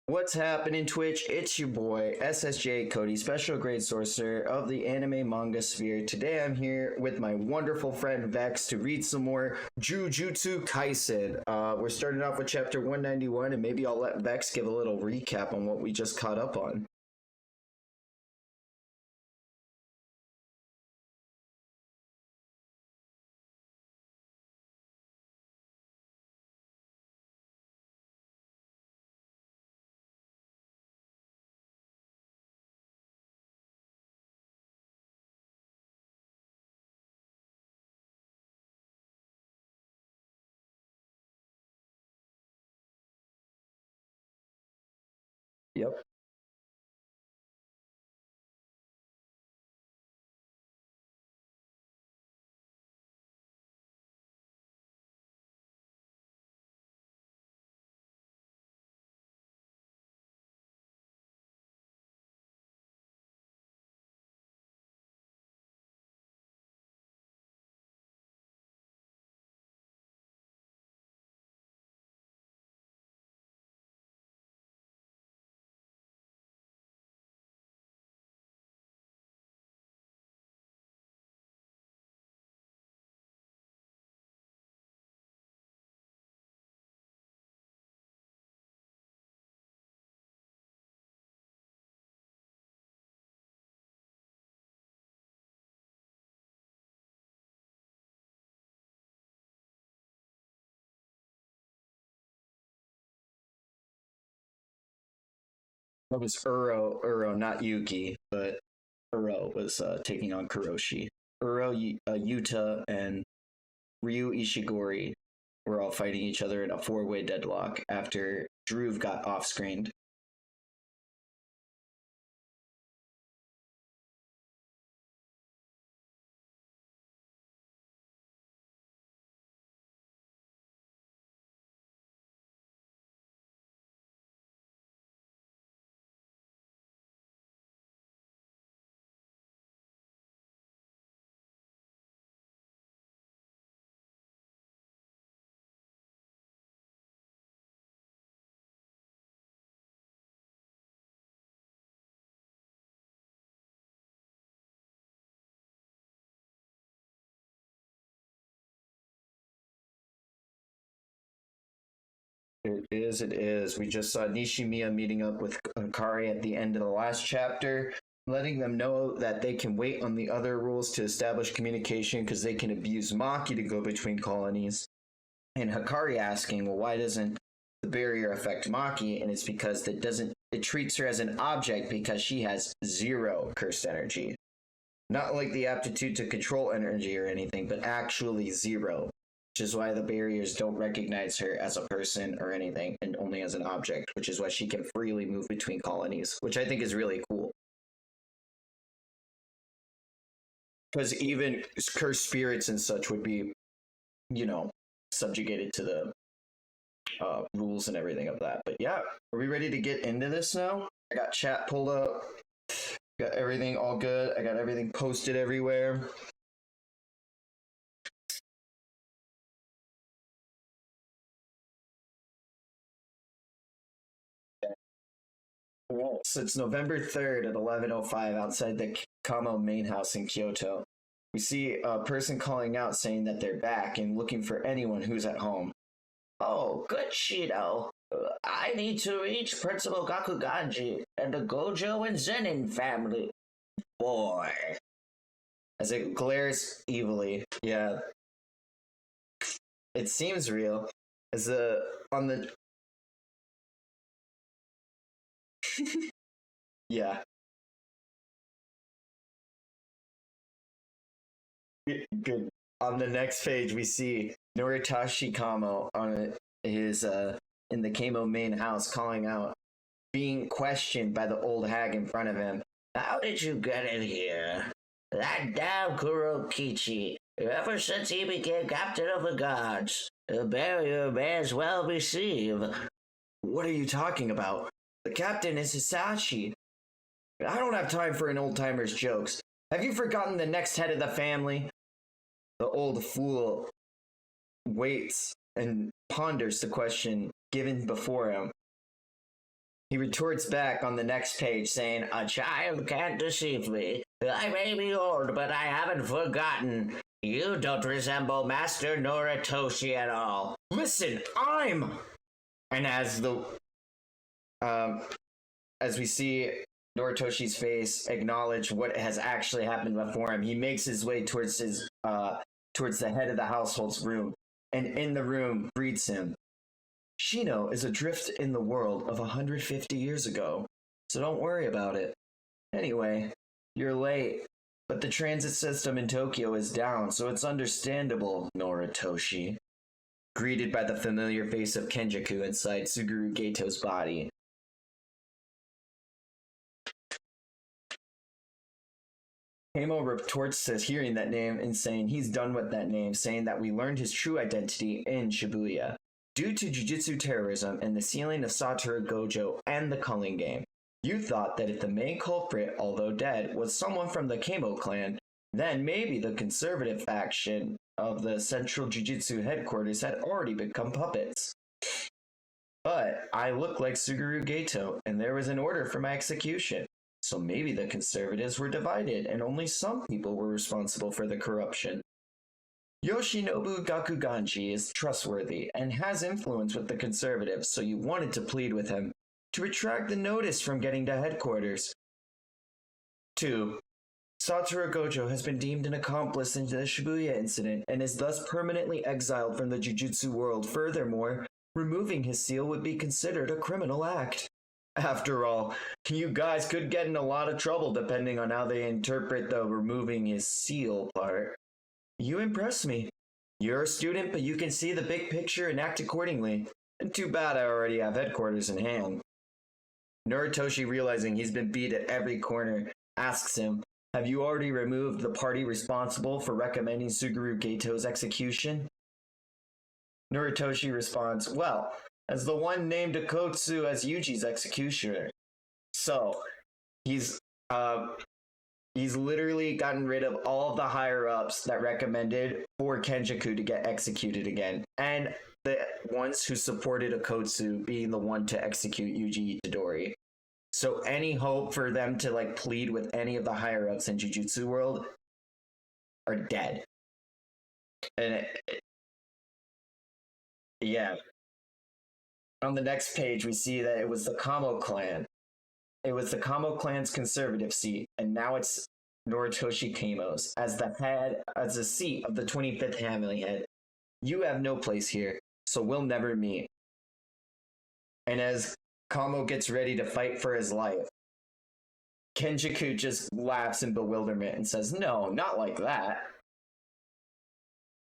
What's happening, Twitch? It's your boy, SSJ Cody, Special Grade Sorcerer of the Anime Manga Sphere. Today I'm here with my wonderful friend Vex to read some more Jujutsu Kaisen. We're starting off with chapter 191, and maybe I'll let Vex give a little recap on what we just caught up on. Yep. That was Uro, not Yuki, but Uro was taking on Kuroshi. Uro, Yuta, and Ryu Ishigori were all fighting each other in a four-way deadlock after Druve got off-screened. It is, it is. We just saw Nishimiya meeting up with Akari at the end of the last chapter, letting them know that they can wait on the other rules to establish communication because they can abuse Maki to go between colonies. And Hikari asking, well, why doesn't the barrier affect Maki? And it's because it treats her as an object because she has zero cursed energy. Not like the aptitude to control energy or anything, but actually zero, which is why the barriers don't recognize her as a person or anything and only as an object, which is why she can freely move between colonies, which I think is really cool. Because even cursed spirits and such would be, subjugated to the rules and everything of that. But yeah, are we ready to get into this now? I got chat pulled up, got everything all good. I got everything posted everywhere. So it's November 3rd at 11:05 outside the Kamo main house in Kyoto. We see a person calling out saying that they're back and looking for anyone who's at home. Oh, good Shido. I need to reach Principal Gakuganji and the Gojo and Zenin family. Boy. As it glares evilly. Yeah. It seems real. As on the yeah. Good. On the next page, we see Noritashi Kamo on his in the Kamo main house, calling out, being questioned by the old hag in front of him. How did you get in here? That damn Kurokichi. Ever since he became captain of the guards, the barrier may as well receive. What are you talking about? The captain is Hisashi. I don't have time for an old timer's jokes. Have you forgotten the next head of the family? The old fool waits and ponders the question given before him. He retorts back on the next page saying, "A child can't deceive me. I may be old, but I haven't forgotten. You don't resemble Master Noritoshi at all. Listen, I'm..." And as we see Noritoshi's face acknowledge what has actually happened before him, he makes his way towards the head of the household's room, and in the room greets him. "Shino is adrift in the world of 150 years ago, so don't worry about it. Anyway, you're late, but the transit system in Tokyo is down, so it's understandable, Noritoshi." Greeted by the familiar face of Kenjaku inside Suguru Gato's body. Kamo retorts to hearing that name and saying he's done with that name, saying that we learned his true identity in Shibuya, due to jujutsu terrorism and the sealing of Satoru Gojo and the Culling game. You thought that if the main culprit, although dead, was someone from the Kamo clan, then maybe the conservative faction of the Central Jujutsu headquarters had already become puppets. But I look like Suguru Gato, and there was an order for my execution. So maybe the conservatives were divided, and only some people were responsible for the corruption. Yoshinobu Gakuganji is trustworthy and has influence with the conservatives, so you wanted to plead with him to retract the notice from getting to headquarters. 2. Satoru Gojo has been deemed an accomplice in the Shibuya incident and is thus permanently exiled from the jujutsu world. Furthermore, removing his seal would be considered a criminal act. After all, you guys could get in a lot of trouble depending on how they interpret the removing his seal part. You impress me. You're a student, but you can see the big picture and act accordingly. And too bad I already have headquarters in hand. Noritoshi, realizing he's been beat at every corner, asks him, "Have you already removed the party responsible for recommending Suguru Gato's execution?" Noritoshi responds, "Well, as the one named Akotsu as Yuji's executioner." So, he's literally gotten rid of all of the higher-ups that recommended for Kenjaku to get executed again, and the ones who supported Akotsu being the one to execute Yuji Itadori. So any hope for them to plead with any of the higher-ups in Jujutsu World are dead. And yeah. On the next page, we see that it was the Kamo clan. It was the Kamo clan's conservative seat, and now it's Noritoshi Kamo's as the seat of the 25th family head. You have no place here, so we'll never meet. And as Kamo gets ready to fight for his life, Kenjaku just laughs in bewilderment and says, "No, not like that."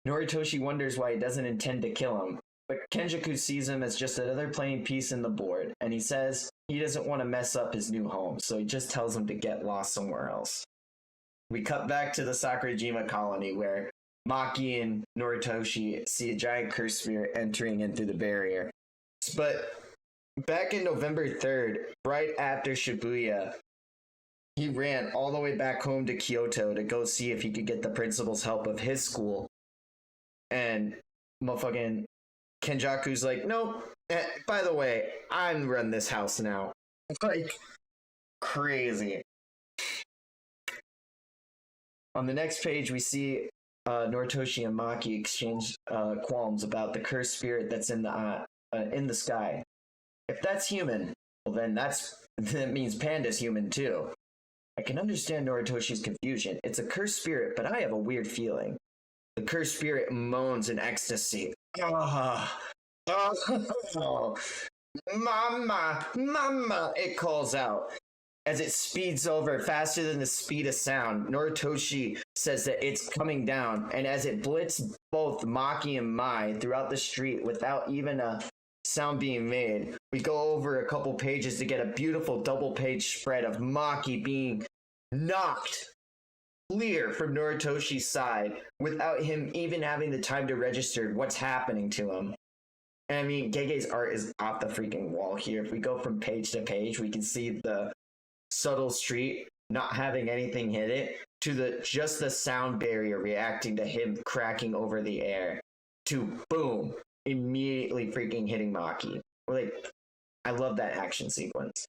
Noritoshi wonders why he doesn't intend to kill him, but Kenjaku sees him as just another playing piece in the board, and he says he doesn't want to mess up his new home, so he just tells him to get lost somewhere else. We cut back to the Sakurajima colony, where Maki and Noritoshi see a giant curse spirit entering in through the barrier. But back in November 3rd, right after Shibuya, he ran all the way back home to Kyoto to go see if he could get the principal's help of his school. And motherfucking Kenjaku's like, "Nope. By the way, I'm run this house now." Crazy. On the next page, we see Noritoshi and Maki exchange qualms about the cursed spirit that's in the sky. If that's human, well then that means Panda's human too. I can understand Noritoshi's confusion. It's a cursed spirit, but I have a weird feeling. The cursed spirit moans in ecstasy. Oh, mama, mama, it calls out. As it speeds over faster than the speed of sound, Noritoshi says that it's coming down, and as it blitzes both Maki and Mai throughout the street without even a sound being made, we go over a couple pages to get a beautiful double-page spread of Maki being knocked clear from Noritoshi's side without him even having the time to register what's happening to him. And I mean, Gege's art is off the freaking wall here. If we go from page to page, we can see the subtle street not having anything hit it to just the sound barrier reacting to him cracking over the air to boom, immediately freaking hitting Maki. We're like, I love that action sequence.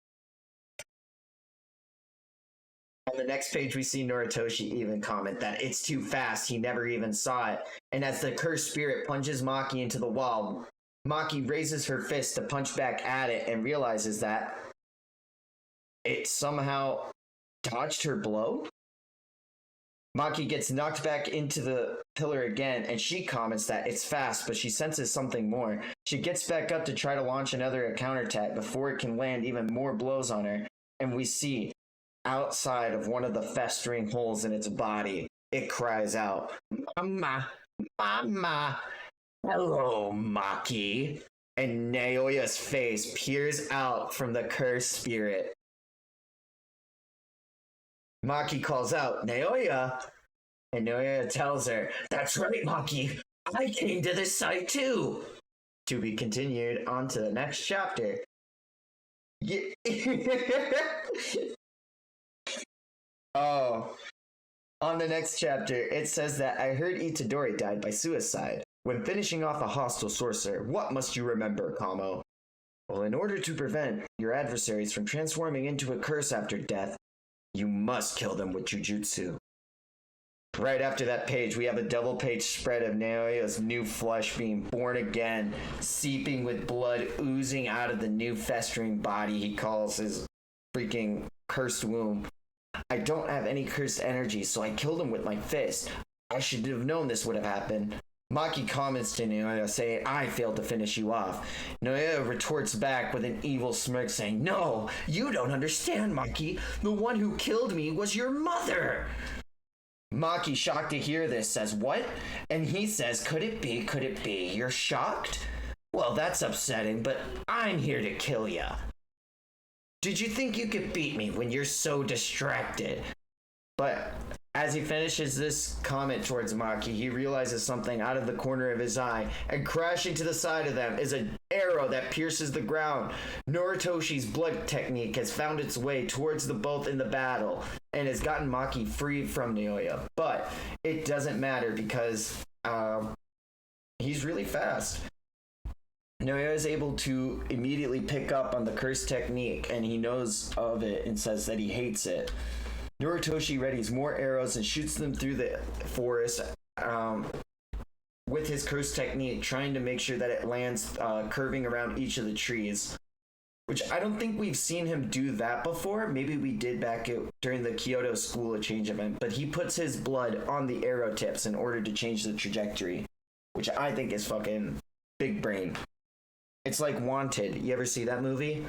On the next page, we see Noritoshi even comment that it's too fast, he never even saw it. And as the cursed spirit plunges Maki into the wall, Maki raises her fist to punch back at it and realizes that it somehow dodged her blow. Maki gets knocked back into the pillar again, and she comments that it's fast, but she senses something more. She gets back up to try to launch another counterattack before it can land even more blows on her, and we see outside of one of the festering holes in its body, it cries out, "Mama, Mama, hello, Maki." And Naoya's face peers out from the cursed spirit. Maki calls out, "Naoya!" And Naoya tells her, "That's right, Maki. I came to this site too." To be continued on to the next chapter. Yeah. Oh. On the next chapter, it says that I heard Itadori died by suicide. When finishing off a hostile sorcerer, what must you remember, Kamo? Well, in order to prevent your adversaries from transforming into a curse after death, you must kill them with jujutsu. Right after that page, we have a double-page spread of Naoya's new flesh being born again, seeping with blood oozing out of the new festering body he calls his freaking cursed womb. I don't have any cursed energy, so I killed him with my fist. I should have known this would have happened. Maki comments to Naoya, saying, I failed to finish you off. Naoya retorts back with an evil smirk, saying, No, you don't understand, Maki. The one who killed me was your mother. Maki, shocked to hear this, says, What? And he says, Could it be? Could it be? You're shocked? Well, that's upsetting, but I'm here to kill ya. Did you think you could beat me when you're so distracted? But as he finishes this comment towards Maki, he realizes something out of the corner of his eye, and crashing to the side of them is an arrow that pierces the ground. Noritoshi's blood technique has found its way towards the both in the battle, and has gotten Maki free from Naoya. But it doesn't matter because he's really fast. Naoya is able to immediately pick up on the cursed technique, and he knows of it and says that he hates it. Noritoshi readies more arrows and shoots them through the forest with his cursed technique, trying to make sure that it lands curving around each of the trees. Which I don't think we've seen him do that before. Maybe we did back during the Kyoto School of Change event, but he puts his blood on the arrow tips in order to change the trajectory, which I think is fucking big brain. It's like Wanted. You ever see that movie?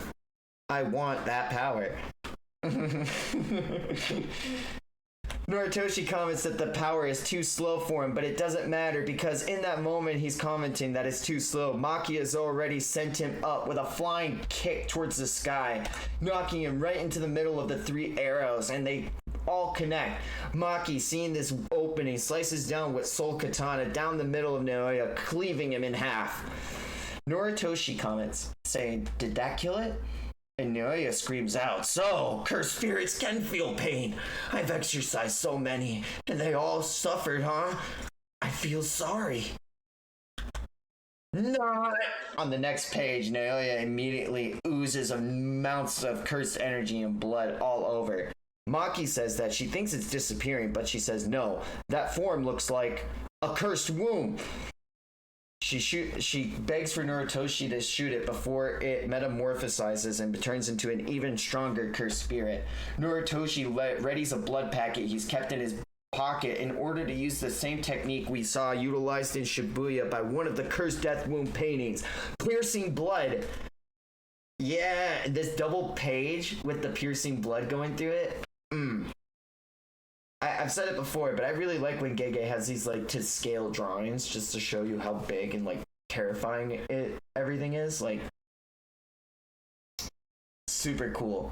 I want that power. Noritoshi comments that the power is too slow for him, but it doesn't matter because in that moment he's commenting that it's too slow. Maki has already sent him up with a flying kick towards the sky, knocking him right into the middle of the three arrows, and they all connect. Maki, seeing this opening, slices down with Soul Katana down the middle of Naoya, cleaving him in half. Noritoshi comments, saying, Did that kill it? And Naoya screams out, So, cursed spirits can feel pain. I've exorcised so many, and they all suffered, huh? I feel sorry. Not. On the next page, Naoya immediately oozes amounts of cursed energy and blood all over. Maki says that she thinks it's disappearing, but she says no. That form looks like a cursed womb. She begs for Noritoshi to shoot it before it metamorphosizes and turns into an even stronger cursed spirit. Noritoshi readies a blood packet he's kept in his pocket in order to use the same technique we saw utilized in Shibuya by one of the cursed death womb paintings, piercing blood. Yeah, this double page with the piercing blood going through it. I've said it before, but I really like when Gege has these like to scale drawings just to show you how big and like terrifying everything is. Like, super cool.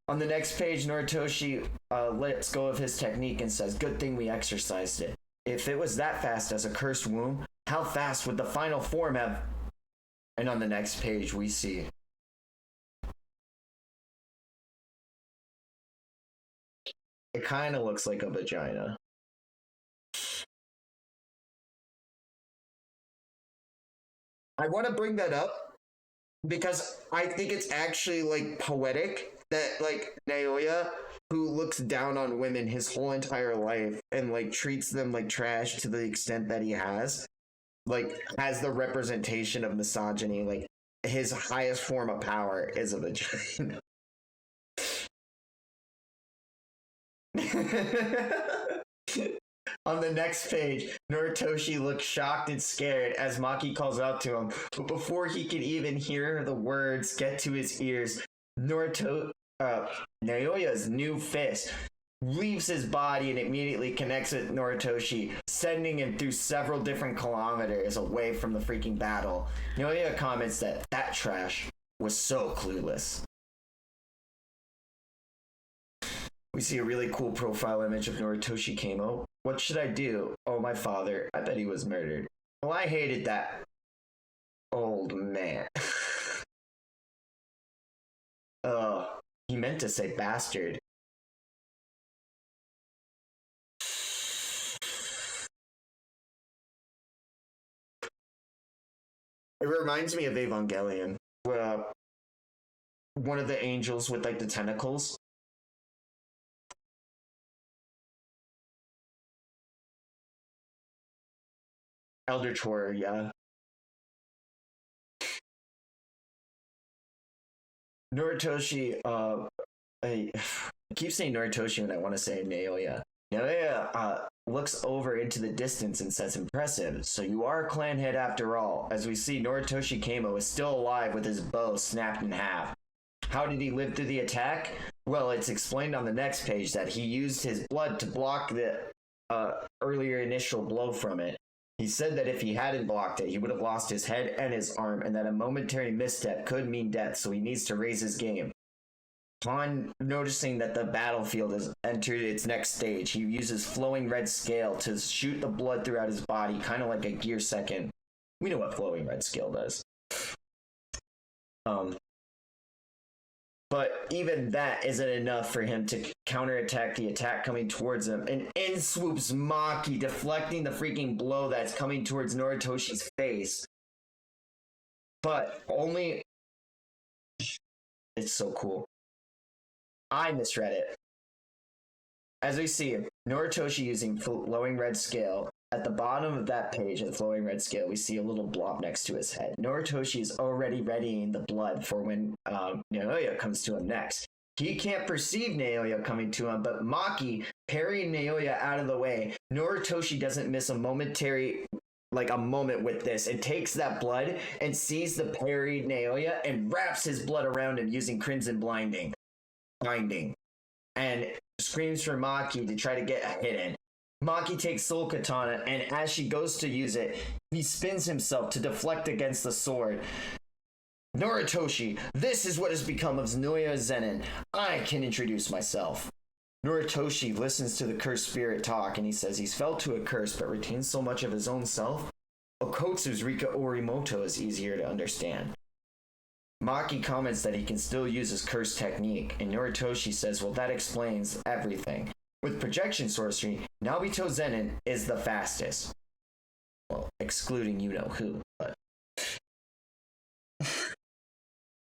On the next page, Noritoshi lets go of his technique and says, Good thing we exercised it. If it was that fast as a cursed womb, how fast would the final form have? And on the next page, we see it kind of looks like a vagina. I want to bring that up because I think it's actually like poetic that like Naoya, who looks down on women his whole entire life and like treats them like trash to the extent that he has, like has the representation of misogyny. Like his highest form of power is a vagina. On the next page, Noritoshi looks shocked and scared as Maki calls out to him, but before he can even hear the words get to his ears, Naoya's new fist leaves his body and immediately connects with Noritoshi, sending him through several different kilometers away from the freaking battle. Naoya comments that trash was so clueless. We see a really cool profile image of Noritoshi Kamo. What should I do? Oh, my father. I bet he was murdered. Well, I hated that old man. He meant to say bastard. It reminds me of Evangelion. One of the angels with like the tentacles. Elder Tor, yeah. Noritoshi, I keep saying Noritoshi when I want to say Naoya. Naoya looks over into the distance and says, impressive. So you are a clan head after all. As we see, Noritoshi Kamo is still alive with his bow snapped in half. How did he live through the attack? Well, it's explained on the next page that he used his blood to block the earlier initial blow from it. He said that if he hadn't blocked it, he would have lost his head and his arm, and that a momentary misstep could mean death, so he needs to raise his game. Upon noticing that the battlefield has entered its next stage, he uses flowing red scale to shoot the blood throughout his body, kind of like a gear second. We know what flowing red scale does. But even that isn't enough for him to counterattack the attack coming towards him. And in swoops Maki, deflecting the freaking blow that's coming towards Noritoshi's face. But only... It's so cool. I misread it. As we see, Noritoshi using flowing red scale. At the bottom of that page of the flowing red scale, we see a little blob next to his head. Noritoshi is already readying the blood for when Naoya comes to him next. He can't perceive Naoya coming to him, but Maki parrying Naoya out of the way. Noritoshi doesn't miss a moment with this, and takes that blood and sees the parried Naoya and wraps his blood around him using Crimson Binding, and screams for Maki to try to get a hit in. Maki takes Soul Katana, and as she goes to use it, he spins himself to deflect against the sword. Noritoshi, this is what has become of Zenoya Zenin. I can introduce myself. Noritoshi listens to the cursed spirit talk, and he says he's fell to a curse but retains so much of his own self. Okotsu's Rika Orimoto is easier to understand. Maki comments that he can still use his curse technique, and Noritoshi says, well, that explains everything. With projection sorcery, Naobito Zenin is the fastest. Well, excluding you-know-who, but...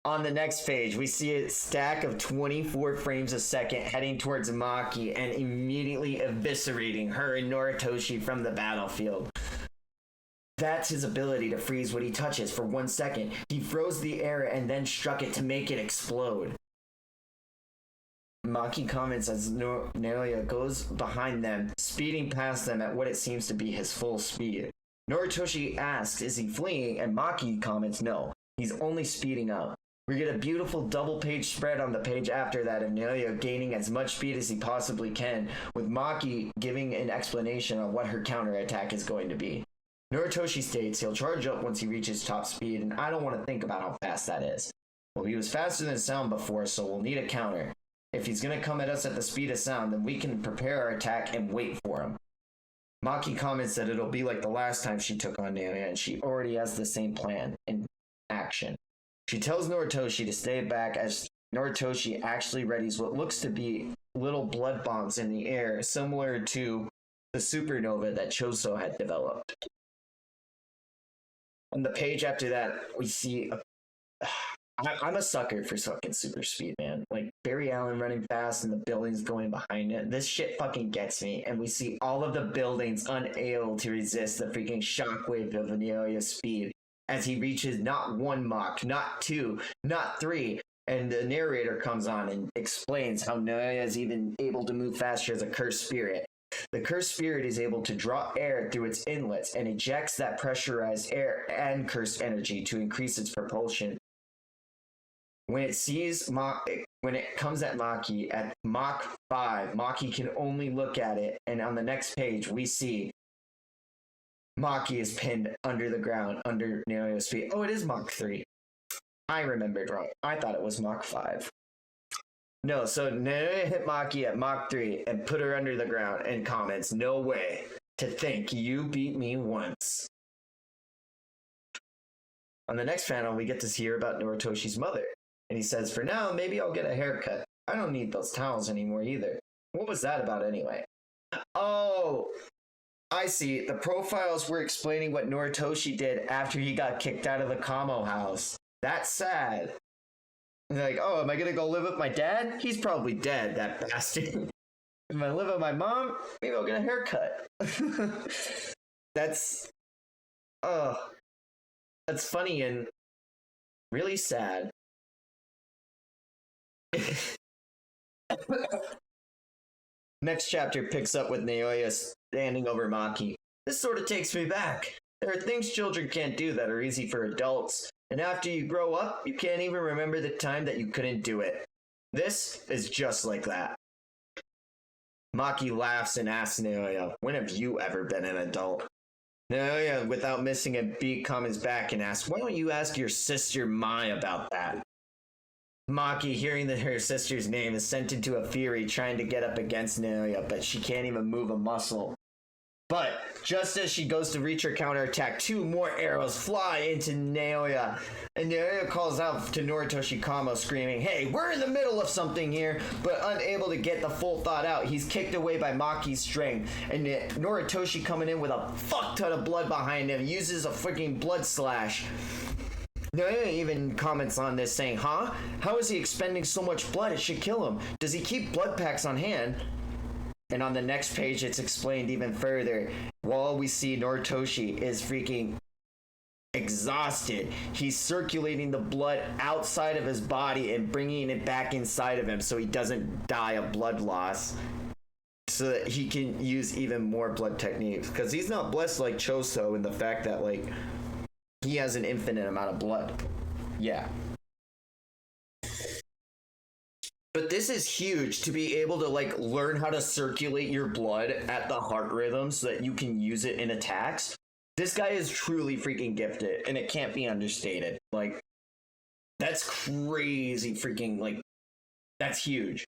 On the next page, we see a stack of 24 frames a second heading towards Maki and immediately eviscerating her and Noritoshi from the battlefield. That's his ability to freeze what he touches for 1 second. He froze the air and then struck it to make it explode. Maki comments as Naoya goes behind them, speeding past them at what it seems to be his full speed. Noritoshi asks, is he fleeing? And Maki comments, no, he's only speeding up. We get a beautiful double-page spread on the page after that of Naoya gaining as much speed as he possibly can, with Maki giving an explanation on what her counterattack is going to be. Noritoshi states he'll charge up once he reaches top speed, and I don't want to think about how fast that is. Well, he was faster than sound before, so we'll need a counter. If he's going to come at us at the speed of sound, then we can prepare our attack and wait for him. Maki comments that it'll be like the last time she took on Naoya, and she already has the same plan in action. She tells Noritoshi to stay back as Noritoshi actually readies what looks to be little blood bombs in the air, similar to the supernova that Choso had developed. On the page after that, we see I'm a sucker for fucking super speed, man. Like Barry Allen running fast and the buildings going behind it. This shit fucking gets me. And we see all of the buildings unable to resist the freaking shockwave of Neoya's speed as he reaches not one Mach, not two, not three. And the narrator comes on and explains how Neoya is even able to move faster as a cursed spirit. The cursed spirit is able to draw air through its inlets and ejects that pressurized air and cursed energy to increase its propulsion. When it comes at Maki at Mach 5, Maki can only look at it, and on the next page we see Maki is pinned under the ground, under Neoya's feet. Oh, it is Mach 3. I remembered wrong. I thought it was Mach 5. No, so Neoya hit Maki at Mach 3 and put her under the ground and comments, "No way. To think you beat me once." On the next panel, we get to hear about Noritoshi's mother. And he says, "For now, maybe I'll get a haircut. I don't need those towels anymore either." What was that about anyway? Oh, I see. The profiles were explaining what Noritoshi did after he got kicked out of the Kamo house. That's sad. Like, oh, am I gonna go live with my dad? He's probably dead, that bastard. If I live with my mom, maybe I'll get a haircut. That's funny and really sad. Next chapter picks up with Neoya standing over Maki. "This sort of takes me back. There are things children can't do that are easy for adults. And after you grow up, you can't even remember the time that you couldn't do it. This is just like that." Maki laughs and asks Neoya, "When have you ever been an adult?" Neoya, without missing a beat, comes back and asks, "Why don't you ask your sister Mai about that?" Maki, hearing that her sister's name, is sent into a fury trying to get up against Neoya, but she can't even move a muscle. But just as she goes to reach her counterattack, 2 more arrows fly into Neoya. And Neoya calls out to Noritoshi Kamo, screaming, "Hey, we're in the middle of something here!" But unable to get the full thought out, he's kicked away by Maki's strength. And Noritoshi, coming in with a fuck ton of blood behind him, uses a freaking blood slash. Neoya even comments on this, saying, "Huh? How is he expending so much blood? It should kill him. Does he keep blood packs on hand?" And on the next page, it's explained even further. While we see Noritoshi is freaking exhausted, he's circulating the blood outside of his body and bringing it back inside of him so he doesn't die of blood loss, so that he can use even more blood techniques. Because he's not blessed like Choso in the fact that, like, he has an infinite amount of blood. Yeah. But this is huge, to be able to, like, learn how to circulate your blood at the heart rhythm so that you can use it in attacks. This guy is truly freaking gifted, and it can't be understated. Like, that's crazy freaking, like, that's huge.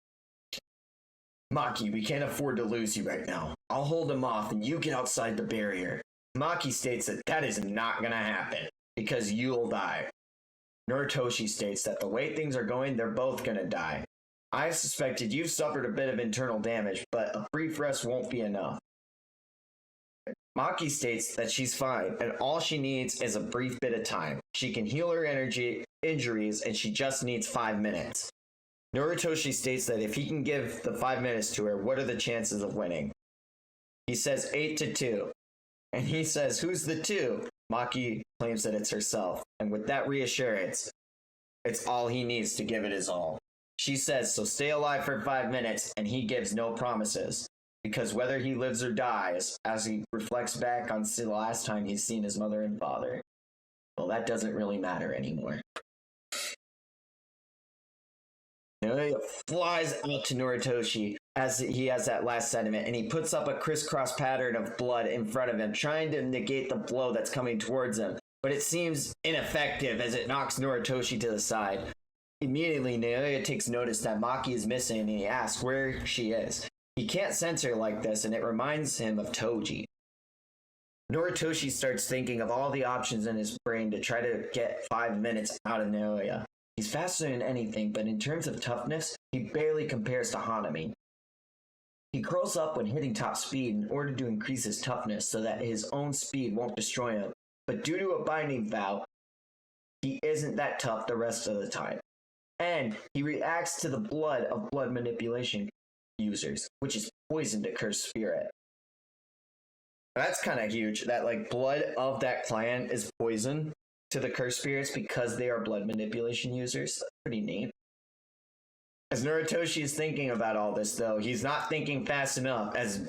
"Maki, we can't afford to lose you right now. I'll hold him off and you get outside the barrier." Maki states that is not gonna happen, because you'll die. Noritoshi states that the way things are going, they're both gonna die. "I've suspected you've suffered a bit of internal damage, but a brief rest won't be enough." Maki states that she's fine, and all she needs is a brief bit of time. She can heal her injuries, and she just needs 5 minutes. Noritoshi states that if he can give the 5 minutes to her, what are the chances of winning? He says 8-2. And he says, "Who's the 2? Maki claims that it's herself. And with that reassurance, it's all he needs to give it his all. She says, "So stay alive for 5 minutes," and he gives no promises. Because whether he lives or dies, as he reflects back on the last time he's seen his mother and father, well, that doesn't really matter anymore. Neoya flies out to Noritoshi as he has that last sentiment, and he puts up a crisscross pattern of blood in front of him, trying to negate the blow that's coming towards him. But it seems ineffective as it knocks Noritoshi to the side. Immediately, Neoya takes notice that Maki is missing, and he asks where she is. He can't sense her like this, and it reminds him of Toji. Noritoshi starts thinking of all the options in his brain to try to get 5 minutes out of Neoya. He's faster than anything, but in terms of toughness, he barely compares to Hanami. He curls up when hitting top speed in order to increase his toughness so that his own speed won't destroy him. But due to a binding vow, he isn't that tough the rest of the time. And he reacts to the blood of blood manipulation users, which is poison to cursed spirit. That's kind of huge, that like blood of that clan is poison to the cursed spirits because they are blood manipulation users. That's pretty neat. As Noritoshi is thinking about all this, though, he's not thinking fast enough as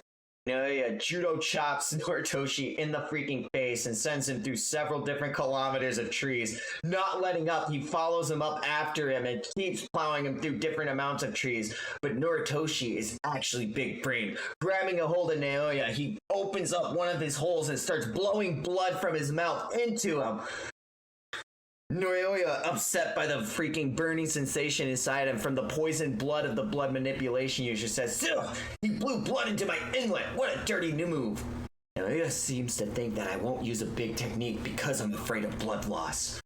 judo chops Noritoshi in the freaking face and sends him through several different kilometers of trees. Not letting up, he follows him up after him and keeps plowing him through different amounts of trees. But Noritoshi is actually big brain. Grabbing a hold of Naoya, he opens up one of his holes and starts blowing blood from his mouth into him. Naoya, upset by the freaking burning sensation inside him from the poisoned blood of the blood manipulation user, says, "Ugh, he blew blood into my inlet. What a dirty new move." Naoya seems to think that I won't use a big technique because I'm afraid of blood loss.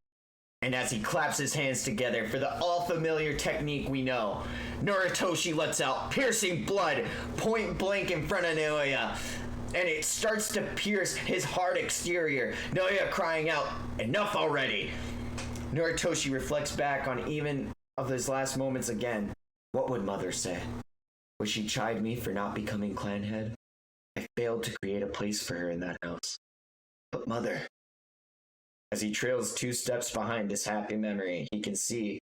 And as he claps his hands together for the all-familiar technique we know, Noritoshi lets out piercing blood point blank in front of Naoya. And it starts to pierce his hard exterior. Naoya crying out, "Enough already!" Noritoshi reflects back on even of his last moments again. What would Mother say? Would she chide me for not becoming clan head? I failed to create a place for her in that house. But Mother... As he trails 2 steps behind this happy memory, he can see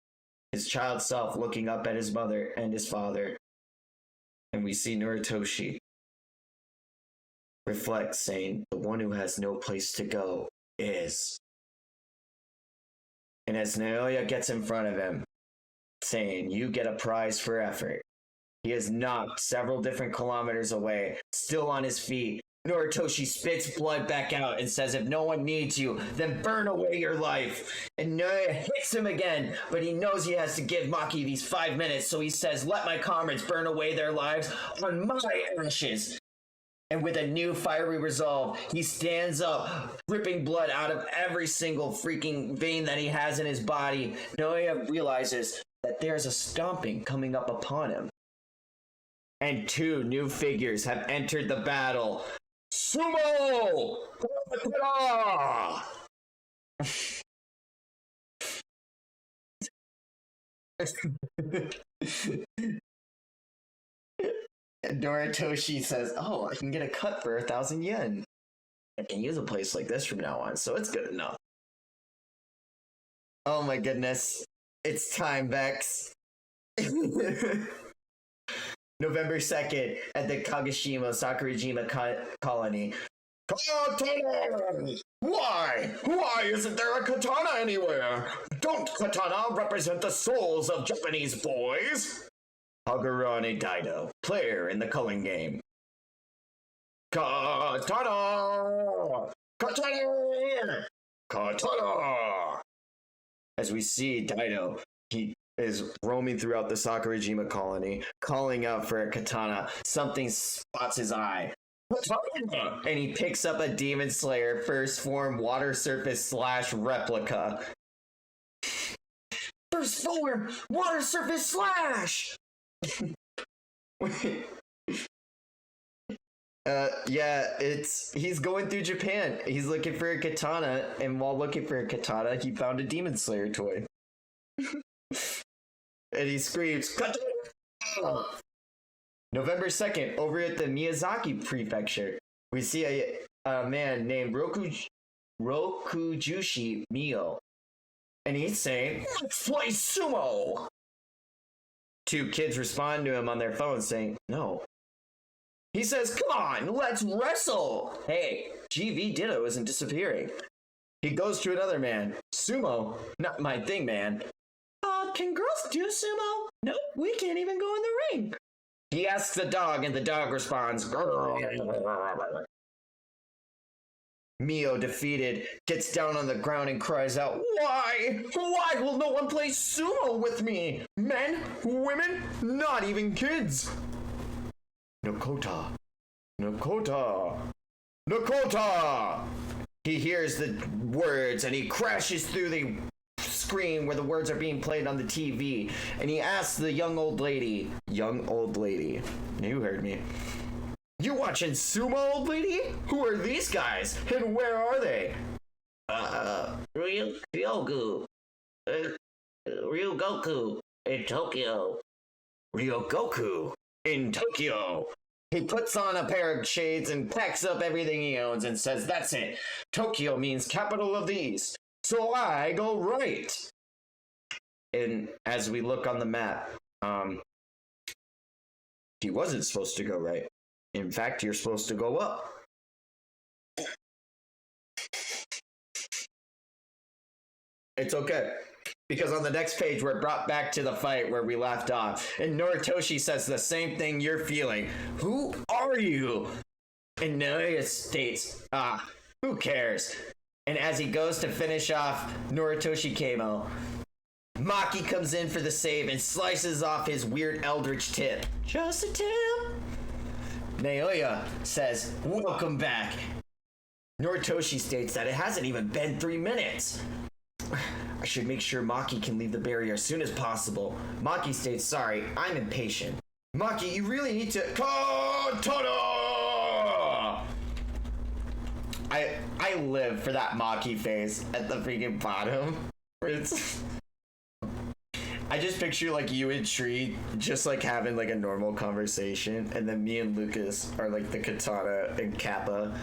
his child self looking up at his mother and his father. And we see Noritoshi reflect, saying, the one who has no place to go is... And as Naoya gets in front of him, saying, you get a prize for effort, he is knocked several different kilometers away, still on his feet. Noritoshi spits blood back out and says, if no one needs you, then burn away your life. And Naoya hits him again, but he knows he has to give Maki these 5 minutes, so he says, let my comrades burn away their lives on my ashes. And with a new fiery resolve, he stands up, dripping blood out of every single freaking vein that he has in his body. Naoya realizes that there's a stomping coming up upon him. And 2 new figures have entered the battle. Sumo! And Noritoshi says, oh, I can get a cut for 1,000 yen. I can use a place like this from now on, so it's good enough. Oh my goodness. It's time, Vex. November 2nd at the Kagoshima Sakurajima colony. Katana! Why? Why isn't there a katana anywhere? Don't katana represent the souls of Japanese boys? Hagurane Daido, player in the culling game. Katana! Katana! Katana! As we see Daido, he is roaming throughout the Sakurajima colony, calling out for a katana. Something spots his eye. Katana! And he picks up a Demon Slayer first form water surface / replica. First form water surface / yeah, he's going through Japan. He's looking for a katana, and while looking for a katana, he found a Demon Slayer toy. And he screams, katana! November 2nd, over at the Miyazaki Prefecture, we see a man named Rokujushi Mio. And he's saying, let's play sumo! 2 kids respond to him on their phones saying, no. He says, come on, let's wrestle! Hey, GV Ditto isn't disappearing. He goes to another man. Sumo? Not my thing, man. Can girls do sumo? Nope, we can't even go in the ring. He asks the dog, and the dog responds, grrr. Mio, defeated, gets down on the ground and cries out, why? Why will no one play sumo with me? Men, women, not even kids. Nakota. Nakota. Nakota! He hears the words and he crashes through the screen where the words are being played on the TV, and he asks the young old lady, you heard me, you watching sumo, old lady? Who are these guys? And where are they? Ryogu. Ryugoku in Tokyo. Ryogoku in Tokyo. He puts on a pair of shades and packs up everything he owns and says, that's it. Tokyo means capital of the East. So I go right. And as we look on the map, he wasn't supposed to go right. In fact, you're supposed to go up. It's okay. Because on the next page, we're brought back to the fight where we left off. And Noritoshi says the same thing you're feeling. Who are you? And Naoya states, who cares? And as he goes to finish off Noritoshi Keimo, Maki comes in for the save and slices off his weird eldritch tip. Just a tip. Naoya says, welcome back. Noritoshi states that it hasn't even been 3 minutes. I should make sure Maki can leave the barrier as soon as possible. Maki states, sorry, I'm impatient. Maki, you really need to... Katana! I live for that Maki face at the freaking bottom. It's... I just picture like you and Tree just like having like a normal conversation, and then me and Lucas are like the Katana and Kappa.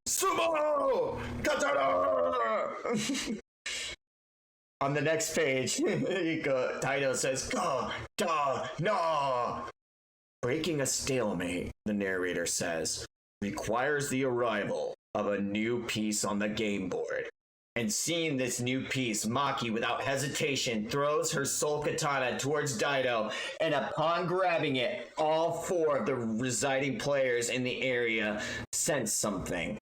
Sumo! Katana! On the next page, Taito says, no. Breaking a stalemate, the narrator says, requires the arrival of a new piece on the game board. And seeing this new piece, Maki, without hesitation, throws her soul katana towards Daido, and upon grabbing it, all 4 of the residing players in the area sense something.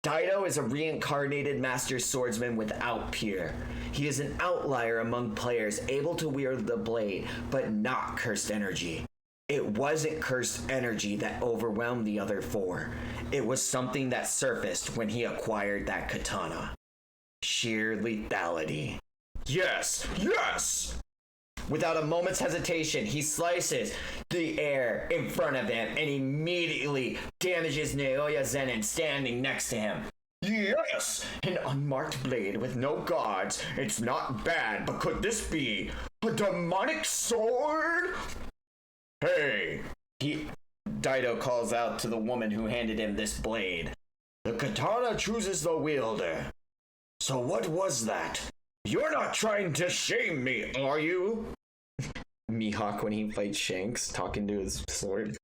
Daido is a reincarnated master swordsman without peer. He is an outlier among players, able to wield the blade, but not cursed energy. It wasn't cursed energy that overwhelmed the other 4. It was something that surfaced when he acquired that katana. Sheer lethality. Yes! Yes! Without a moment's hesitation, he slices the air in front of him and immediately damages Naoya Zenin standing next to him. Yes! An unmarked blade with no guards. It's not bad, but could this be a demonic sword? Hey! Daido calls out to the woman who handed him this blade. The katana chooses the wielder. So what was that? You're not trying to shame me, are you? Mihawk when he fights Shanks, talking to his sword.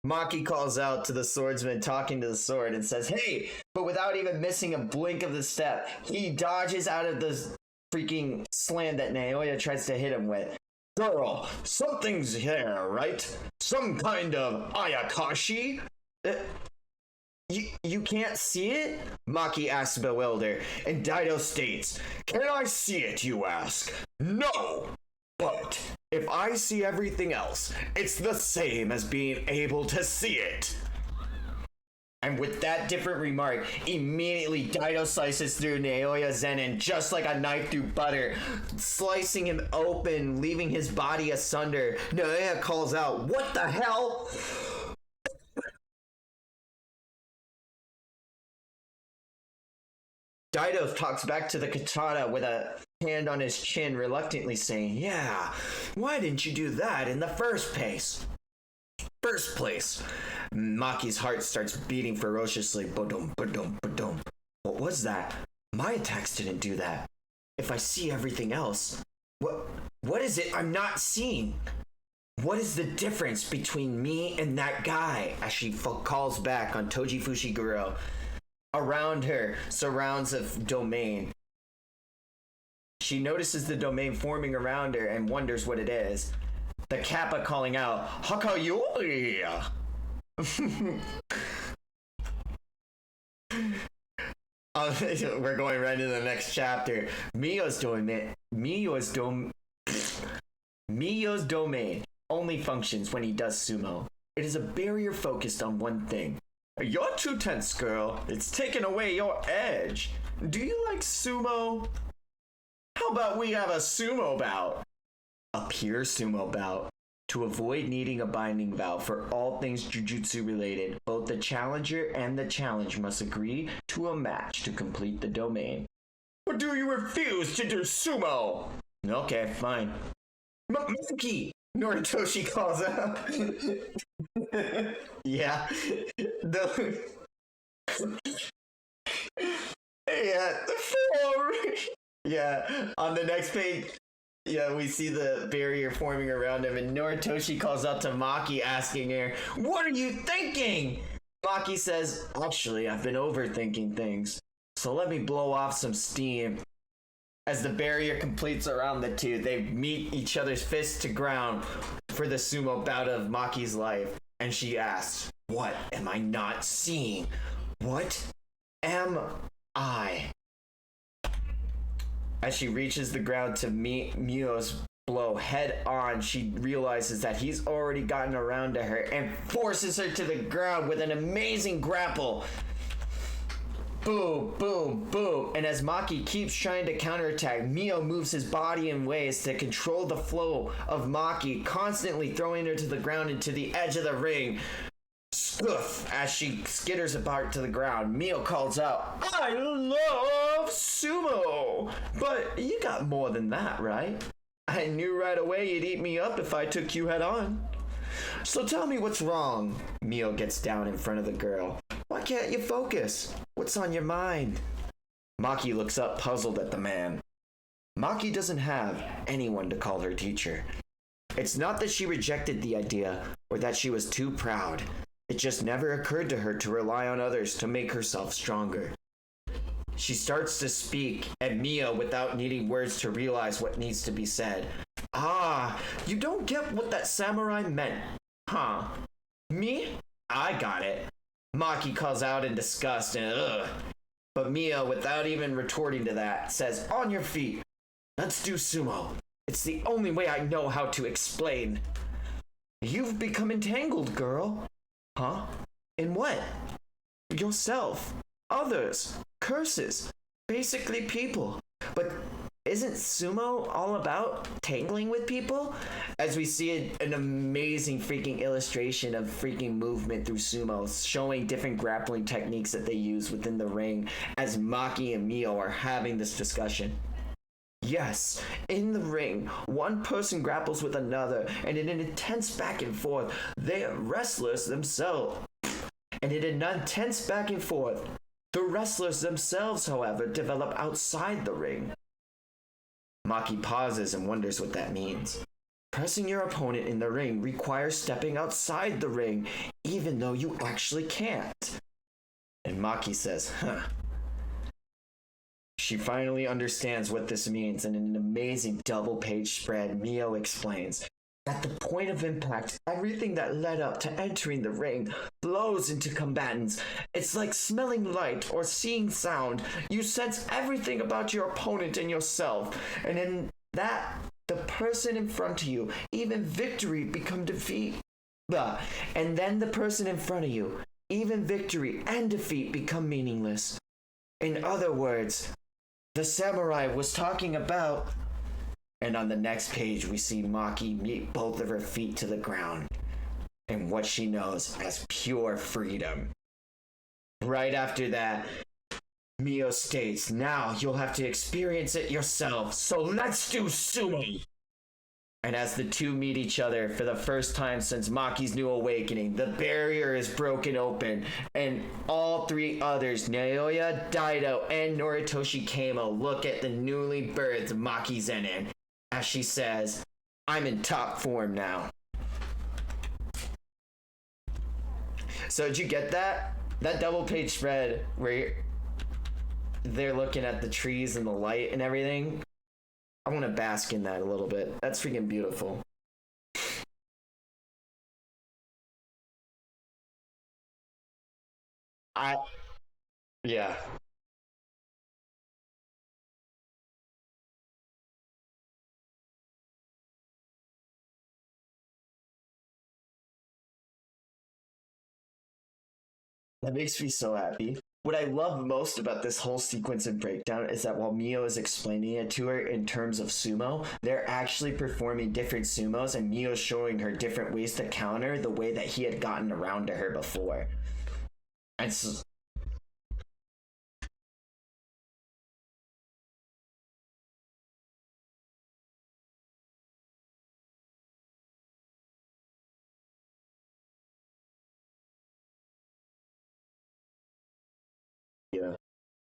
Maki calls out to the swordsman talking to the sword and says, hey, but without even missing a blink of the step, he dodges out of the freaking slam that Naoya tries to hit him with. Girl, something's here, right? Some kind of Ayakashi? You can't see it? Maki asks bewildered, and Daido states, can I see it, you ask? No! But if I see everything else, it's the same as being able to see it. And with that different remark, immediately Daido slices through Naoya Zenin just like a knife through butter, slicing him open, leaving his body asunder. Naoya calls out, what the hell? Daido talks back to the katana with a hand on his chin, reluctantly saying, yeah, why didn't you do that in the first place? Maki's heart starts beating ferociously. Ba-dum, ba-dum, ba-dum. What was that? My attacks didn't do that. If I see everything else, what is it I'm not seeing? What is the difference between me and that guy? As she calls back on Toji Fushiguro. Around her surrounds a domain. She notices the domain forming around her and wonders what it is. The Kappa calling out, Hakayori! We're going right into the next chapter. Miyo's domain only functions when he does sumo. It is a barrier focused on one thing. You're too tense, girl. It's taken away your edge. Do you like sumo? How about we have a sumo bout? A pure sumo bout. To avoid needing a binding vow for all things jujutsu related, both the challenger and the challenged must agree to a match to complete the domain. Or do you refuse to do sumo? Okay, fine. Monkey! Noritoshi calls out. Yeah. The... Yeah, yeah, on the next page, yeah, we see the barrier forming around him, and Noritoshi calls out to Maki, asking her, "What are you thinking?" Maki says, "Actually, I've been overthinking things, so let me blow off some steam." As the barrier completes around the two, they meet each other's fists to ground for the sumo bout of Maki's life, and she asks, "What am I not seeing? What am I?" As she reaches the ground to meet Mio's blow head on, she realizes that he's already gotten around to her and forces her to the ground with an amazing grapple. Boom, boom, boom. And as Maki keeps trying to counterattack, Mio moves his body in ways to control the flow of Maki, constantly throwing her to the ground and to the edge of the ring. Scoof! As she skitters apart to the ground, Mio calls out, "I love sumo! But you got more than that, right? I knew right away you'd eat me up if I took you head on. So tell me what's wrong." Mio gets down in front of the girl. "Why can't you focus? What's on your mind?" Maki looks up, puzzled at the man. Maki doesn't have anyone to call her teacher. It's not that she rejected the idea or that she was too proud. It just never occurred to her to rely on others to make herself stronger. She starts to speak at Mio without needing words to realize what needs to be said. "Ah, you don't get what that samurai meant, huh? Me? I got it." Maki calls out in disgust and ugh. But Mio, without even retorting to that, says, "On your feet. Let's do sumo. It's the only way I know how to explain." "You've become entangled, girl." "Huh? In what?" "Yourself. Others. Curses. Basically people. But isn't sumo all about tangling with people?" As we see an amazing freaking illustration of freaking movement through sumo, showing different grappling techniques that they use within the ring as Maki and Mio are having this discussion. Yes, in the ring, one person grapples with another, and in an intense back and forth, they are wrestlers themselves. And in an intense back and forth, the wrestlers themselves, however, develop outside the ring. Maki pauses and wonders what that means. Pressing your opponent in the ring requires stepping outside the ring, even though you actually can't. And Maki says, "Huh." She finally understands what this means, and in an amazing double-page spread, Mio explains, "At the point of impact, everything that led up to entering the ring flows into combatants. It's like smelling light or seeing sound. You sense everything about your opponent and yourself, and in that, the person in front of you, even victory become defeat. And then the person in front of you, even victory and defeat become meaningless. In other words, the samurai was talking about..." And on the next page, we see Maki meet both of her feet to the ground in what she knows as pure freedom. Right after that, Mio states, "Now you'll have to experience it yourself, so let's do sumo." And as the two meet each other for the first time since Maki's new awakening, the barrier is broken open, and all three others, Naoya, Daido, and Noritoshi Kamo, look at the newly birthed Maki Zenin, as she says, "I'm in top form now." So did you get that? That double page spread where they're looking at the trees and the light and everything? I want to bask in that a little bit. That's freaking beautiful. Yeah. That makes me so happy. What I love most about this whole sequence and breakdown is that while Mio is explaining it to her in terms of sumo, they're actually performing different sumos, and Mio's showing her different ways to counter the way that he had gotten around to her before. And so,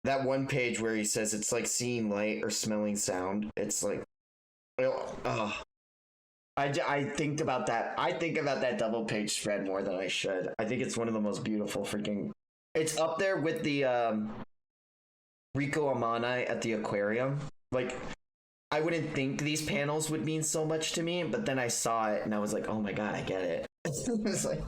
that one page where he says it's like seeing light or smelling sound. It's like, I think about that. I think about that double page spread more than I should. I think it's one of the most beautiful freaking. It's up there with the Rico Amani at the aquarium. Like, I wouldn't think these panels would mean so much to me, but then I saw it and I was like, oh my god, I get it. It's like,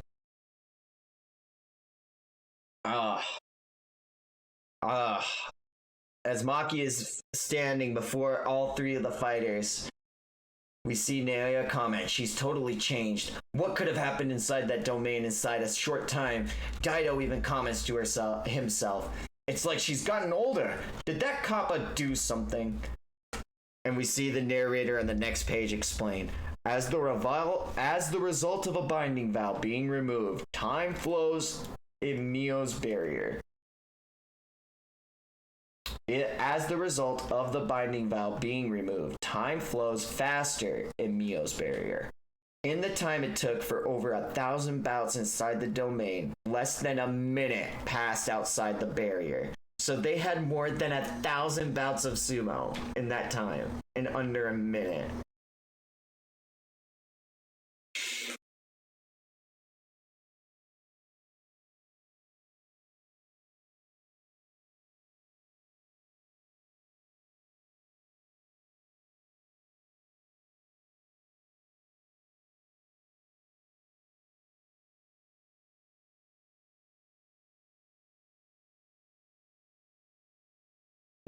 as Maki is standing before all three of the fighters, we see Naoya comment, she's totally changed. What could have happened inside that domain inside a short time? Daido even comments to himself. It's like she's gotten older. Did that kappa do something? And we see the narrator on the next page explain. As the result of a binding vow being removed, time flows in Mio's barrier. As the result of the binding vow being removed, time flows faster in Mio's barrier. In the time it took for over 1,000 bouts inside the domain, less than a minute passed outside the barrier. So they had more than 1,000 bouts of sumo in that time, in under a minute.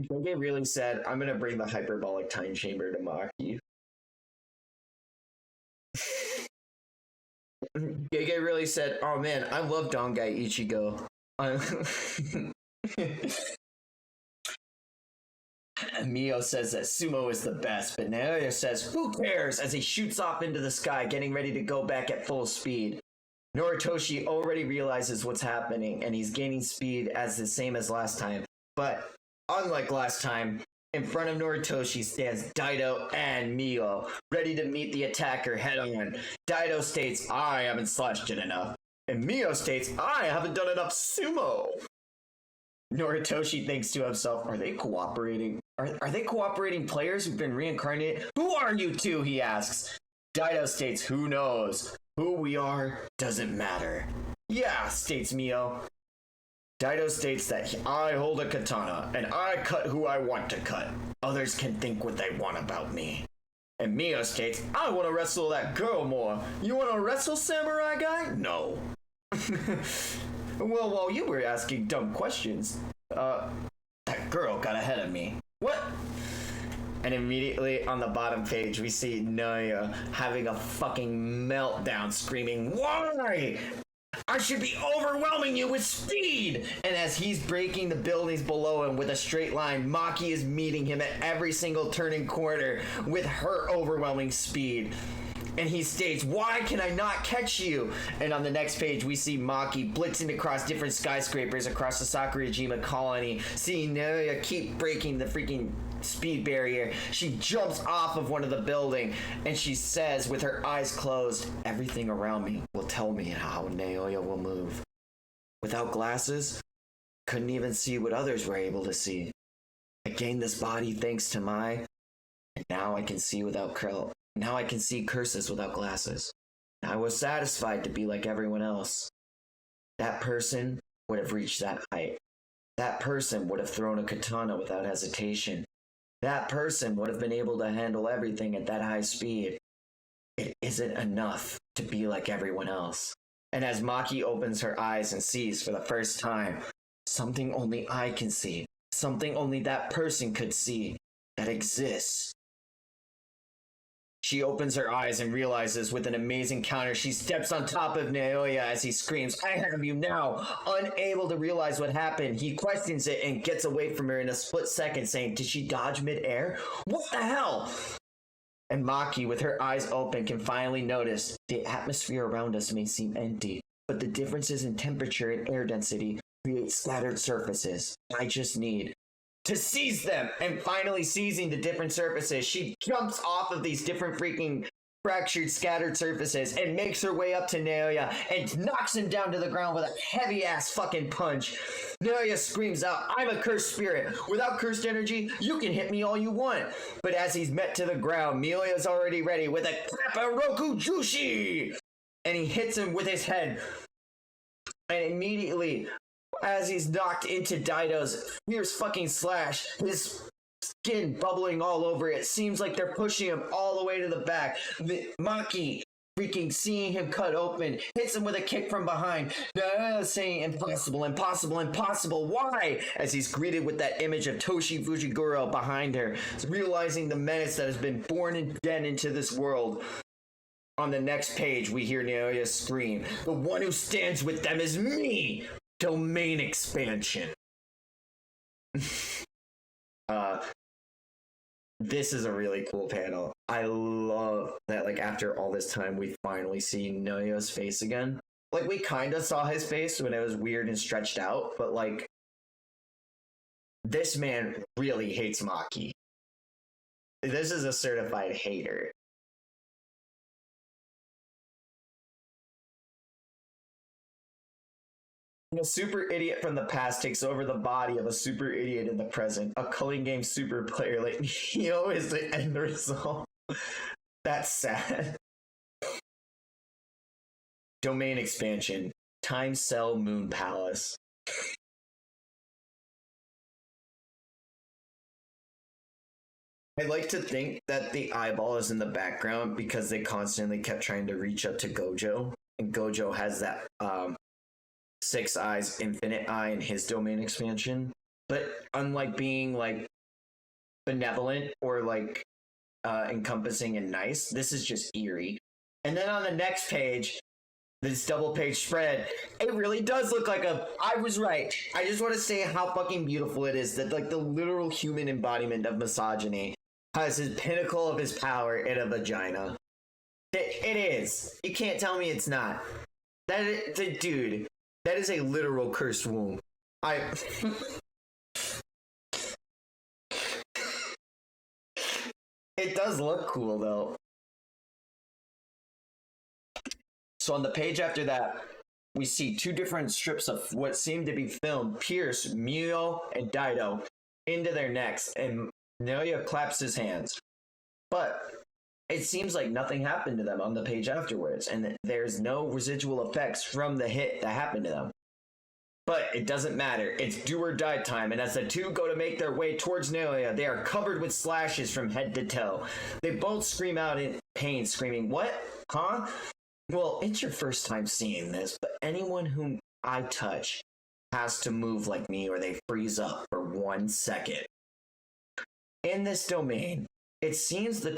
Gege really said, I'm gonna bring the hyperbolic time chamber to Maki. Gege really said, oh man, I love Dongai Ichigo. Mio says that sumo is the best, but Naoya says, who cares, as he shoots off into the sky, getting ready to go back at full speed. Noritoshi already realizes what's happening, and he's gaining speed as the same as last time. But unlike last time, in front of Noritoshi stands Daido and Mio, ready to meet the attacker head-on. Daido states, I haven't slashed it enough. And Mio states, I haven't done enough sumo. Noritoshi thinks to himself, are they cooperating? Are they cooperating players who've been reincarnated? Who are you two, he asks. Daido states, who knows? Who we are doesn't matter. Yeah, states Mio. Daido states that I hold a katana, and I cut who I want to cut. Others can think what they want about me. And Mio states, I want to wrestle that girl more. You want to wrestle, samurai guy? No. Well, while you were asking dumb questions, that girl got ahead of me. What? And immediately on the bottom page, we see Naya having a fucking meltdown, screaming, why? I should be overwhelming you with speed! And as he's breaking the buildings below him with a straight line, Maki is meeting him at every single turning corner with her overwhelming speed. And he states, why can I not catch you? And on the next page, we see Maki blitzing across different skyscrapers across the Sakurajima colony, seeing Naoya keep breaking the freaking speed barrier. She jumps off of one of the building, and she says with her eyes closed, everything around me will tell me how Naoya will move. Without glasses, couldn't even see what others were able to see. I gained this body thanks to Mai, and now I can see without Krill. Now I can see curses without glasses. I was satisfied to be like everyone else. That person would have reached that height. That person would have thrown a katana without hesitation. That person would have been able to handle everything at that high speed. It isn't enough to be like everyone else. And as Maki opens her eyes and sees for the first time, something only I can see, something only that person could see, that exists. She opens her eyes and realizes with an amazing counter, she steps on top of Naoya as he screams, I have you now! Unable to realize what happened, he questions it and gets away from her in a split second, saying, did she dodge midair? What the hell? And Maki, with her eyes open, can finally notice the atmosphere around us may seem empty, but the differences in temperature and air density create scattered surfaces. I just need to seize them. And finally seizing the different surfaces, she jumps off of these different freaking fractured, scattered surfaces and makes her way up to Naoya and knocks him down to the ground with a heavy-ass fucking punch. Naoya screams out, "I'm a cursed spirit. Without cursed energy, you can hit me all you want." But as he's met to the ground, Naoya's already ready with a Kappa-roku Jushi! And he hits him with his head. And immediately, as he's knocked into Dido's fierce fucking slash, his skin bubbling all over it, seems like they're pushing him all the way to the back. Maki, freaking seeing him cut open, hits him with a kick from behind, saying, "Impossible, impossible, impossible, why?" As he's greeted with that image of Toshi Fujiguro behind her, realizing the menace that has been born again into this world. On the next page, we hear Naoya scream, "The one who stands with them is me! Domain expansion." This is a really cool panel. I love that, like, after all this time, we finally see Naoya's face again. Like, we kind of saw his face when it was weird and stretched out, but, like, this man really hates Maki. This is a certified hater. A super idiot from the past takes over the body of a super idiot in the present. A culling game super player like Neo is the end result. That's sad. Domain expansion. Time Cell Moon Palace. I like to think that the eyeball is in the background because they constantly kept trying to reach up to Gojo. And Gojo has that Six Eyes Infinite Eye in his domain expansion, but unlike being like benevolent or like encompassing and nice, this is just eerie. And then on the next page, this double page spread, it really does look like I was right. I just want to say how fucking beautiful it is that like the literal human embodiment of misogyny has his pinnacle of his power in a vagina. It is. You can't tell me it's not. Dude. That is a literal cursed womb. It does look cool, though. So on the page after that, we see two different strips of what seem to be film pierce Mio and Dido into their necks, and Naoya claps his hands. But it seems like nothing happened to them on the page afterwards, and there's no residual effects from the hit that happened to them. But it doesn't matter. It's do or die time, and as the two go to make their way towards Naoya, they are covered with slashes from head to toe. They both scream out in pain, screaming, "What? Huh?" Well, it's your first time seeing this, but anyone whom I touch has to move like me or they freeze up for 1 second. In this domain, it seems the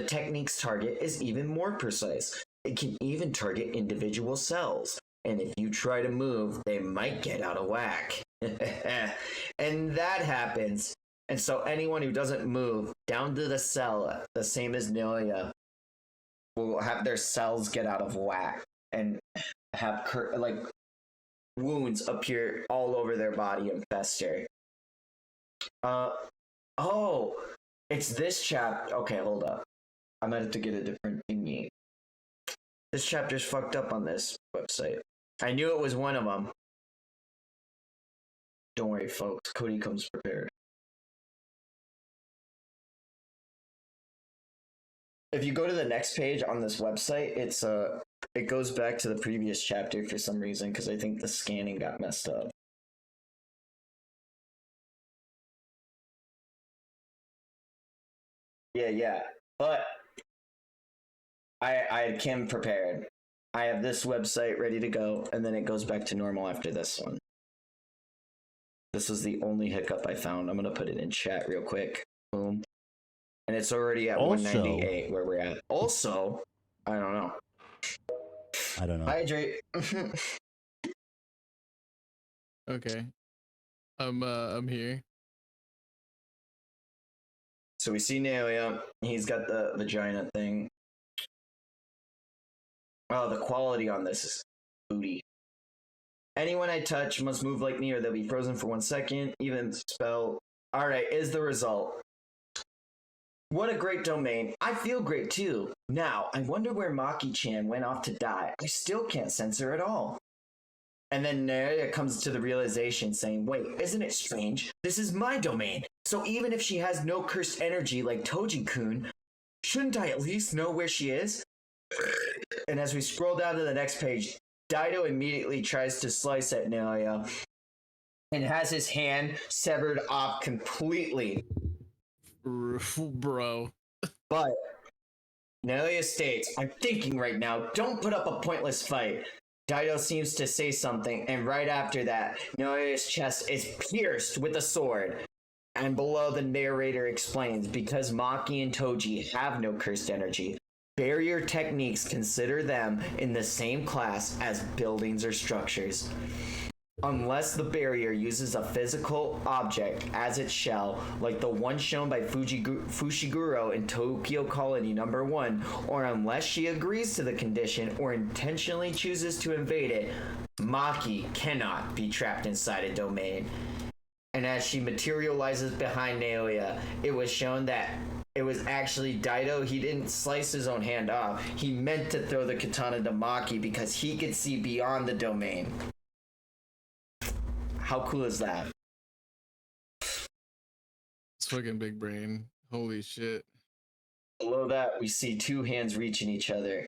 technique's target is even more precise. It can even target individual cells. And if you try to move, they might get out of whack. And that happens. And so anyone who doesn't move down to the cell, the same as Naoya, will have their cells get out of whack and have wounds appear all over their body and fester. It's this chapter. Okay, hold up. I might have to get a different thingy. This chapter's fucked up on this website. I knew it was one of them. Don't worry, folks. Cody comes prepared. If you go to the next page on this website, it goes back to the previous chapter for some reason because I think the scanning got messed up. Yeah. But I came prepared. I have this website ready to go, and then it goes back to normal after this one. This was the only hiccup I found. I'm going to put it in chat real quick. Boom. And it's already at 198 where we're at. Also, I don't know. Hydrate. Okay. I'm here. So we see Naoya. He's got the vagina thing. Oh, the quality on this is booty. Anyone I touch must move like me or they'll be frozen for 1 second. Even spell. Alright, is the result. What a great domain. I feel great too. Now, I wonder where Maki-chan went off to die. I still can't sense her at all. And then Naoya comes to the realization saying, wait, isn't it strange? This is my domain. So even if she has no cursed energy like Toji-kun, shouldn't I at least know where she is? And as we scroll down to the next page, Dido immediately tries to slice at Naoya and has his hand severed off completely. Bro. But Naoya states, I'm thinking right now, don't put up a pointless fight. Dido seems to say something, and right after that, Naoya's chest is pierced with a sword. And below, the narrator explains, because Maki and Toji have no cursed energy, barrier techniques consider them in the same class as buildings or structures. Unless the barrier uses a physical object as its shell, like the one shown by Fushiguro in Tokyo Colony No. 1, or unless she agrees to the condition or intentionally chooses to invade it, Maki cannot be trapped inside a domain. And as she materializes behind Naoya, it was shown that it was actually Dido. He didn't slice his own hand off. He meant to throw the katana to Maki because he could see beyond the domain. How cool is that? It's fucking big brain. Holy shit. Below that, we see two hands reaching each other.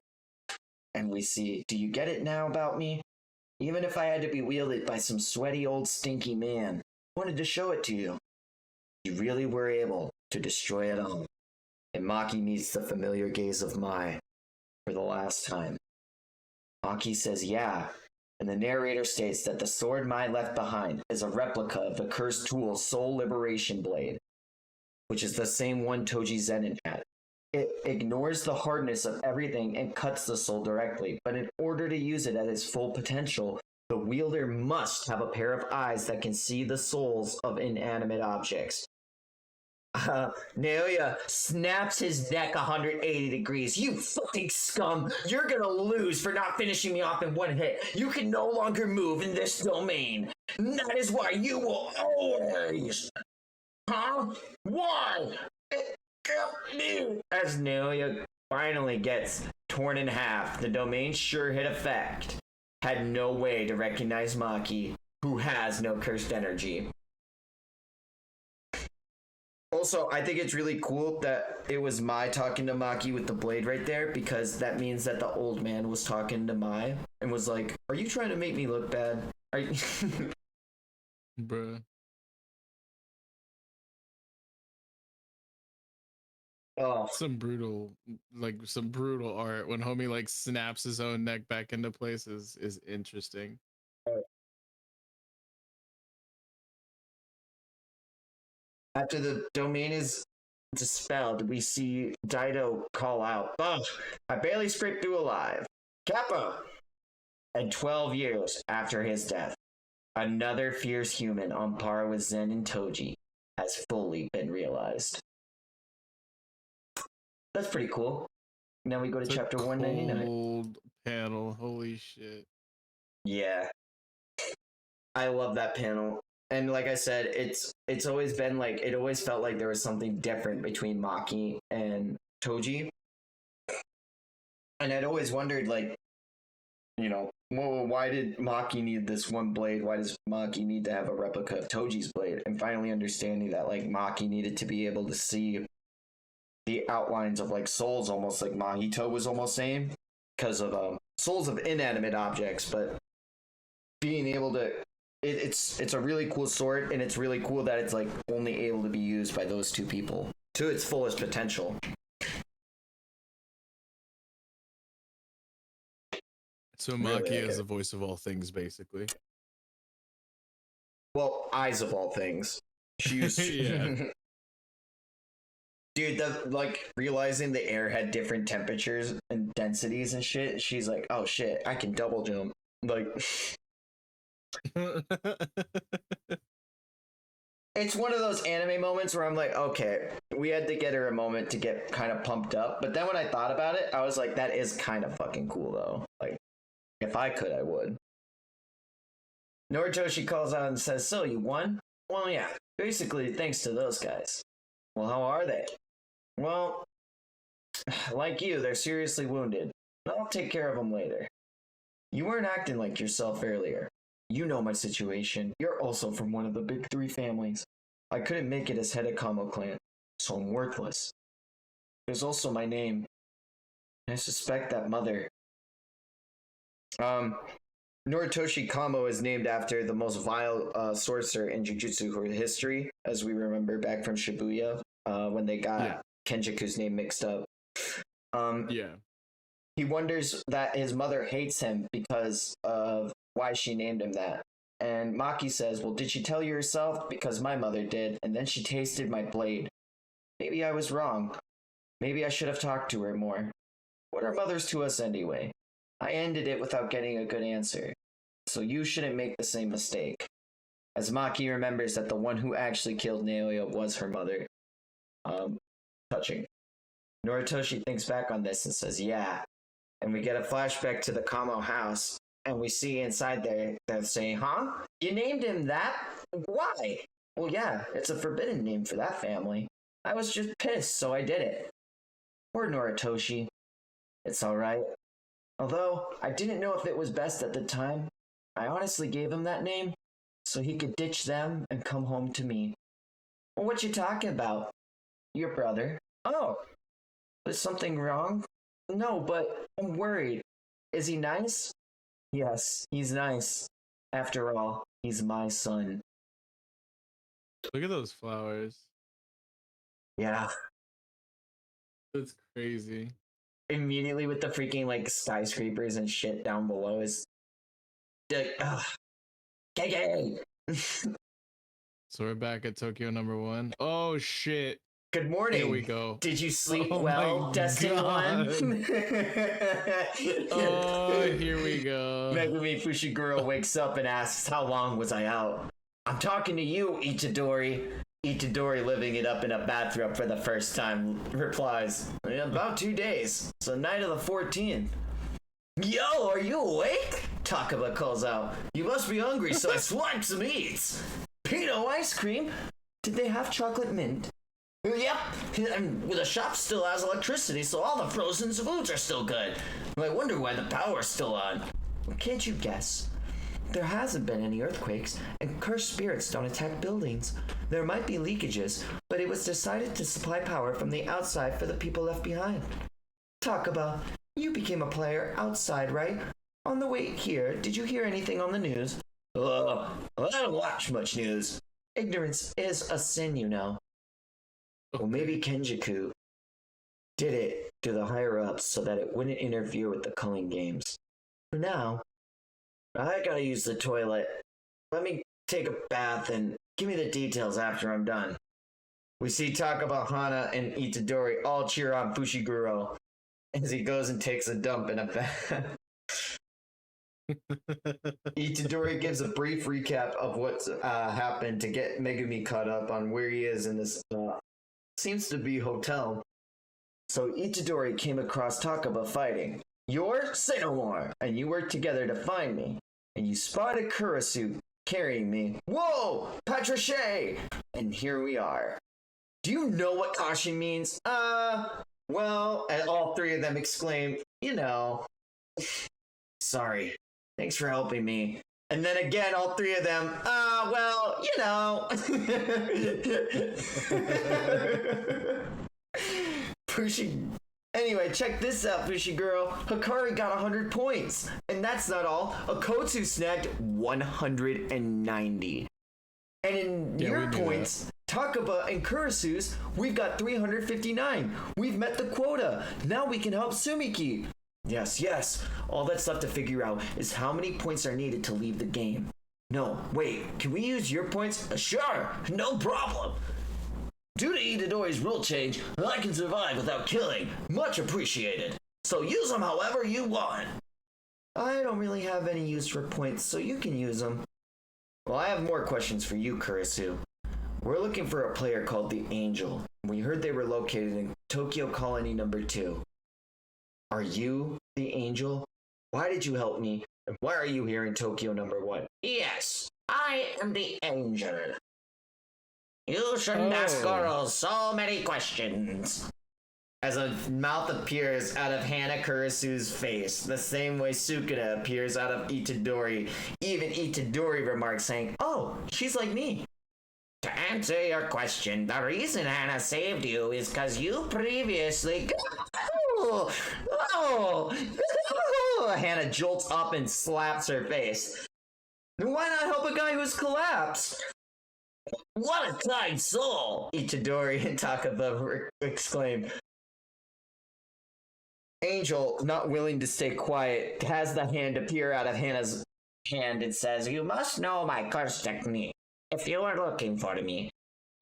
And we see, do you get it now about me? Even if I had to be wielded by some sweaty old stinky man, I wanted to show it to you. You really were able to destroy it all. And Maki meets the familiar gaze of Mai for the last time. Maki says, yeah. And the narrator states that the sword Mai left behind is a replica of the cursed tool's Soul Liberation Blade, which is the same one Toji Zenin had. It ignores the hardness of everything and cuts the soul directly, but in order to use it at its full potential, the wielder must have a pair of eyes that can see the souls of inanimate objects. Naoya snaps his neck 180 degrees. You fucking scum! You're gonna lose for not finishing me off in one hit. You can no longer move in this domain. And that is why you will always... Huh? Why? As Naoya finally gets torn in half, the domain's sure hit effect had no way to recognize Maki, who has no cursed energy. Also, I think it's really cool that it was Mai talking to Maki with the blade right there, because that means that the old man was talking to Mai and was like, are you trying to make me look bad? Are you... Bruh. Oh, Some brutal art when homie like snaps his own neck back into place is interesting. after the domain is dispelled, we see Dido call out, ugh, I barely scraped through alive. Kappa! And 12 years after his death, another fierce human on par with Zen and Toji has fully been realized. That's pretty cool. Now we go to It's a chapter 199. Cold panel. Holy shit. Yeah. I love that panel. And like I said, it's always been like, it always felt like there was something different between Maki and Toji. And I'd always wondered, like, you know, well, why did Maki need this one blade? Why does Maki need to have a replica of Toji's blade? And finally understanding that, like, Maki needed to be able to see the outlines of, like, souls, almost like Mahito was almost saying, because of souls of inanimate objects, but being able to... It's a really cool sword, and it's really cool that it's, like, only able to be used by those two people to its fullest potential. So Maki is the voice of all things, basically. Well, eyes of all things. She's Yeah. Dude, like realizing the air had different temperatures and densities and shit. She's like, oh shit, I can double jump. Like, it's one of those anime moments where I'm like, okay, we had to get her a moment to get kind of pumped up. But then when I thought about it, I was like, that is kind of fucking cool though. Like, if I could, I would. Noritoshi calls out and says, so you won? Well, yeah, basically thanks to those guys. Well, how are they? Well, like you, they're seriously wounded. I'll take care of them later. You weren't acting like yourself earlier. You know my situation. You're also from one of the big three families. I couldn't make it as head of Kamo clan, so I'm worthless. There's also my name. I suspect that mother. Noritoshi Kamo is named after the most vile sorcerer in Jujutsu history, as we remember back from Shibuya, when they got Kenjaku's name mixed up. He wonders that his mother hates him because of why she named him that. And Maki says, well, did she tell you herself? Because my mother did, and then she tasted my blade. Maybe I was wrong. Maybe I should have talked to her more. What are mothers to us anyway? I ended it without getting a good answer. So you shouldn't make the same mistake. As Maki remembers that the one who actually killed Naoya was her mother. Touching. Noritoshi thinks back on this and says, yeah. And we get a flashback to the Kamo house, and we see inside there, they're saying, huh? You named him that? Why? Well, yeah, it's a forbidden name for that family. I was just pissed, so I did it. Poor Noritoshi. It's alright. Although, I didn't know if it was best at the time. I honestly gave him that name, so he could ditch them and come home to me. Well, what you talking about? Your brother. Oh, is something wrong? No, but I'm worried. Is he nice? Yes, he's nice. After all, he's my son. Look at those flowers. Yeah. That's crazy. Immediately with the freaking like skyscrapers and shit down below is like, gay. So we're back at Tokyo #1. Oh shit. Good morning. Here we go. Did you sleep Oh well, my Destiny God. 1? Oh, here we go. Megumi Fushiguro wakes up and asks, how long was I out? I'm talking to you, Itadori. Itadori, living it up in a bathrobe for the first time, replies, about 2 days. It's the night of the 14th. Yo, are you awake? Takaba calls out. You must be hungry, so I swiped some eats. Pino ice cream? Did they have chocolate mint? Yep, and the shop still has electricity, so all the frozen foods are still good. I wonder why the power's still on. Can't you guess? There hasn't been any earthquakes, and cursed spirits don't attack buildings. There might be leakages, but it was decided to supply power from the outside for the people left behind. Takaba, you became a player outside, right? On the way here, did you hear anything on the news? I don't watch much news. Ignorance is a sin, you know. Well, maybe Kenjaku did it to the higher-ups so that it wouldn't interfere with the culling games. For now, I gotta use the toilet. Let me take a bath and give me the details after I'm done. We see Takaba, Hana, and Itadori all cheer on Fushiguro as he goes and takes a dump in a bath. Itadori gives a brief recap of what's happened to get Megumi caught up on where he is in this seems to be hotel. So Itadori came across Takaba fighting. You're Say No More, and you worked together to find me. And you spotted Kurisu carrying me. Whoa! Patricia! And here we are. Do you know what caution means? Well, and all three of them exclaim, you know. Sorry. Thanks for helping me. And then again, all three of them, well, you know. Anyway, check this out, Fushi Girl. Hikari got 100 points. And that's not all. Akotsu snagged 190. And in your points, Takaba and Kurisu's, we've got 359. We've met the quota. Now we can help Sumiki. Yes. All that's left to figure out is how many points are needed to leave the game. No, wait, can we use your points? Sure, no problem. Due to Itadori's rule change, I can survive without killing. Much appreciated. So use them however you want. I don't really have any use for points, so you can use them. Well, I have more questions for you, Kurisu. We're looking for a player called the Angel. We heard they were located in Tokyo Colony number 2. Are you the Angel? Why did you help me? And why are you here in Tokyo number 1? Yes, I am the Angel. You shouldn't ask girls so many questions. as a mouth appears out of Hana Kurisu's face, the same way Sukuna appears out of Itadori. Even Itadori remarks, saying, "Oh, she's like me." To answer your question, the reason Hana saved you is because you previously... Hana jolts up and slaps her face. Why not help a guy who's collapsed? What a kind soul! Itadori and Takaba exclaim. Angel, not willing to stay quiet, has the hand appear out of Hannah's hand and says, "You must know my curse technique. If you are looking for me,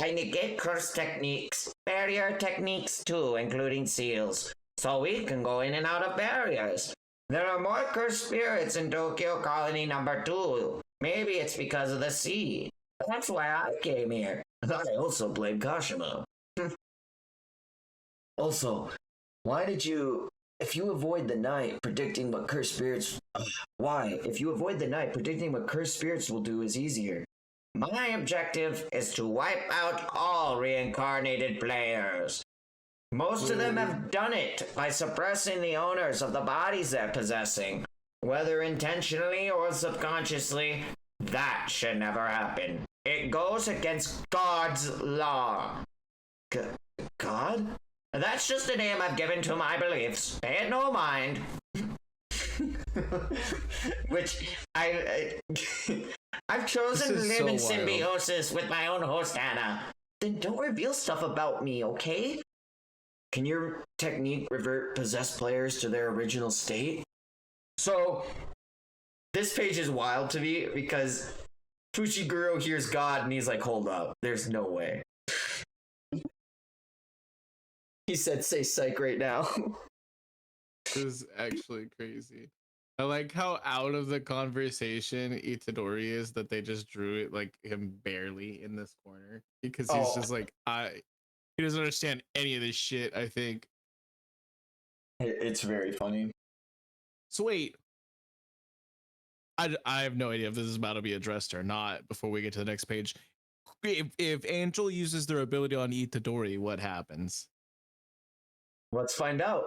I negate curse techniques, barrier techniques too, including seals, so we can go in and out of barriers. There are more cursed spirits in Tokyo Colony number 2. Maybe it's because of the sea. That's why I came here. I also blame Kashima. Also, why did you... If you avoid the night predicting what cursed spirits... Why? If you avoid the night, predicting what cursed spirits will do is easier. My objective is to wipe out all reincarnated players. Most of them have done it by suppressing the owners of the bodies they're possessing. Whether intentionally or subconsciously, that should never happen. It goes against God's law." God? That's just a name I've given to my beliefs. Pay it no mind. Which I've chosen to live in symbiosis with my own host, Anna. Then don't reveal stuff about me, okay? Can your technique revert possessed players to their original state? So, this page is wild to me because Fushiguro hears God and he's like, hold up, there's no way. He said, say psych right now. This is actually crazy. I like how out of the conversation Itadori is that they just drew it like him barely in this corner because he's just like, he doesn't understand any of this shit, I think. It's very funny. So wait, I have no idea if this is about to be addressed or not before we get to the next page. If Angel uses their ability on Itadori, what happens? Let's find out.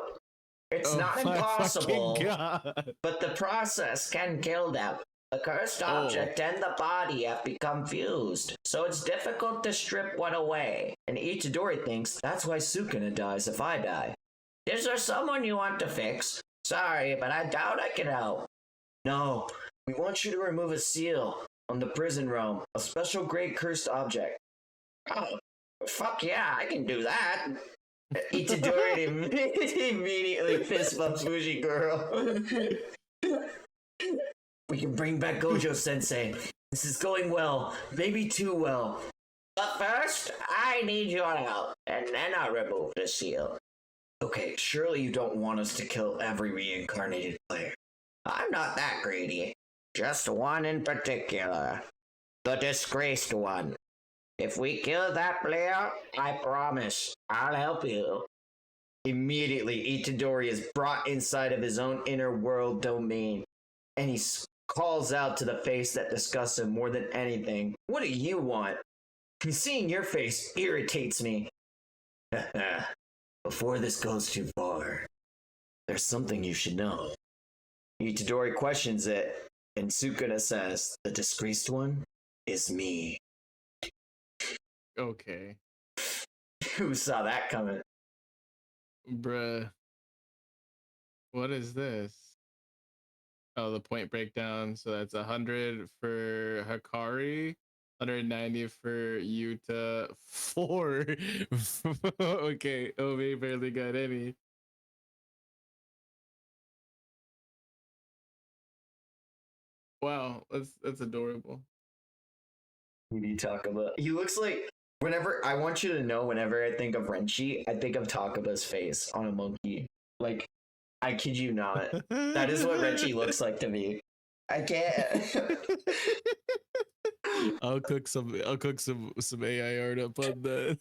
It's not impossible, God. but the process can kill them. The cursed object and the body have become fused, so it's difficult to strip one away. And Itadori thinks that's why Sukuna dies if I die. Is there someone you want to fix? Sorry, but I doubt I can help. No, we want you to remove a seal on the prison realm, a special grade cursed object. Oh, fuck yeah, I can do that. Itadori immediately fist bumps Fushiguro. We can bring back Gojo-sensei. This is going well, maybe too well. But first, I need your help, and then I'll remove the seal. Okay, surely you don't want us to kill every reincarnated player. I'm not that greedy. Just one in particular. The disgraced one. If we kill that player, I promise I'll help you. Immediately, Itadori is brought inside of his own inner world domain, and he calls out to the face that disgusts him more than anything. What do you want? Seeing your face irritates me. Before this goes too far, there's something you should know. Itadori questions it, and Sukuna says, the disgraced one is me. Okay. Who saw that coming? Bruh. What is this? Oh, the point breakdown. So that's 100 for Hikari, 190 for Yuta, 4. Okay, Obi barely got any. Wow, that's adorable. Who do you talk about? He looks like, whenever, I want you to know, whenever I think of Renchi, I think of Takaba's face on a monkey. Like, I kid you not. That is what Renchi looks like to me. I can't. I'll cook some AI art up on that.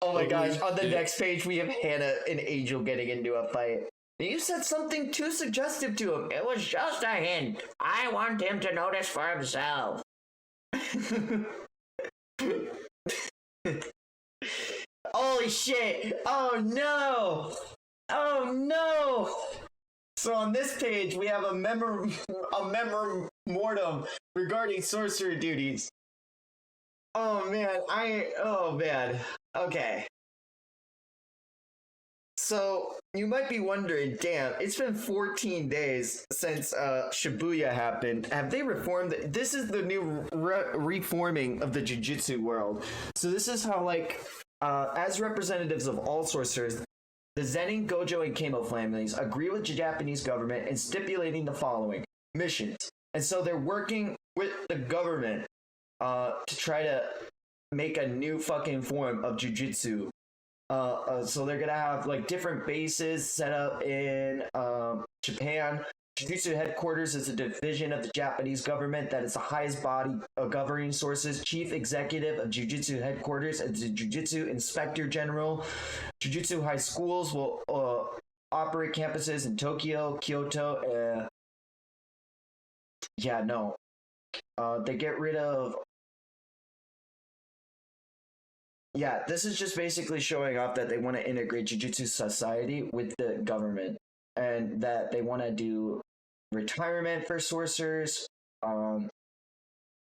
Oh my gosh, on the next page we have Hannah and Angel getting into a fight. You said something too suggestive to him. It was just a hint. I want him to notice for himself. Oh, Holy shit! Oh no! Oh no! So on this page we have a memorandum regarding sorcerer duties. Oh man, okay. So you might be wondering, damn, it's been 14 days since Shibuya happened. Have they reformed? This is the new reforming of the Jujutsu world. So this is how, like, as representatives of all sorcerers, the Zenin, Gojo, and Kamo families agree with the Japanese government in stipulating the following missions. And so they're working with the government to try to make a new fucking form of Jujutsu. So they're gonna have like different bases set up in Japan. Jujutsu headquarters is a division of the Japanese government that is the highest body of governing sources. Chief executive of Jujutsu headquarters is the Jujutsu Inspector General. Jujutsu high schools will operate campuses in Tokyo, Kyoto. They get rid of. Yeah, this is just basically showing off that they want to integrate Jujutsu society with the government, and that they want to do retirement for sorcerers,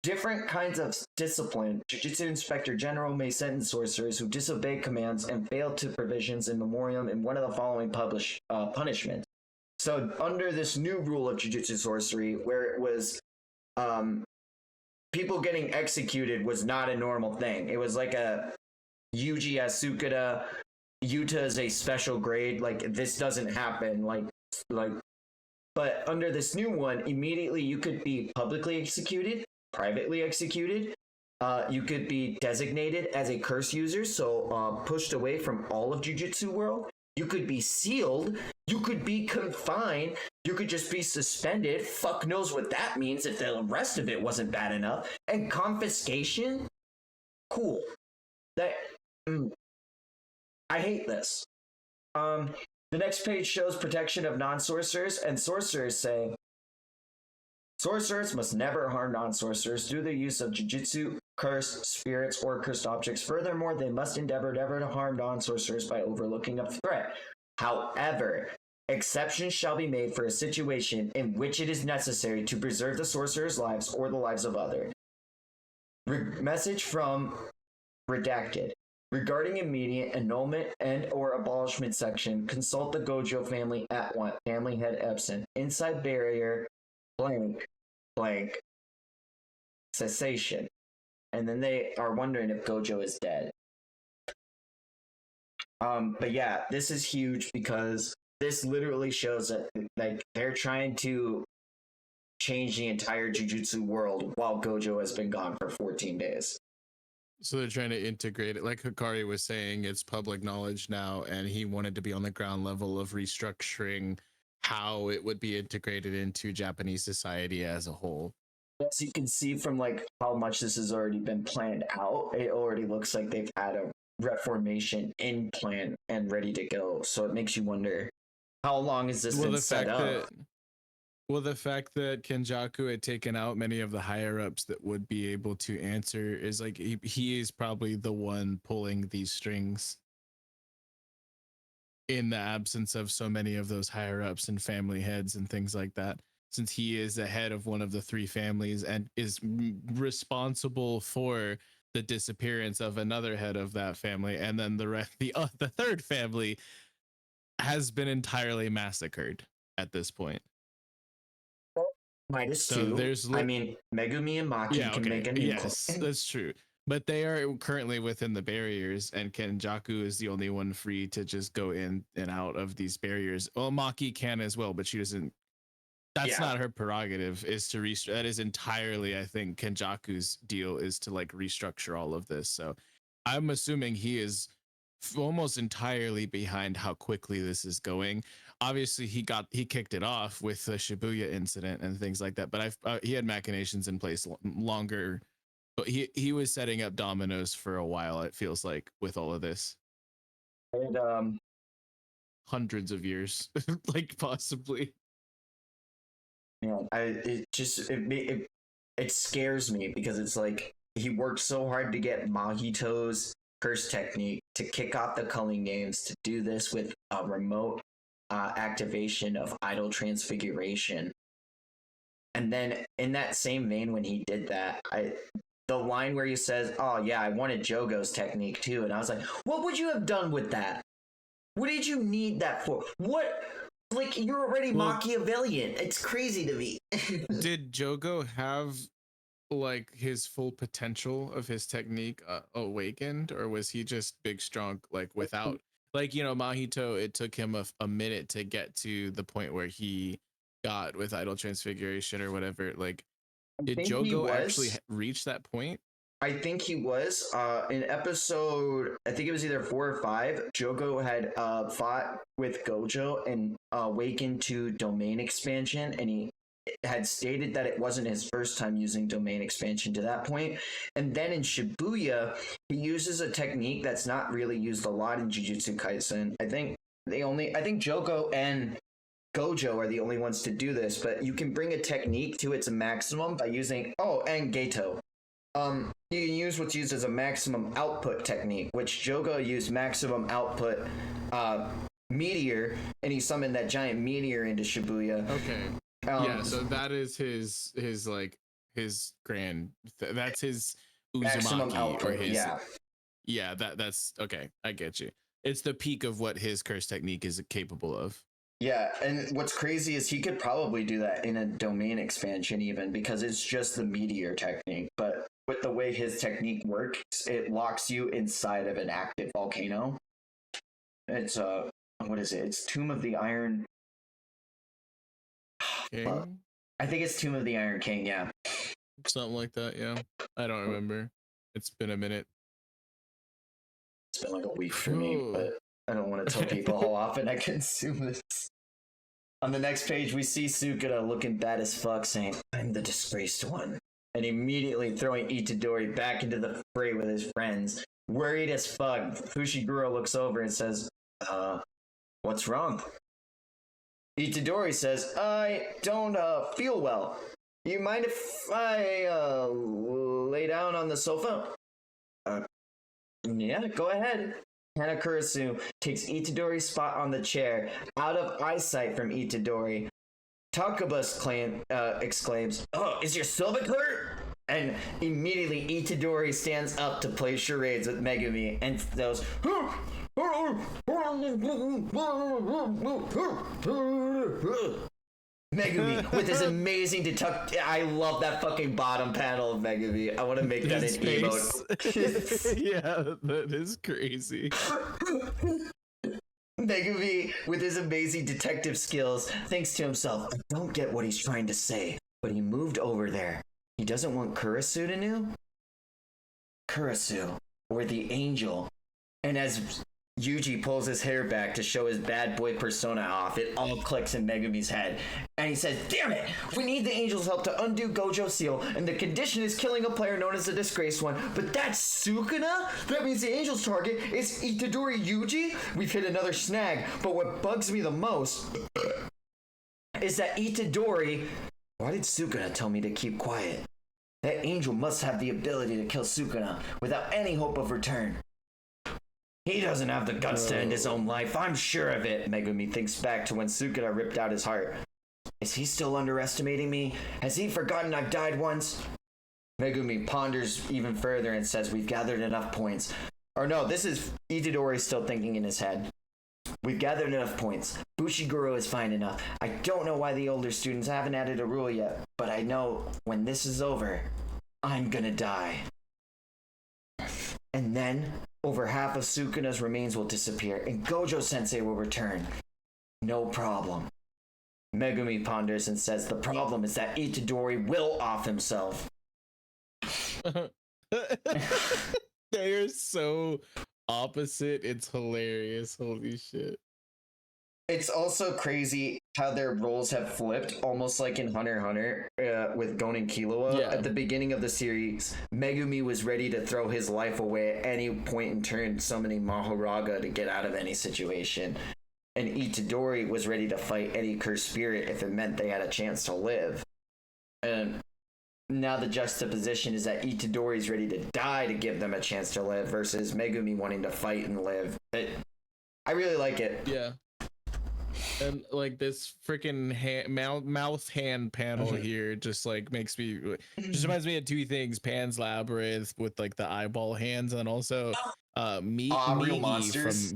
different kinds of discipline. Jujutsu Inspector General may sentence sorcerers who disobey commands and fail to provisions in memoriam in one of the following punishments. So under this new rule of Jujutsu sorcery, where it was people getting executed was not a normal thing. It was like a Yuji Asukara, Yuta is a special grade. Like, this doesn't happen. But under this new one, immediately you could be publicly executed, privately executed. You could be designated as a curse user, so pushed away from all of Jujutsu world. You could be sealed. You could be confined. You could just be suspended. Fuck knows what that means if the rest of it wasn't bad enough. And confiscation? Cool. I hate this. The next page shows protection of non-sorcerers, and sorcerers say, sorcerers must never harm non-sorcerers through the use of jujutsu, cursed spirits, or cursed objects. Furthermore, they must endeavor never to harm non-sorcerers by overlooking a threat. However, exceptions shall be made for a situation in which it is necessary to preserve the sorcerer's lives or the lives of others. Message from Redacted. Regarding immediate annulment and or abolishment section, consult the Gojo family at one. Family head absent. Inside barrier, blank, blank, cessation. And then they are wondering if Gojo is dead. But yeah, this is huge because this literally shows that, like, they're trying to change the entire Jujutsu world while Gojo has been gone for 14 days. So they're trying to integrate it. Like Hikari was saying, it's public knowledge now, and he wanted to be on the ground level of restructuring how it would be integrated into Japanese society as a whole. As you can see from like how much this has already been planned out, it already looks like they've had a reformation in plan and ready to go. So it makes you wonder, how long has this been set up? The fact that Kenjaku had taken out many of the higher ups that would be able to answer is like he is probably the one pulling these strings in the absence of so many of those higher ups and family heads and things like that, since he is the head of one of the three families and is responsible for the disappearance of another head of that family, and then the third family has been entirely massacred at this point. Minus two. Megumi and Maki can make a new Yes, that's true. But they are currently within the barriers, and Kenjaku is the only one free to just go in and out of these barriers. Well, Maki can as well, but she doesn't. That's not her prerogative. Is to that is entirely, I think, Kenjaku's deal is to like restructure all of this. So I'm assuming he is almost entirely behind how quickly this is going. Obviously he kicked it off with the Shibuya incident and things like that, but he had machinations in place longer, but he was setting up dominoes for a while, it feels like, with all of this. And hundreds of years like possibly. Yeah, it scares me because it's like he worked so hard to get Mahito's curse technique to kick off the culling games, to do this with a remote activation of idol transfiguration. And then in that same vein, when he did that, the line where he says, "Oh yeah, I wanted Jogo's technique too," and I was like, "What would you have done with that? What did you need that for? What? Like, you're already Machiavellian. It's crazy to me." Did Jogo have like his full potential of his technique awakened, or was he just big strong, like without, like, you know, Mahito, it took him a minute to get to the point where he got with idol transfiguration or whatever. Like, did Jogo actually reach that point? I think he was. In episode, I think it was either 4 or 5, Jogo had fought with Gojo and awakened to domain expansion, and he had stated that it wasn't his first time using domain expansion to that point. And then in Shibuya, he uses a technique that's not really used a lot in Jujutsu Kaisen. I think Jogo and Gojo are the only ones to do this, but you can bring a technique to its maximum by using, and Geto. You can use what's used as a maximum output technique, which Jogo used maximum output meteor, and he summoned that giant meteor into Shibuya. Okay. Yeah, so that is his like his grand. That's his Uzumaki output, or his. Yeah, that's okay. I get you. It's the peak of what his curse technique is capable of. Yeah, and what's crazy is he could probably do that in a domain expansion even, because it's just the meteor technique. But with the way his technique works, it locks you inside of an active volcano. It's what is it? It's Tomb of the Iron King? I think it's Tomb of the Iron King, yeah. Something like that, yeah. I don't remember. It's been a minute. It's been like a week for me, but I don't want to tell people how often I consume this. On the next page, we see Sukuna looking bad as fuck, saying, "I'm the disgraced one," and immediately throwing Itadori back into the fray with his friends. Worried as fuck, Fushiguro looks over and says, "What's wrong?" Itadori says, "I don't feel well. You mind if I lay down on the sofa?" Yeah, go ahead. Hanakurasu takes Itadori's spot on the chair, out of eyesight from Itadori. Takabas exclaims, "Oh, is your stomach hurt?" And immediately Itadori stands up to play charades with Megumi and goes, Megumi with his amazing deduct. I love that fucking bottom panel of Megumi. I want to make that an emote. Yeah, that is crazy. Megumi, with his amazing detective skills, thinks to himself, "I don't get what he's trying to say, but he moved over there. He doesn't want Kurisu to know? Kurisu, or the angel." And as Yuji pulls his hair back to show his bad boy persona off, it all clicks in Megumi's head. And he says, "Damn it! We need the angel's help to undo Gojo's seal, and the condition is killing a player known as the Disgraced One. But that's Sukuna? That means the angel's target is Itadori Yuji? We've hit another snag, but what bugs me the most is that Itadori... Why did Sukuna tell me to keep quiet? That angel must have the ability to kill Sukuna without any hope of return. He doesn't have the guts to end his own life, I'm sure of it." Megumi thinks back to when Sukuna ripped out his heart. Is he still underestimating me? Has he forgotten I've died once? Megumi ponders even further and says, "We've gathered enough points." Or no, this is Itadori still thinking in his head. "We've gathered enough points. Fushiguro is fine enough. I don't know why the older students haven't added a rule yet, but I know when this is over, I'm gonna die. And then, over half of Sukuna's remains will disappear, and Gojo-sensei will return. No problem." Megumi ponders and says, "The problem is that Itadori will off himself." They are so opposite. It's hilarious. Holy shit. It's also crazy how their roles have flipped, almost like in Hunter x Hunter with Gon and Killua. Yeah. At the beginning of the series, Megumi was ready to throw his life away at any point in turn, summoning Mahoraga to get out of any situation. And Itadori was ready to fight any cursed spirit if it meant they had a chance to live. And now the juxtaposition is that Itadori's ready to die to give them a chance to live versus Megumi wanting to fight and live. I really like it. Yeah. And like this freaking mouth hand panel here just like makes me just reminds me of two things: Pan's Labyrinth with like the eyeball hands, and also Real Migi monsters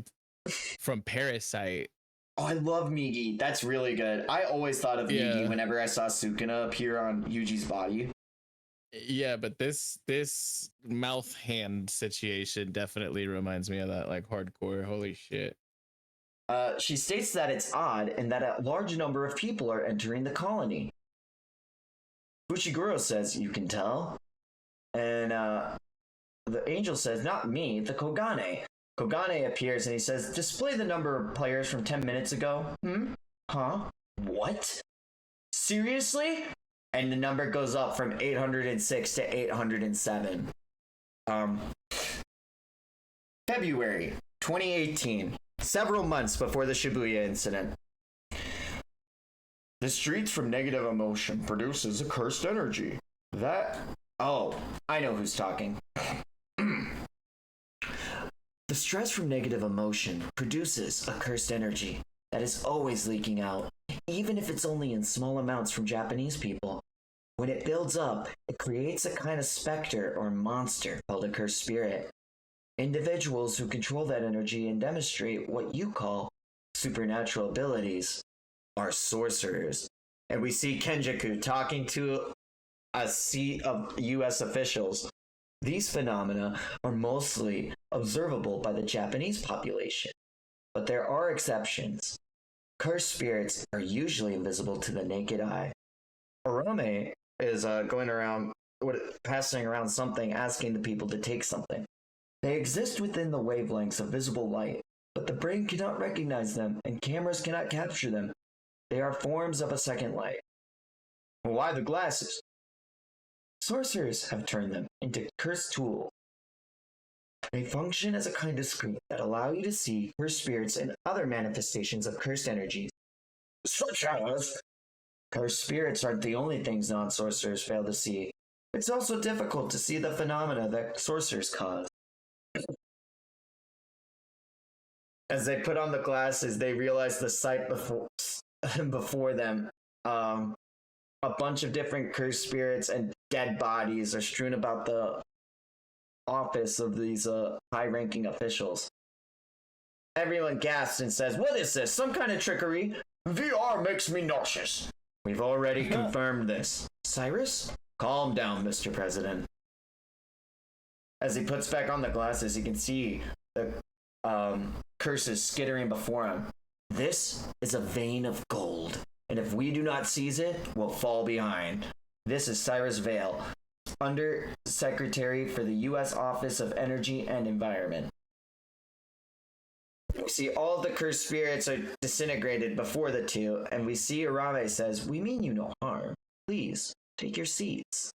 from Parasite. Oh, I love Migi. That's really good. I always thought of Migi whenever I saw Sukuna appear on Yuji's body. Yeah, but this mouth hand situation definitely reminds me of that, like hardcore. Holy shit. She states that it's odd and that a large number of people are entering the colony. Fushiguro says, "You can tell." And the angel says, "Not me, the Kogane." Kogane appears and he says, "Display the number of players from 10 minutes ago." Huh? What? Seriously? And the number goes up from 806 to 807. February 2018. Several months before the Shibuya incident. The streets from negative emotion produces a cursed energy. Oh, I know who's talking. The stress from negative emotion produces a cursed energy that is always leaking out, even if it's only in small amounts from Japanese people. When it builds up, it creates a kind of specter or monster called a cursed spirit. Individuals who control that energy and demonstrate what you call supernatural abilities are sorcerers. And we see Kenjaku talking to a seat of U.S. officials. These phenomena are mostly observable by the Japanese population, but there are exceptions. Cursed spirits are usually invisible to the naked eye. Arame is going around, passing around something, asking the people to take something. They exist within the wavelengths of visible light, but the brain cannot recognize them and cameras cannot capture them. They are forms of a second light. Why the glasses? Sorcerers have turned them into cursed tools. They function as a kind of screen that allow you to see cursed spirits and other manifestations of cursed energies. Such as... Cursed spirits aren't the only things non-sorcerers fail to see. It's also difficult to see the phenomena that sorcerers cause. As they put on the glasses, they realize the sight before them. A bunch of different cursed spirits and dead bodies are strewn about the office of these high-ranking officials. Everyone gasps and says, "What is this? Some kind of trickery? VR makes me nauseous. We've already confirmed this. Cyrus? Calm down, Mr. President." As he puts back on the glasses, he can see the curses skittering before him. This is a vein of gold, and if we do not seize it, we'll fall behind. This is Cyrus Vale, Under Secretary for the U.S. Office of Energy and Environment. We see all of the cursed spirits are disintegrated before the two, and we see Arame says, "We mean you no harm. Please, take your seats."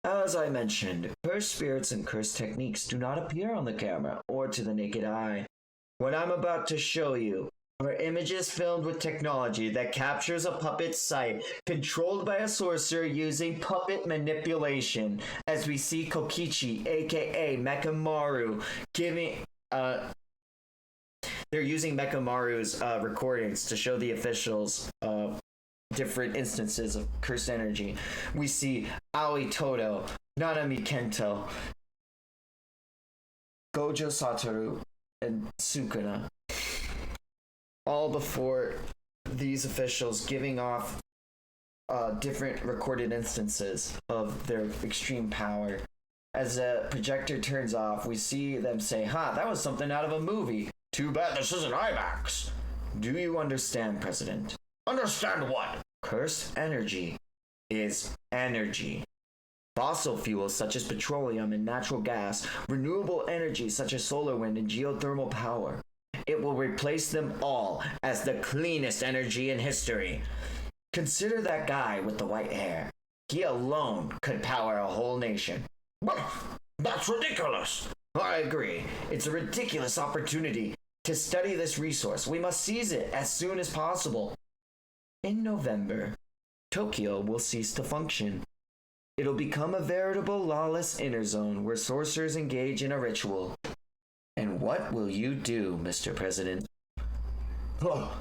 As I mentioned, cursed spirits and cursed techniques do not appear on the camera or to the naked eye. What I'm about to show you are images filmed with technology that captures a puppet's sight, controlled by a sorcerer using puppet manipulation, as we see Kokichi, aka Mekamaru, giving... They're using Mekamaru's recordings to show the officials different instances of cursed energy. We see Aoi Todo, Nanami Kento, Gojo Satoru, and Sukuna, all before these officials giving off different recorded instances of their extreme power. As the projector turns off, we see them say, that was something out of a movie. Too bad this isn't IMAX. Do you understand, President? Understand what? Cursed energy is energy. Fossil fuels such as petroleum and natural gas, renewable energy such as solar wind and geothermal power. It will replace them all as the cleanest energy in history. Consider that guy with the white hair. He alone could power a whole nation. That's ridiculous. I agree. It's a ridiculous opportunity to study this resource. We must seize it as soon as possible. In November, Tokyo will cease to function. It'll become a veritable lawless inner zone where sorcerers engage in a ritual. And what will you do, Mr. President? Oh,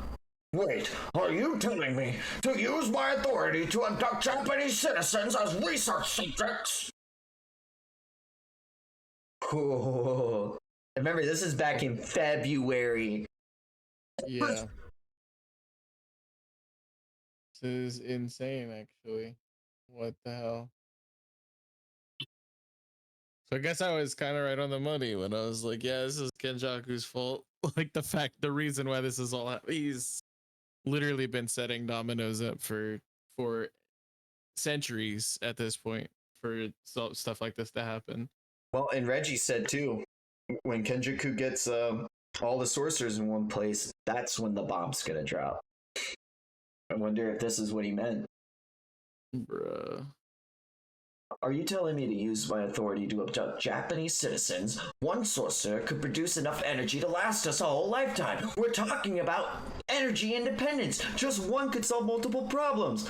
wait, are you telling me to use my authority to abduct Japanese citizens as research subjects? Oh, remember, this is back in February. Yeah. This is insane, actually. What the hell? So I guess I was kind of right on the money when I was like, yeah, this is Kenjaku's fault. Like the reason why this is all he's literally been setting dominoes up for centuries at this point for stuff like this to happen. Well, and Reggie said too, when Kenjaku gets all the sorcerers in one place, that's when the bomb's gonna drop. I wonder if this is what he meant. Bruh. Are you telling me to use my authority to abduct Japanese citizens? One sorcerer could produce enough energy to last us a whole lifetime. We're talking about energy independence. Just one could solve multiple problems.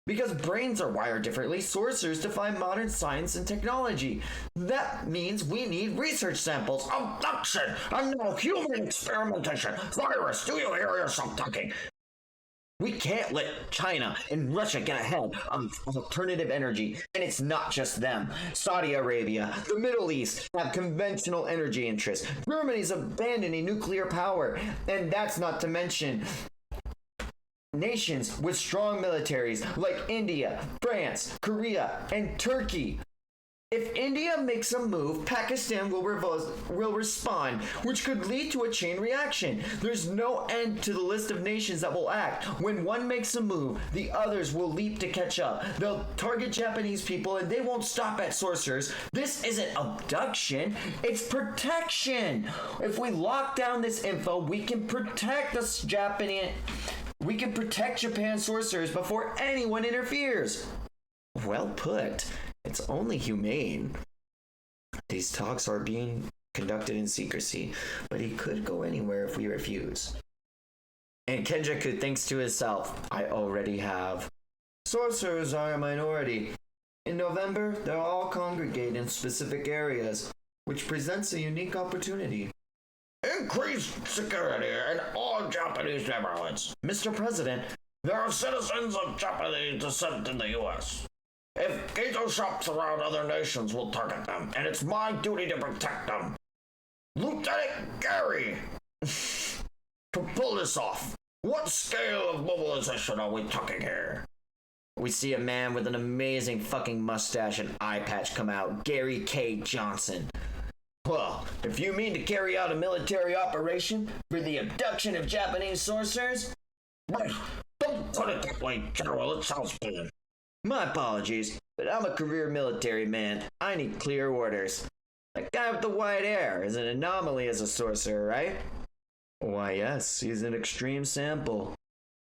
Because brains are wired differently, sorcerers define modern science and technology. That means we need research samples. Abduction and no human experimentation. Virus, do you hear yourself talking? We can't let China and Russia get ahead on alternative energy. And it's not just them. Saudi Arabia, the Middle East have conventional energy interests. Germany's abandoning nuclear power. And that's not to mention nations with strong militaries like India, France, Korea, and Turkey. If India makes a move, Pakistan will respond, which could lead to a chain reaction. There's no end to the list of nations that will act. When one makes a move, the others will leap to catch up. They'll target Japanese people and they won't stop at sorcerers. This isn't abduction, it's protection. If we lock down this info, we can protect Japan's sorcerers before anyone interferes. Well put. It's only humane. These talks are being conducted in secrecy, but he could go anywhere if we refuse. And Kenjaku thinks to himself, I already have. Sorcerers are a minority. In November, they'll all congregate in specific areas, which presents a unique opportunity. Increased security in all Japanese neighborhoods. Mr. President, there are citizens of Japanese descent in the U.S. If Gato shops around other nations will target them, and it's my duty to protect them. Lieutenant Gary! To pull this off, what scale of mobilization are we talking here? We see a man with an amazing fucking mustache and eye patch come out, Gary K. Johnson. Well, if you mean to carry out a military operation for the abduction of Japanese sorcerers... But don't put it that way, General, it sounds bad. My apologies, but I'm a career military man. I need clear orders. That guy with the white hair is an anomaly as a sorcerer, right? Why, yes, he's an extreme sample.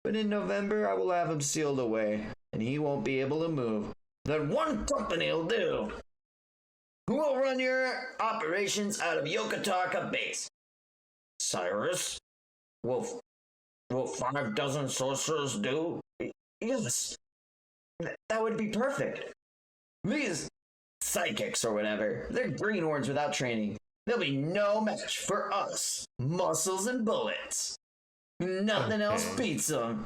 But in November, I will have him sealed away, and he won't be able to move. Then one company'll do. Who will run your operations out of Yokotaka Base? Cyrus? Will 5 dozen sorcerers do? Yes. That would be perfect. These psychics or whatever, they're greenhorns without training. There'll be no match for us. Muscles and bullets. Nothing else beats them.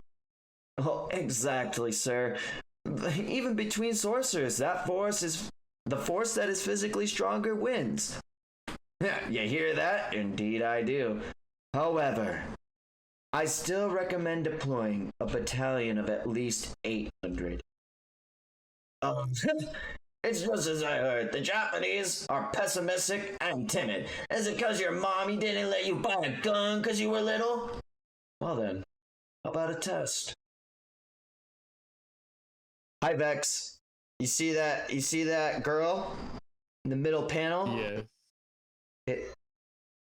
Oh, exactly, sir. Even between sorcerers, the force that is physically stronger wins. You hear that? Indeed I do. However, I still recommend deploying a battalion of at least 800. It's just as I heard. The Japanese are pessimistic and timid. Is it because your mommy didn't let you buy a gun because you were little? Well then, how about a test? Hi Vex. You see that girl in the middle panel? Yes.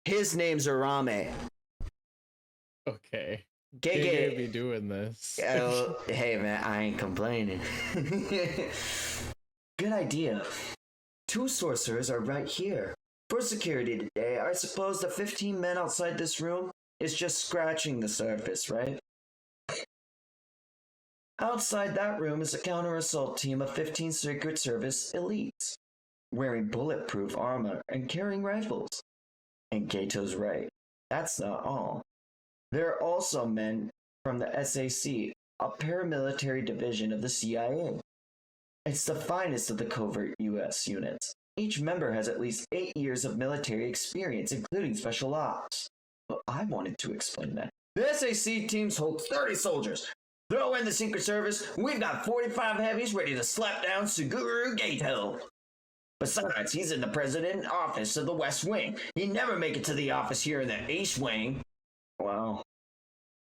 His name's Arame. Okay. Gege be doing this. Hey man, I ain't complaining. Good idea. 2 sorcerers are right here. For security today, I suppose the 15 men outside this room is just scratching the surface, right? Outside that room is a counter-assault team of 15 Secret Service elites, wearing bulletproof armor and carrying rifles. And Gato's right. That's not all. There are also men from the SAC, a paramilitary division of the CIA. It's the finest of the covert U.S. units. Each member has at least 8 years of military experience, including special ops. But I wanted to explain that. The SAC teams hold 30 soldiers. Throw in the Secret Service, we've got 45 heavies ready to slap down Suguru Gato. Besides, he's in the president office of the West Wing. He'd never make it to the office here in the East Wing. Well,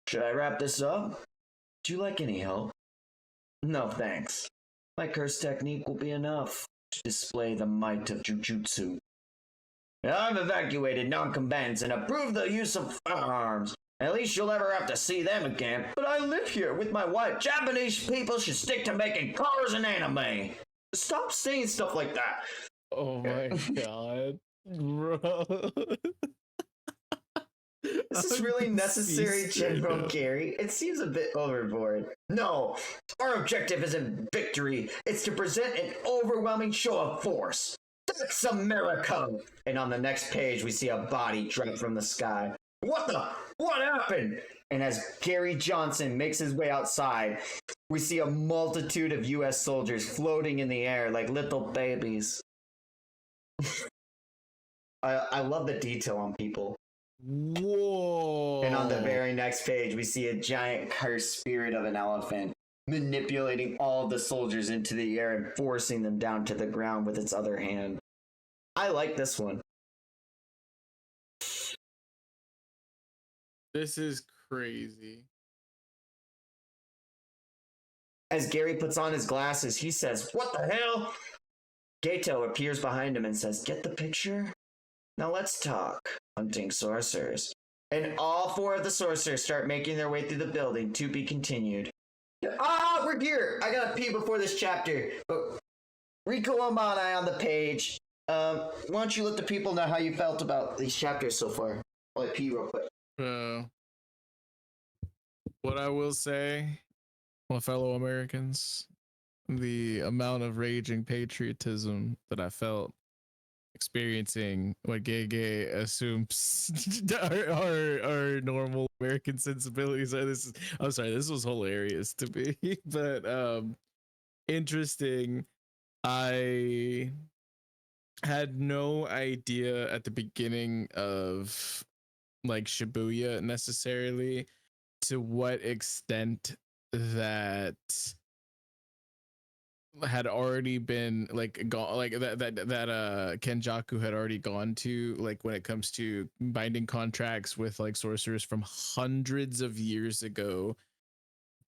should I wrap this up? Do you like any help? No, thanks. My curse technique will be enough to display the might of jujutsu. I've evacuated non-combatants and approved the use of firearms. At least you'll never have to see them again. But I live here with my wife. Japanese people should stick to making cars and anime. Stop saying stuff like that. Oh my god, bro. This is really necessary, General Gary. It seems a bit overboard. No, our objective isn't victory. It's to present an overwhelming show of force. That's America! And on the next page, we see a body drop from the sky. What happened? And as Gary Johnson makes his way outside, we see a multitude of U.S. soldiers floating in the air like little babies. I love the detail on people. Whoa. And on the very next page, we see a giant cursed spirit of an elephant manipulating all of the soldiers into the air and forcing them down to the ground with its other hand. I like this one. This is crazy. As Gary puts on his glasses, he says, "What the hell?" Gato appears behind him and says, "Get the picture? Now let's talk." Hunting sorcerers. And all 4 of the sorcerers start making their way through the building. To be continued. We're here! I gotta pee before this chapter. But Rico Amane on the page. Why don't you let the people know how you felt about these chapters so far? I'll pee real quick. What I will say, my fellow Americans, the amount of raging patriotism that I felt experiencing what Gege assumes are normal American sensibilities. I'm sorry, this was hilarious to me, but interesting. I had no idea at the beginning of like Shibuya necessarily to what extent that had already been like gone, like that Kenjaku had already gone to, like when it comes to binding contracts with like sorcerers from hundreds of years ago,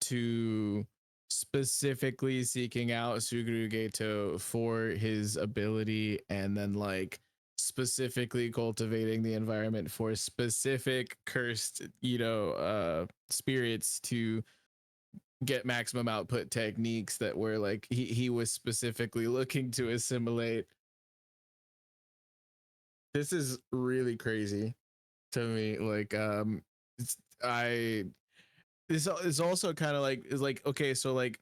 to specifically seeking out Suguru Geto for his ability, and then like specifically cultivating the environment for specific cursed spirits to get maximum output techniques that were like he was specifically looking to assimilate. This is really crazy to me. Like this is also kind of like, is like, okay, so like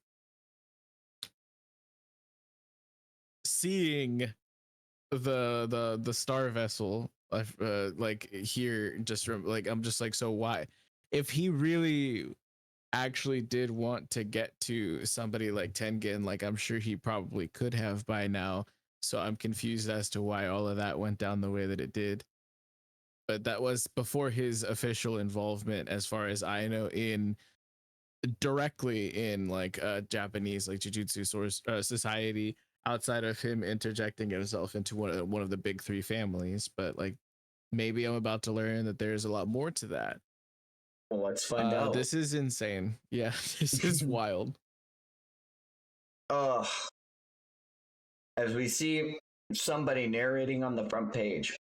seeing the star vessel like here, just from like, I'm just like, so why, if he really actually did want to get to somebody like Tengen, like I'm sure he probably could have by now. So I'm confused as to why all of that went down the way that it did. But that was before his official involvement, as far as I know, in directly in like Japanese like jujutsu source society, outside of him interjecting himself into one of the big 3 families. But like, maybe I'm about to learn that there's a lot more to that. Well, let's find out. This is insane. Yeah, this is wild. As we see somebody narrating on the front page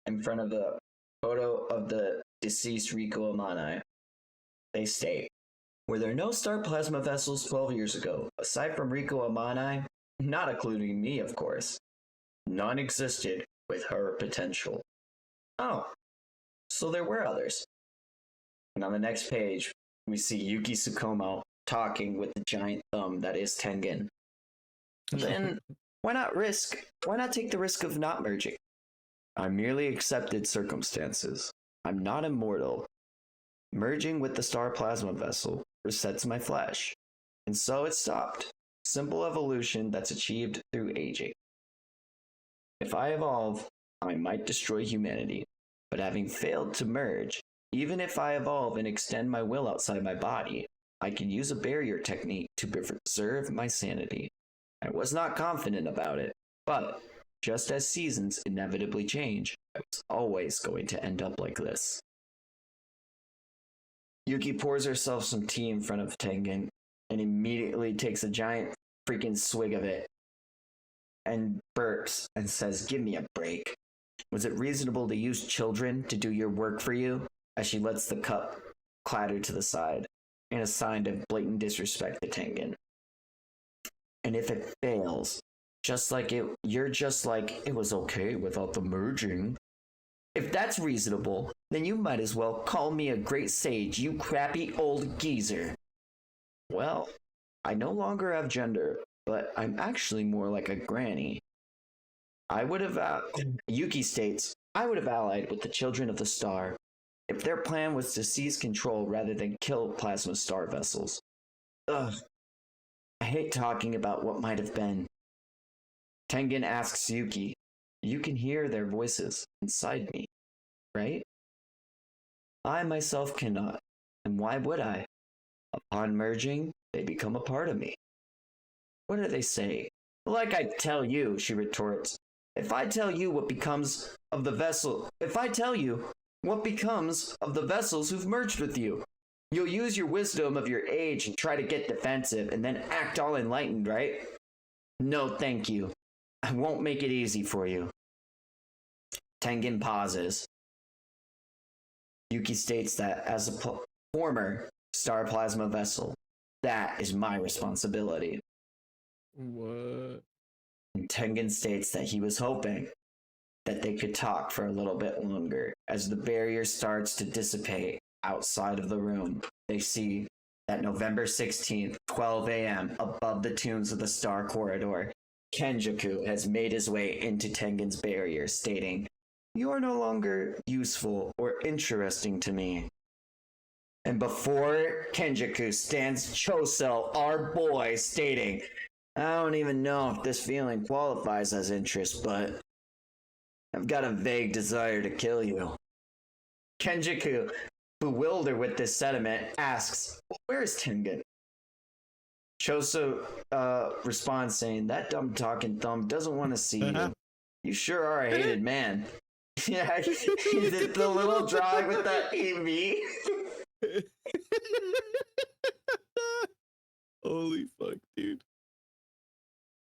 in front of the photo of the deceased Rico Amane, they state, "Were there no star plasma vessels 12 years ago, aside from Rico Amane, not including me, of course, none existed with her potential." Oh, so there were others. And on the next page, we see Yuki Tsukumo talking with the giant thumb that is Tengen, then why not take the risk of not merging? I merely accepted circumstances. I'm not immortal. Merging with the star plasma vessel resets my flesh. And so it stopped. Simple evolution that's achieved through aging. If I evolve, I might destroy humanity. But having failed to merge, even if I evolve and extend my will outside my body, I can use a barrier technique to preserve my sanity. I was not confident about it, but just as seasons inevitably change, I was always going to end up like this. Yuki pours herself some tea in front of Tengen and immediately takes a giant freaking swig of it and burps and says, "Give me a break. Was it reasonable to use children to do your work for you?" As she lets the cup clatter to the side in a sign of blatant disrespect to Tengen. And if it fails, you're just like, it was okay without the merging. If that's reasonable, then you might as well call me a great sage, you crappy old geezer. Well, I no longer have gender, but I'm actually more like a granny. Yuki states, I would have allied with the children of the star if their plan was to seize control rather than kill plasma star vessels. Ugh. I hate talking about what might have been. Tengen asks Yuki, you can hear their voices inside me, right? I myself cannot, and why would I? Upon merging, they become a part of me. What do they say? Like I tell you, she retorts. If I tell you what becomes of the vessels who've merged with you, you'll use your wisdom of your age and try to get defensive and then act all enlightened, right? No, thank you. I won't make it easy for you. Tengen pauses. Yuki states that as a former star plasma vessel, that is my responsibility. What? And Tengen states that he was hoping that they could talk for a little bit longer. As the barrier starts to dissipate outside of the room, they see that November 16th, 12 a.m., above the tombs of the Star Corridor, Kenjaku has made his way into Tengen's barrier, stating, "You are no longer useful or interesting to me." And before Kenjaku stands Chosel, our boy, stating, "I don't even know if this feeling qualifies as interest, but I've got a vague desire to kill you." Kenjaku, bewildered with this sentiment, asks, "Where is Tengen?" Choso responds saying, "That dumb talking thumb doesn't want to see you. You sure are a hated man." Yeah, he did the little drawing with that EV. Holy fuck, dude.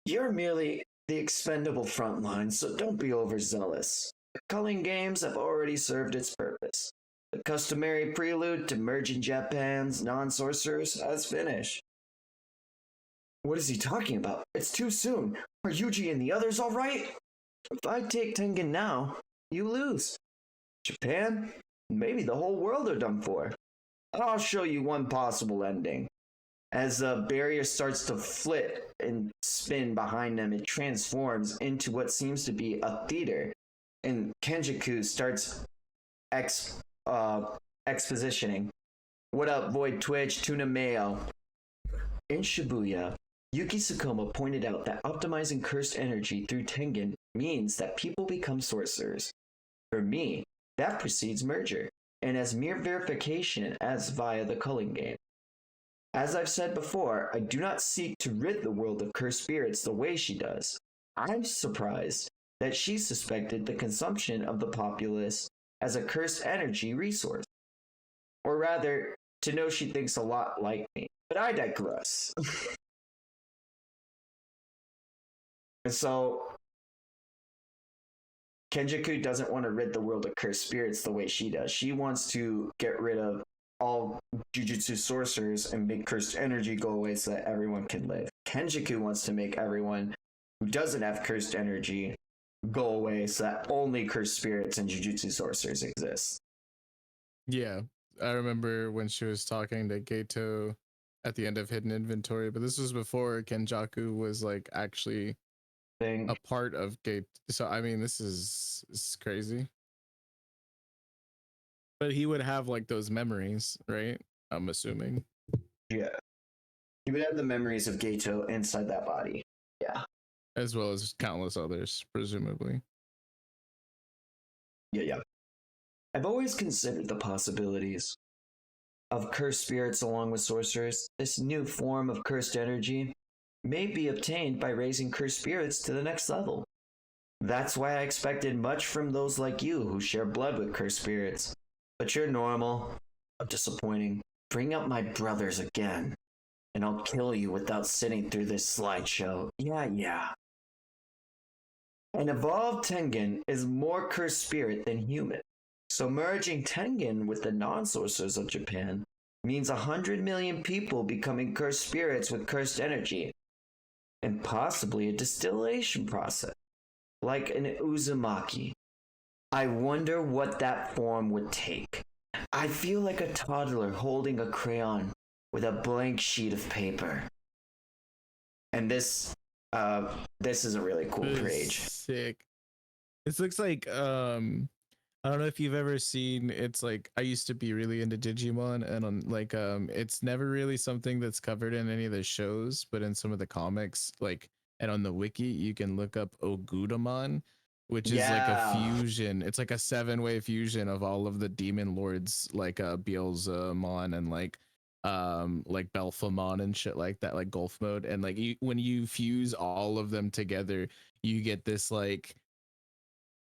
You're merely the expendable front line, so don't be overzealous. The culling games have already served its purpose. The customary prelude to merging Japan's non-sorcerers has finished. What is he talking about? It's too soon. Are Yuji and the others all right? If I take Tengen now, you lose. Japan? Maybe the whole world are done for. I'll show you one possible ending. As the barrier starts to flit and spin behind them, it transforms into what seems to be a theater. And Kenjaku starts expositioning. What up, Void Twitch, Tuna Mayo? In Shibuya, Yuki Tsukoma pointed out that optimizing cursed energy through Tengen means that people become sorcerers. For me, that precedes merger, and as mere verification as via the culling game. As I've said before, I do not seek to rid the world of cursed spirits the way she does. I'm surprised that she suspected the consumption of the populace as a cursed energy resource. Or rather, to know she thinks a lot like me. But I digress. And so, Kenjaku doesn't want to rid the world of cursed spirits the way she does. She wants to get rid of all jujutsu sorcerers and make cursed energy go away so that everyone can live. Kenjaku wants to make everyone who doesn't have cursed energy go away so that only cursed spirits and jujutsu sorcerers exist. Yeah, I remember when she was talking to Geto at the end of Hidden Inventory, but this was before Kenjaku was like actually Thing. a part of Gate. So I mean, this is crazy. But he would have like those memories, right? I'm assuming. Yeah. He would have the memories of Gato inside that body. Yeah. As well as countless others, presumably. Yeah. I've always considered the possibilities of cursed spirits along with sorcerers. This new form of cursed energy may be obtained by raising cursed spirits to the next level. That's why I expected much from those like you who share blood with cursed spirits. But you're normal. Disappointing. Bring up my brothers again, and I'll kill you without sitting through this slideshow. Yeah. An evolved Tengen is more cursed spirit than human. So merging Tengen with the non-sorcerers of Japan means 100 million people becoming cursed spirits with cursed energy, and possibly a distillation process, like an Uzumaki. I wonder what that form would take. I feel like a toddler holding a crayon with a blank sheet of paper. And this is a really cool page. Sick. This looks like I don't know if you've ever seen, it's like I used to be really into Digimon, and on like it's never really something that's covered in any of the shows, but in some of the comics, like, and on the wiki you can look up Ogudamon, which is like a fusion. It's like a 7-way fusion of all of the demon lords, like Beelzemon and like Belphamon and shit like that, like Golf Mode, and like when you fuse all of them together, you get this like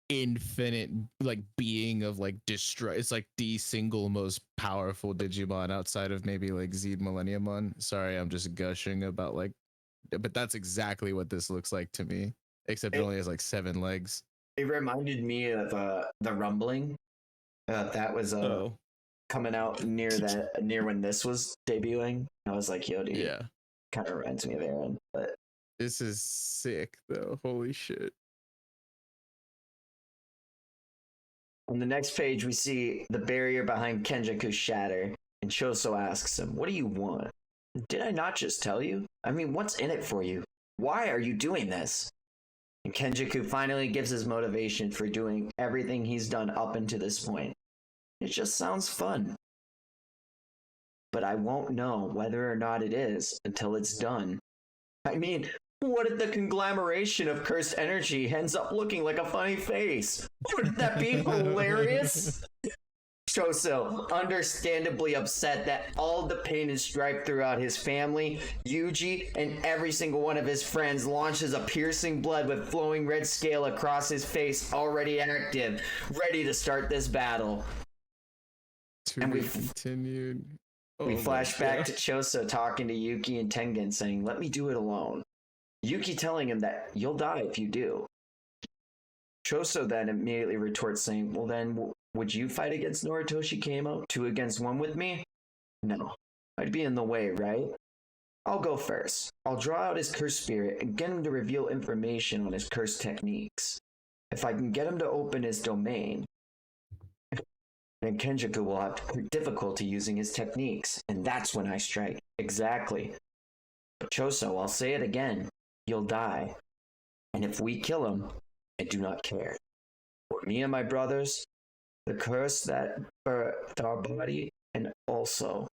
infinite like being of like destroy. It's like the single most powerful Digimon outside of maybe like Zed Millenniumon. Sorry, I'm just gushing about like, but that's exactly what this looks like to me, except it only has like 7 legs. It reminded me of the Rumbling. That was coming out near when this was debuting. I was like, yo, dude, yeah, kind of reminds me of Aaron. But this is sick though. Holy shit. on the next page, we see the barrier behind Kenjaku shatter, and Choso asks him, "What do you want? Did I not just tell you? I mean, what's in it for you? Why are you doing this?" And Kenjaku finally gives his motivation for doing everything he's done up until this point. It just sounds fun. But I won't know whether or not it is until it's done. I mean, what if the conglomeration of cursed energy ends up looking like a funny face? Wouldn't that be hilarious? Choso, understandably upset that all the pain and strife throughout his family, Yuji, and every single one of his friends launches a piercing blood with flowing red scale across his face, already active, ready to start this battle. And we continued. We flash back to Choso talking to Yuki and Tengen, saying, "Let me do it alone." Yuki telling him that you'll die if you do. Choso then immediately retorts, saying, "Well then, would you fight against Noritoshi Kamo 2 against 1 with me?" "No, I'd be in the way, right? I'll go first. I'll draw out his cursed spirit and get him to reveal information on his cursed techniques. If I can get him to open his domain, then Kenjaku will have difficulty using his techniques, and that's when I strike." "Exactly. But Choso, I'll say it again. You'll die. And if we kill him, I do not care. For me and my brothers, the curse that birthed our body, and also..."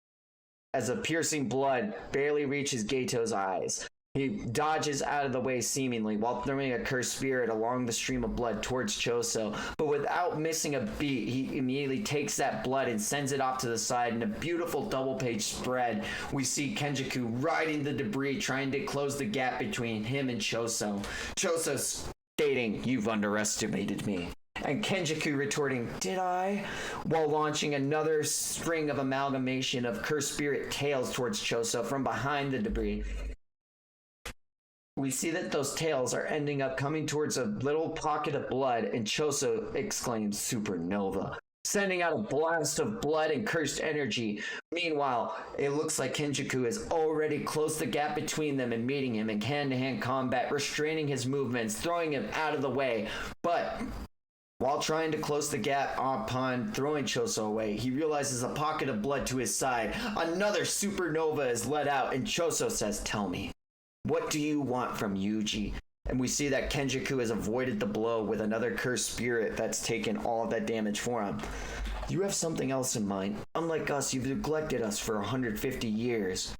As a piercing blood barely reaches Gato's eyes, he dodges out of the way seemingly while throwing a cursed spirit along the stream of blood towards Choso. But without missing a beat, he immediately takes that blood and sends it off to the side. In a beautiful double-page spread, we see Kenjaku riding the debris, trying to close the gap between him and Choso. Choso stating, "You've underestimated me." And Kenjaku retorting, "Did I?" while launching another string of amalgamation of cursed spirit tails towards Choso from behind the debris. We see that those tails are ending up coming towards a little pocket of blood, and Choso exclaims, "Supernova," sending out a blast of blood and cursed energy. Meanwhile, it looks like Kenjaku has already closed the gap between them and meeting him in hand-to-hand combat, restraining his movements, throwing him out of the way. But While trying to close the gap upon throwing Choso away, he realizes a pocket of blood to his side. Another supernova is let out, and Choso says, "Tell me, what do you want from Yuji?" And we see that Kenjaku has avoided the blow with another cursed spirit that's taken all of that damage for him. "You have something else in mind. Unlike us, you've neglected us for 150 years.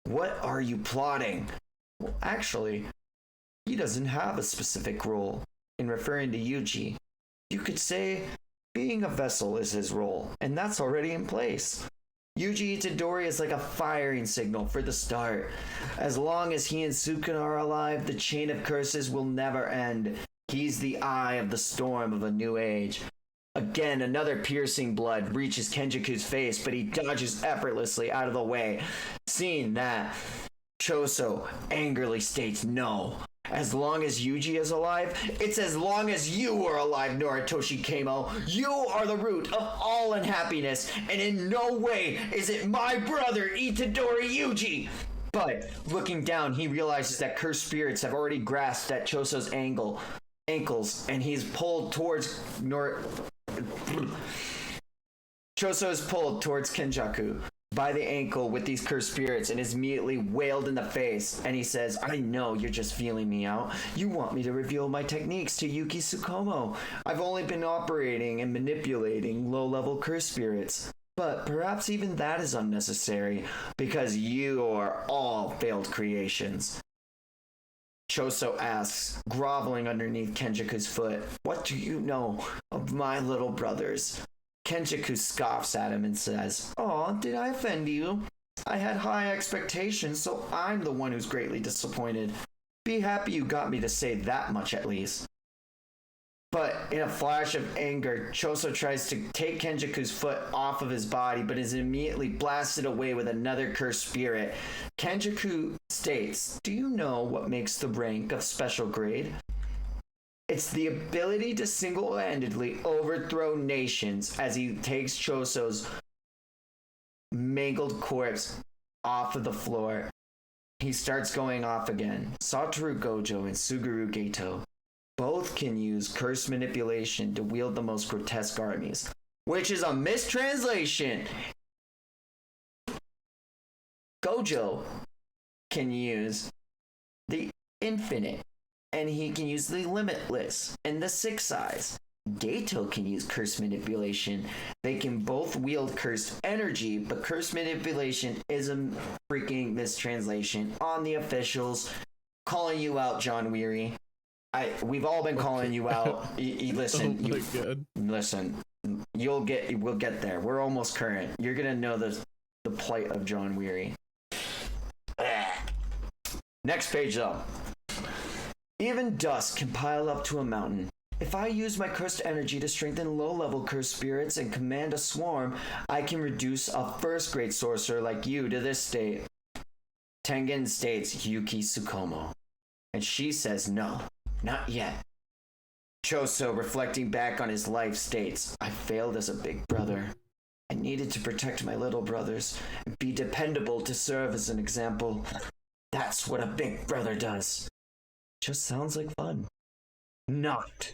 What are you plotting?" Well, actually, he doesn't have a specific role. In referring to Yuji, you could say being a vessel is his role, and that's already in place. Yuji Itadori is like a firing signal for the start. As long as he and Sukuna are alive, the chain of curses will never end. He's the eye of the storm of a new age. Again, another piercing blood reaches Kenjaku's face, but he dodges effortlessly out of the way. Seeing that, Choso angrily states no. As long as Yuji is alive, it's as long as you are alive, Noritoshi Kamo. You are the root of all unhappiness, and in no way is it my brother Itadori Yuji. But looking down, he realizes that cursed spirits have already grasped at Choso's ankles, and he's pulled towards Choso is pulled towards Kenjaku by the ankle with these cursed spirits and is immediately wailed in the face. And he says, "I know you're just feeling me out. You want me to reveal my techniques to Yuki Tsukumo. I've only been operating and manipulating low-level cursed spirits. But perhaps even that is unnecessary, because you are all failed creations." Choso asks, groveling underneath Kenjaku's foot, "What do you know of my little brothers?" Kenjaku scoffs at him and says, "Aw, did I offend you? I had high expectations, so I'm the one who's greatly disappointed. Be happy you got me to say that much at least." But in a flash of anger, Choso tries to take Kenjaku's foot off of his body, but is immediately blasted away with another cursed spirit. Kenjaku states, "Do you know what makes the rank of special grade? It's the ability to single-handedly overthrow nations," as he takes Choso's mangled corpse off of the floor. He starts going off again. Satoru Gojo and Suguru Geto both can use curse manipulation to wield the most grotesque armies, which is a mistranslation. Gojo can use the infinite, and he can use the limitless and the six eyes. Geto can use curse manipulation. They can both wield cursed energy, but curse manipulation is a freaking mistranslation on the officials. Calling you out, John Weary. We've all been calling you out. Listen, Oh my God. Listen. We'll get there. We're almost current. You're gonna know the plight of John Weary. Next page though. "Even dust can pile up to a mountain. If I use my cursed energy to strengthen low-level cursed spirits and command a swarm, I can reduce a first-grade sorcerer like you to this state." Tengen states Yuki Tsukumo, and she says no, not yet. Choso, reflecting back on his life, states, "I failed as a big brother. I needed to protect my little brothers and be dependable to serve as an example. That's what a big brother does." Just sounds like fun. Not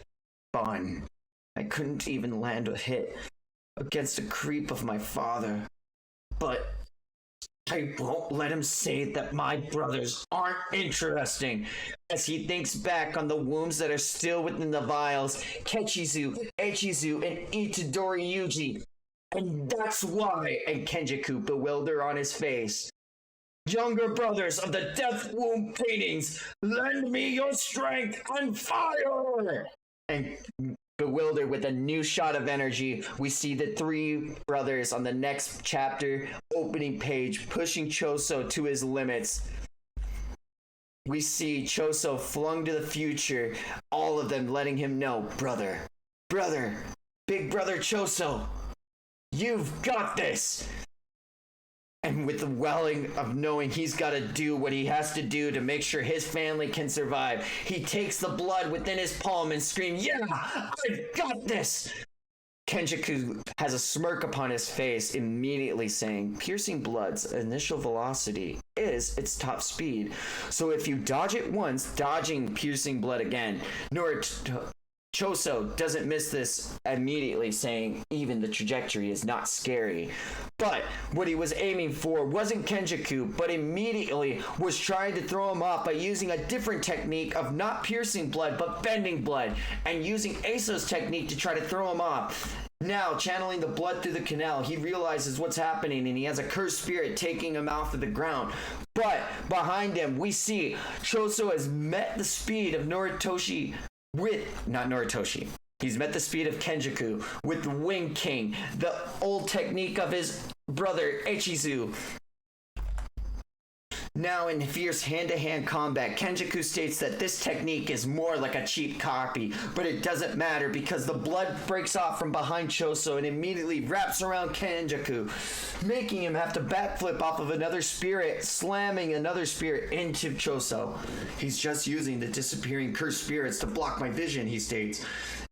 fun. I couldn't even land a hit against a creep of my father. But I won't let him say that my brothers aren't interesting. As he thinks back on the wounds that are still within the vials, Kechizu, Echizu, and Itadori Yuji. And that's why, and Kenjaku bewilder on his face. "Younger brothers of the Death Womb paintings, lend me your strength and fire!" And bewildered with a new shot of energy, we see the three brothers on the next chapter opening page pushing Choso to his limits. We see Choso flung to the future, all of them letting him know, brother, big brother Choso, you've got this. And with the welling of knowing he's got to do what he has to do to make sure his family can survive, he takes the blood within his palm and screams, "Yeah, I've got this!" Kenjaku has a smirk upon his face, immediately saying, "Piercing blood's initial velocity is its top speed. So if you dodge it once, dodging piercing blood again, Choso doesn't miss this immediately, saying even the trajectory is not scary. But what he was aiming for wasn't Kenjaku, but immediately was trying to throw him off by using a different technique of not piercing blood, but bending blood, and using Aso's technique to try to throw him off. Now, channeling the blood through the canal, he realizes what's happening, and he has a cursed spirit taking him off of the ground. But behind him, we see Choso has met the speed of He's met the speed of Kenjaku with the Wing King, the old technique of his brother Echizu. Now in fierce hand-to-hand combat, Kenjaku states that this technique is more like a cheap copy, but it doesn't matter because the blood breaks off from behind Choso and immediately wraps around Kenjaku, making him have to backflip off of another spirit, slamming another spirit into Choso. He's just using the disappearing cursed spirits to block my vision, he states,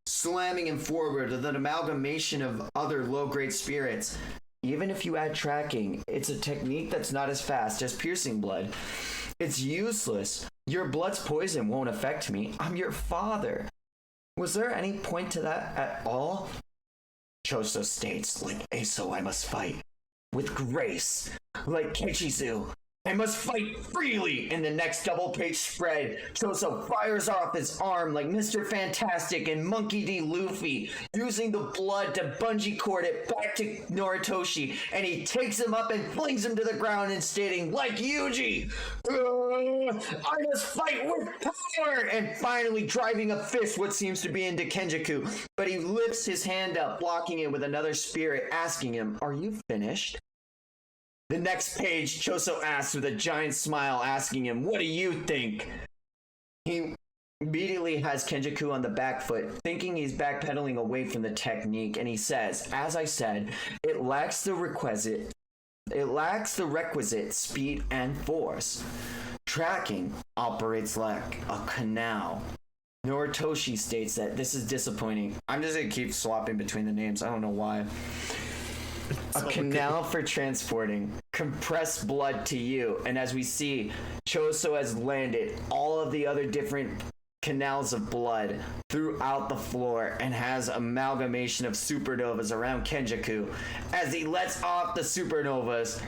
slamming him forward with an amalgamation of other low-grade spirits. Even if you add tracking, it's a technique that's not as fast as piercing blood. It's useless. Your blood's poison won't affect me. I'm your father. Was there any point to that at all? Choso states, like Aso, I must fight. With grace. Like Kechizu, I must fight freely. In the next double-page spread, Choso fires off his arm like Mr. Fantastic and Monkey D. Luffy, using the blood to bungee cord it back to Noritoshi, and he takes him up and flings him to the ground and stating, like Yuji, I must fight with power, and finally driving a fist what seems to be into Kenjaku, but he lifts his hand up, blocking it with another spirit, asking him, are you finished? The next page, Choso asks with a giant smile, asking him, what do you think? He immediately has Kenjaku on the back foot, thinking he's backpedaling away from the technique, and he says, as I said, it lacks the requisite speed and force. Tracking operates like a canal. Noritoshi states that this is disappointing. I'm just gonna keep swapping between the names. I don't know why. A canal for transporting compressed blood to you. And as we see, Choso has landed all of the other different canals of blood throughout the floor and has amalgamation of supernovas around Kenjaku. As he lets off the supernovas,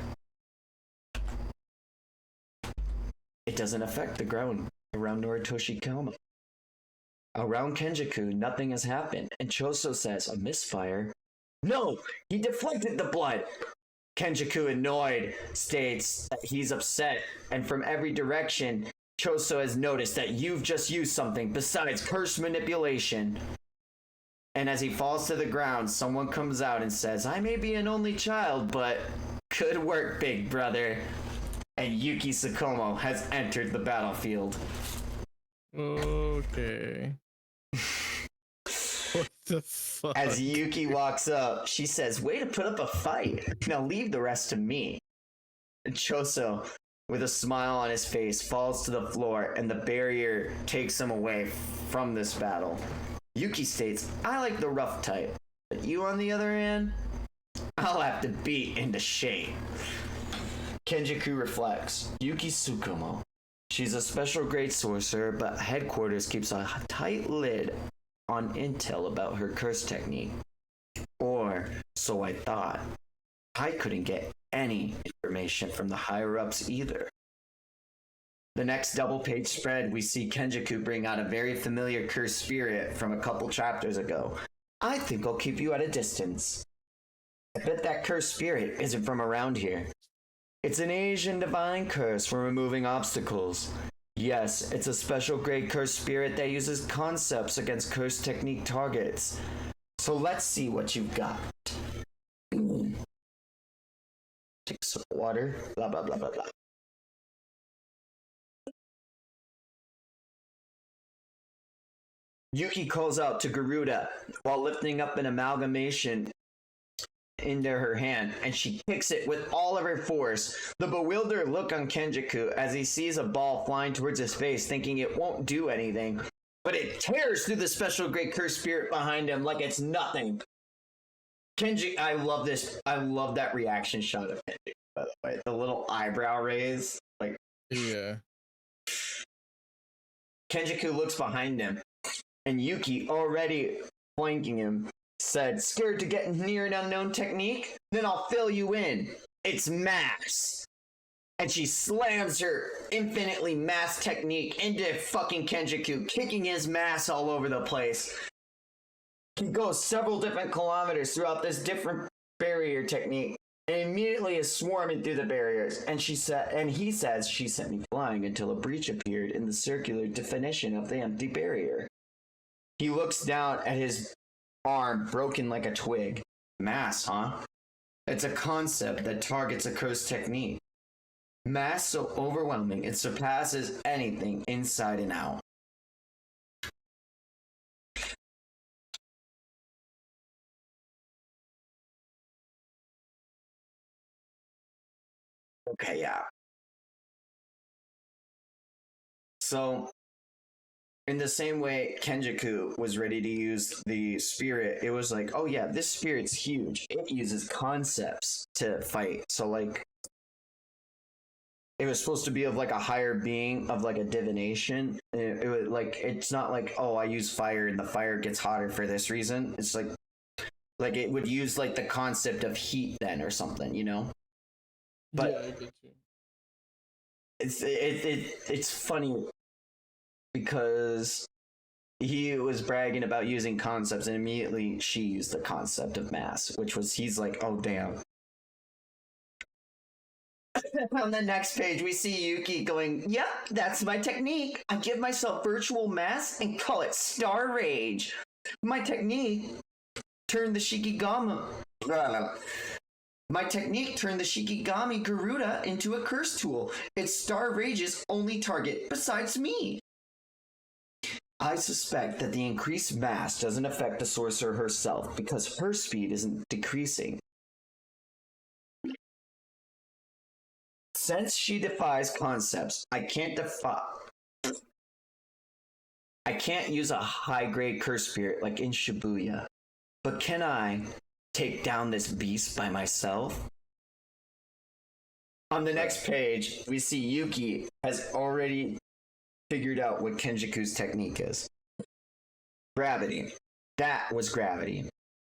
it doesn't affect the ground around Noritoshi Koma. Around Kenjaku, nothing has happened. And Choso says, a misfire? No, he deflected the blood. Kenjaku, annoyed, states that he's upset, and from every direction, Choso has noticed that you've just used something besides curse manipulation. And as he falls to the ground, someone comes out and says, I may be an only child, but good work, big brother. And Yuki Tsukumo has entered the battlefield. Okay. What the fuck? As Yuki walks up, she says, way to put up a fight. Now leave the rest to me. And Choso, with a smile on his face, falls to the floor, and the barrier takes him away from this battle. Yuki states, I like the rough type, but you on the other hand, I'll have to beat into shape. Kenjaku reflects, Yuki Tsukumo. She's a special grade sorcerer, but headquarters keeps a tight lid on intel about her curse technique. Or so I thought. I couldn't get any information from the higher-ups either. The next double-page spread, we see Kenjaku bring out a very familiar cursed spirit from a couple chapters ago. I think I'll keep you at a distance. I bet that cursed spirit isn't from around here. It's an Asian divine curse for removing obstacles. Yes, it's a special grade cursed spirit that uses concepts against cursed technique targets. So let's see what you've got. Take some water, blah blah blah blah blah. Yuki calls out to Garuda while lifting up an amalgamation into her hand, and she kicks it with all of her force. The bewildered look on Kenjaku as he sees a ball flying towards his face, thinking it won't do anything, but it tears through the special great cursed spirit behind him like it's nothing. Kenji, I love this. I love that reaction shot of Kenji, by the way. The little eyebrow raise, like, yeah. Kenjaku looks behind him And Yuki, already flanking him, said, "Scared to get near an unknown technique? Then I'll fill you in. It's mass." And she slams her infinitely mass technique into fucking Kenjiku, kicking his mass all over the place. He goes several different kilometers throughout this different barrier technique, and immediately is swarming through the barriers. And he says, "She sent me flying until a breach appeared in the circular definition of the empty barrier." He looks down at his arm broken like a twig. Mass, huh? It's a concept that targets a cursed technique. Mass so overwhelming it surpasses anything inside and out. Okay, yeah. So, in the same way Kenjiku was ready to use the spirit, it was like, oh yeah, this spirit's huge. It uses concepts to fight. So, like, it was supposed to be of like a higher being, of like a divination. It was like, it's not like, oh, I use fire and the fire gets hotter for this reason. It's like it would use like the concept of heat then or something, you know? But yeah, I get you. It's funny because he was bragging about using concepts, and immediately she used the concept of mass, which was, he's like, oh damn. On the next page, we see Yuki going, "Yep, that's my technique. I give myself virtual mass and call it Star Rage. My technique turned the Shikigami. My technique turned the Shikigami Garuda into a curse tool. It's Star Rage's only target besides me. I suspect that the increased mass doesn't affect the sorcerer herself because her speed isn't decreasing. Since she defies concepts, I can't use a high-grade curse spirit like in Shibuya. But can I take down this beast by myself?" On the next page, we see Yuki has already figured out what Kenjiku's technique is. Gravity. That was gravity.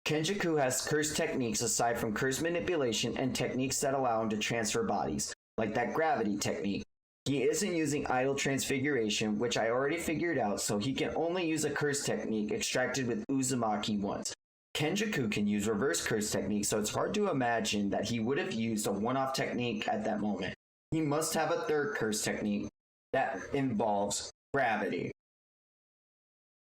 Kenjiku has curse techniques aside from curse manipulation and techniques that allow him to transfer bodies, like that gravity technique. He isn't using idle transfiguration, which I already figured out, so he can only use a curse technique extracted with Uzumaki once. Kenjiku can use reverse curse technique, so it's hard to imagine that he would have used a one-off technique at that moment. He must have a third curse technique that involves gravity.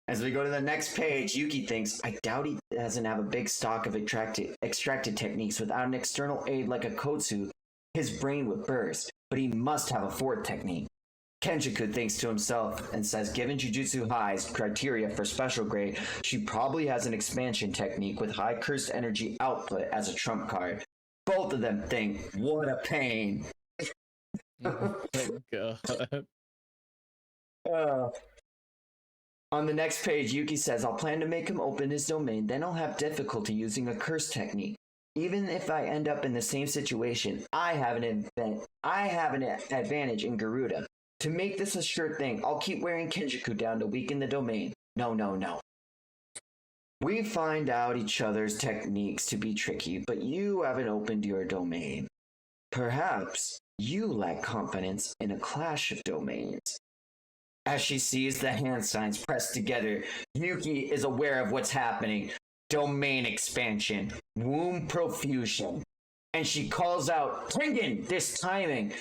As we go to the next page, Yuki thinks, I doubt he doesn't have a big stock of extracted techniques. Without an external aid like a Kotsu, his brain would burst, but he must have a fourth technique. Kenjiku thinks to himself and says, given Jujutsu High's criteria for special grade, she probably has an expansion technique with high cursed energy output as a trump card. Both of them think, what a pain. Oh god. On the next page, Yuki says, I'll plan to make him open his domain, then I'll have difficulty using a curse technique. Even if I end up in the same situation, I have an advantage in Garuda. To make this a sure thing, I'll keep wearing Kenjiku down to weaken the domain. No. We find out each other's techniques to be tricky, but you haven't opened your domain. Perhaps you lack confidence in a clash of domains. As she sees the hand signs pressed together, Yuki is aware of what's happening. Domain expansion, womb profusion. And she calls out, Tengen, this timing.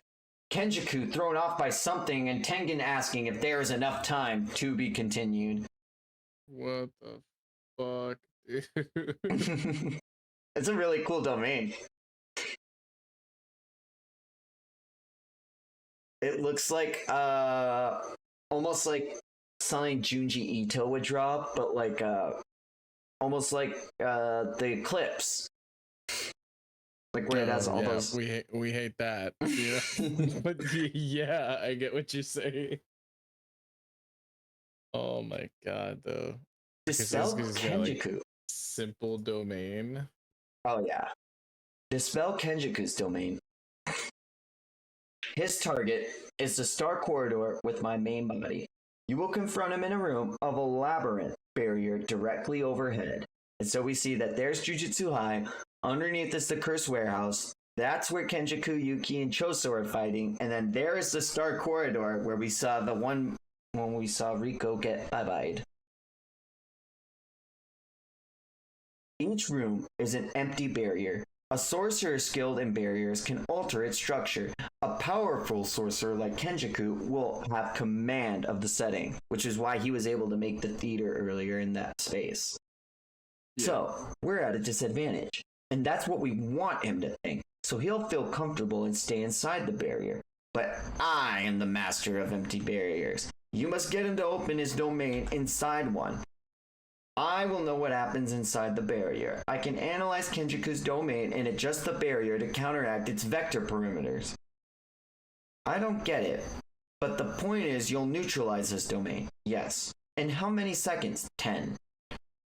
Kenjiku thrown off by something and Tengen asking if there is enough time to be continued. What the fuck, dude? It's a really cool domain. It looks like almost like something Junji Ito would draw, but like almost like the Eclipse. Like where it has all those. We hate that. Yeah. But yeah, I get what you're saying. Oh my god, though. Dispel Kenjiku. Simple domain. Oh yeah. Dispel Kenjiku's domain. His target is the star corridor with my main body. You will confront him in a room of a labyrinth barrier directly overhead. And so we see that there's Jujutsu High. Underneath is the Cursed Warehouse. That's where Kenjaku, Yuki, and Choso are fighting. And then there is the Star Corridor where we saw the one when we saw Rico get bye-byed. Each room is an empty barrier. A sorcerer skilled in barriers can alter its structure. A powerful sorcerer like Kenjaku will have command of the setting, which is why he was able to make the theater earlier in that space. Yeah. So, we're at a disadvantage. And that's what we want him to think. So he'll feel comfortable and stay inside the barrier. But I am the master of empty barriers. You must get him to open his domain inside one. I will know what happens inside the barrier. I can analyze Kenjaku's domain and adjust the barrier to counteract its vector perimeters. I don't get it, but the point is you'll neutralize this domain. Yes. In how many seconds? 10.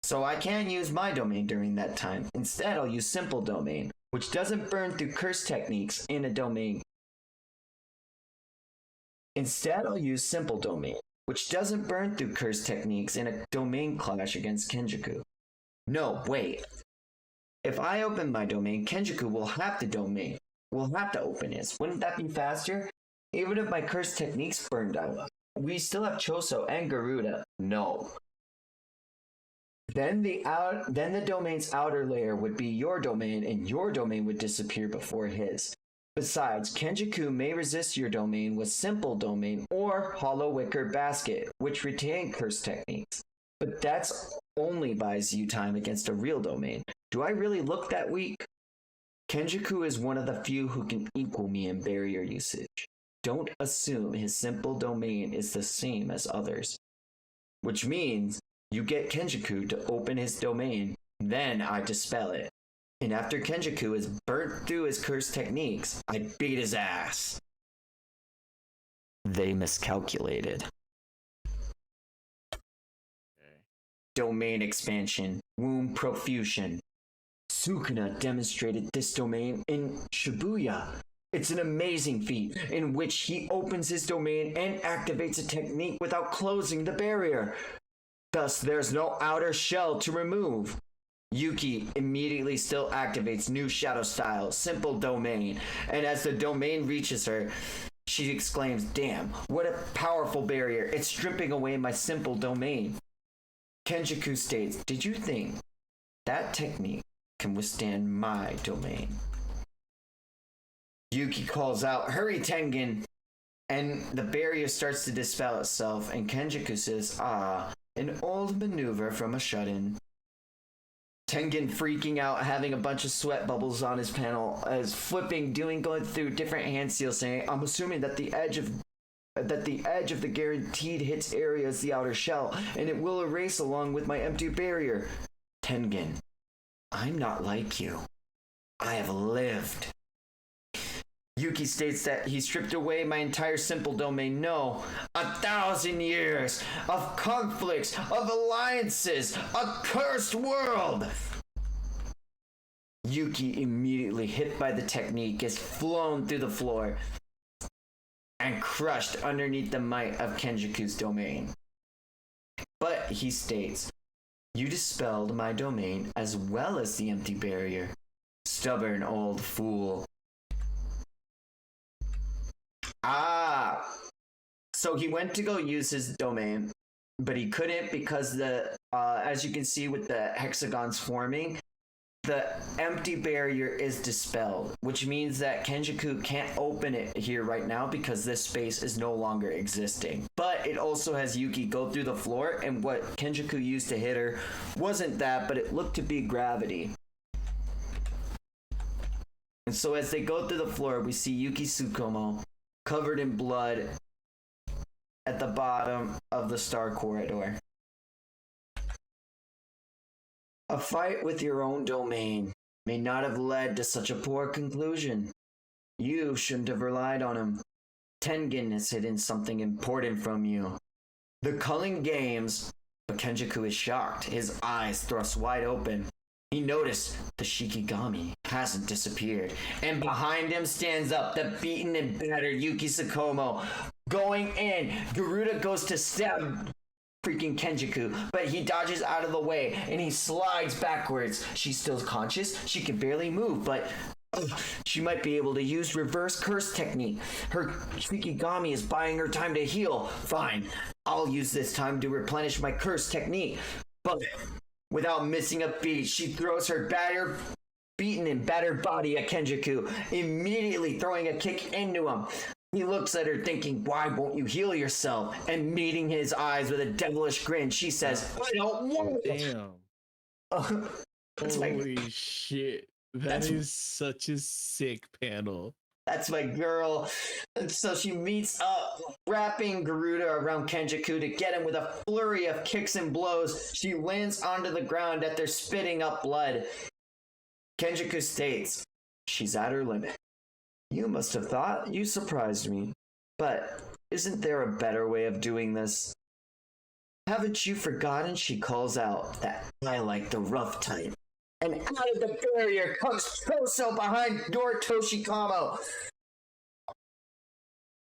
So I can't use my domain during that time. Instead, I'll use simple domain, which doesn't burn through curse techniques in a domain. Instead, I'll use simple domain, which doesn't burn through curse techniques in a domain clash against Kenjaku. No, wait. If I open my domain, Kenjaku will have to open his. Wouldn't that be faster? Even if my curse techniques burned out, we still have Choso and Garuda. No. Then the domain's outer layer would be your domain, and your domain would disappear before his. Besides, Kenjaku may resist your domain with simple domain or hollow wicker basket, which retain curse techniques. But that's only buys you time against a real domain. Do I really look that weak? Kenjaku is one of the few who can equal me in barrier usage. Don't assume his simple domain is the same as others. Which means you get Kenjaku to open his domain, then I dispel it. And after Kenjaku has burnt through his curse techniques, I beat his ass. They miscalculated. Okay. Domain expansion, womb profusion. Sukuna demonstrated this domain in Shibuya. It's an amazing feat in which he opens his domain and activates a technique without closing the barrier. Thus, there's no outer shell to remove. Yuki immediately still activates new shadow style, simple domain, and as the domain reaches her, she exclaims, "Damn, what a powerful barrier, it's stripping away my simple domain." Kenjaku states, "Did you think that technique can withstand my domain?" Yuki calls out, "Hurry, Tengen!" And the barrier starts to dispel itself, and Kenjaku says, an old maneuver from a shut-in. Tengen freaking out, having a bunch of sweat bubbles on his panel, as flipping, going through different hand seals, saying, "I'm assuming that the edge of the guaranteed hits area is the outer shell, and it will erase along with my empty barrier." Tengen, I'm not like you. I have lived. Yuki states that he stripped away my entire simple domain. No, 1,000 years of conflicts, of alliances, a cursed world. Yuki, immediately hit by the technique, is flown through the floor and crushed underneath the might of Kenjaku's domain. But he states, "You dispelled my domain as well as the empty barrier. Stubborn old fool." So he went to go use his domain, but he couldn't because as you can see with the hexagons forming, the empty barrier is dispelled, which means that Kenjaku can't open it here right now because this space is no longer existing. But it also has Yuki go through the floor, and what Kenjaku used to hit her wasn't that, but it looked to be gravity. And so as they go through the floor, we see Yuki Tsukumo covered in blood at the bottom of the Star Corridor. A fight with your own domain may not have led to such a poor conclusion. You shouldn't have relied on him. Tengen has hidden something important from you. The culling games, but Kenjaku is shocked, his eyes thrust wide open. He noticed the Shikigami hasn't disappeared, and behind him stands up the beaten and battered Yuki Tsukumo, going in. Garuda goes to stab freaking Kenjiku, but he dodges out of the way and he slides backwards. She's still conscious. She can barely move, but she might be able to use reverse curse technique. Her Shikigami is buying her time to heal. Fine, I'll use this time to replenish my curse technique. But without missing a beat, she throws her beaten and battered body at Kenjiku, immediately throwing a kick into him. He looks at her thinking, why won't you heal yourself? And meeting his eyes with a devilish grin, she says, I don't want it. Damn. Holy shit. That is such a sick panel. That's my girl. And so she meets up, wrapping Garuda around Kenjiku to get him with a flurry of kicks and blows. She lands onto the ground after spitting up blood. Kenjiku states, she's at her limit. You must have thought you surprised me. But isn't there a better way of doing this? Haven't you forgotten, she calls out, that I like the rough type? And out of the barrier comes Toso behind door Toshikamo.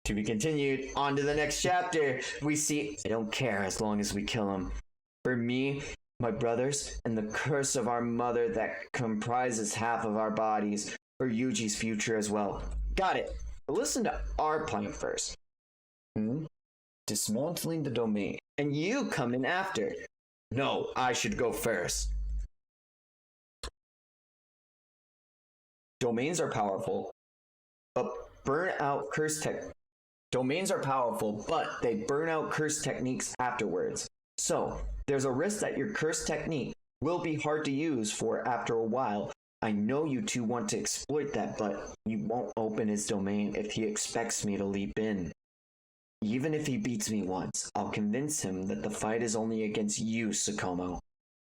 To be continued. On to the next chapter. We see, I don't care as long as we kill him. For me, my brothers, and the curse of our mother that comprises half of our bodies. For Yuji's future as well. Got it. But listen to our plan first. Dismantling the domain. And you come in after. No, I should go first. Domains are powerful, but Domains are powerful, but they burn out curse techniques afterwards. So, there's a risk that your curse technique will be hard to use for after a while. I know you two want to exploit that, but you won't open his domain if he expects me to leap in. Even if he beats me once, I'll convince him that the fight is only against you, Tsukumo.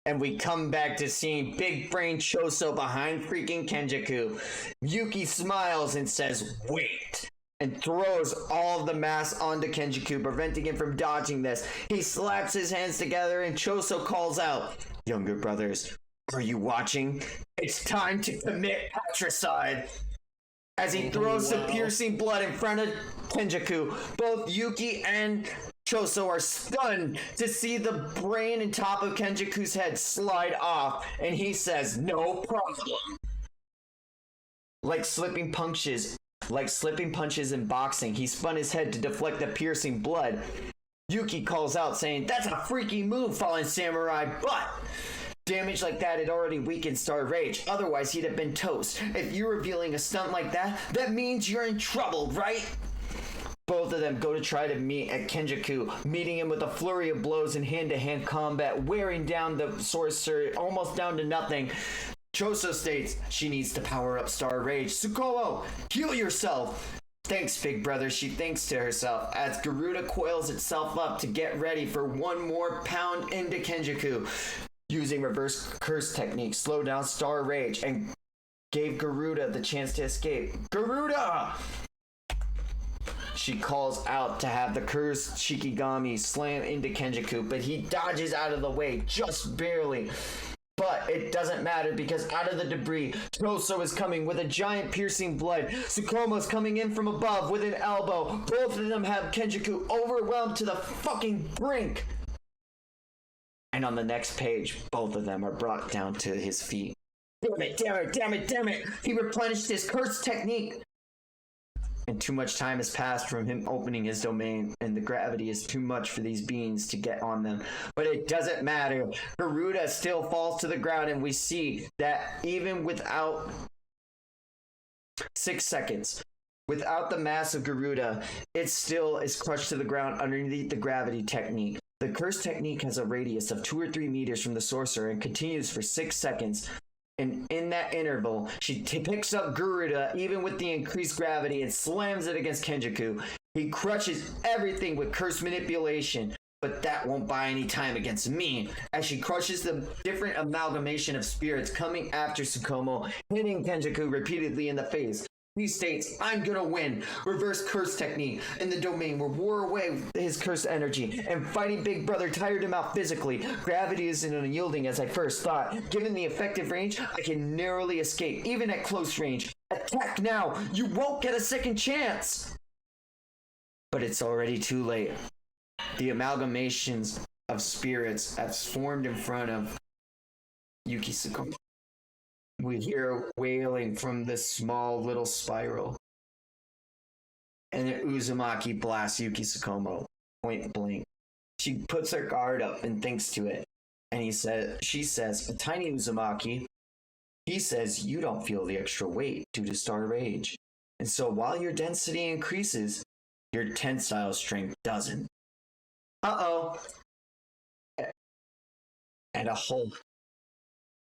And we come back to seeing Big Brain Choso behind freaking Kenjiku. Yuki smiles and says, wait, and throws all of the mass onto Kenjiku, preventing him from dodging this. He slaps his hands together and Choso calls out, younger brothers, are you watching? It's time to commit patricide. As he throws the piercing blood in front of Kenjiku, both Yuki and Choso are stunned to see the brain and top of Kenjiku's head slide off, and he says, no problem. Like slipping punches in boxing, he spun his head to deflect the piercing blood. Yuki calls out saying, that's a freaky move, Fallen Samurai, but damage like that had already weakened Star Rage. Otherwise, he'd have been toast. If you're revealing a stunt like that, that means you're in trouble, right? Both of them go to try to meet at Kenjiku, meeting him with a flurry of blows in hand-to-hand combat, wearing down the sorcerer almost down to nothing. Choso states she needs to power up Star Rage. Tsukumo, heal yourself! Thanks, big brother, she thinks to herself as Garuda coils itself up to get ready for one more pound into Kenjiku. Using reverse curse technique, slow down Star Rage and gave Garuda the chance to escape. Garuda! She calls out to have the cursed Shikigami slam into Kenjiku, but he dodges out of the way just barely. But it doesn't matter because out of the debris, Choso is coming with a giant piercing blood. Tsukumo's coming in from above with an elbow. Both of them have Kenjiku overwhelmed to the fucking brink. And on the next page, both of them are brought down to his feet. Damn it. He replenished his curse technique. And too much time has passed from him opening his domain, and the gravity is too much for these beings to get on them. But it doesn't matter. Garuda still falls to the ground, and we see that even without 6 seconds, without the mass of Garuda, it still is crushed to the ground underneath the gravity technique. The curse technique has a radius of 2 or 3 meters from the sorcerer and continues for 6 seconds. And in that interval, she picks up Garuda, even with the increased gravity, and slams it against Kenjiku. He crushes everything with curse manipulation, but that won't buy any time against me, as she crushes the different amalgamation of spirits coming after Tsukumo, hitting Kenjiku repeatedly in the face. He states, I'm gonna win. Reverse curse technique. And the domain will wore away his curse energy. And fighting Big Brother tired him out physically. Gravity isn't unyielding as I first thought. Given the effective range, I can narrowly escape, even at close range. Attack now. You won't get a second chance. But it's already too late. The amalgamations of spirits have formed in front of Yuki Tsukumo. We hear wailing from this small little spiral. And then Uzumaki blasts Yuki Tsukumo point blank. She puts her guard up and thinks to it. And she says, a tiny Uzumaki. He says, you don't feel the extra weight due to star rage. And so while your density increases, your tensile strength doesn't. Uh-oh. And a hole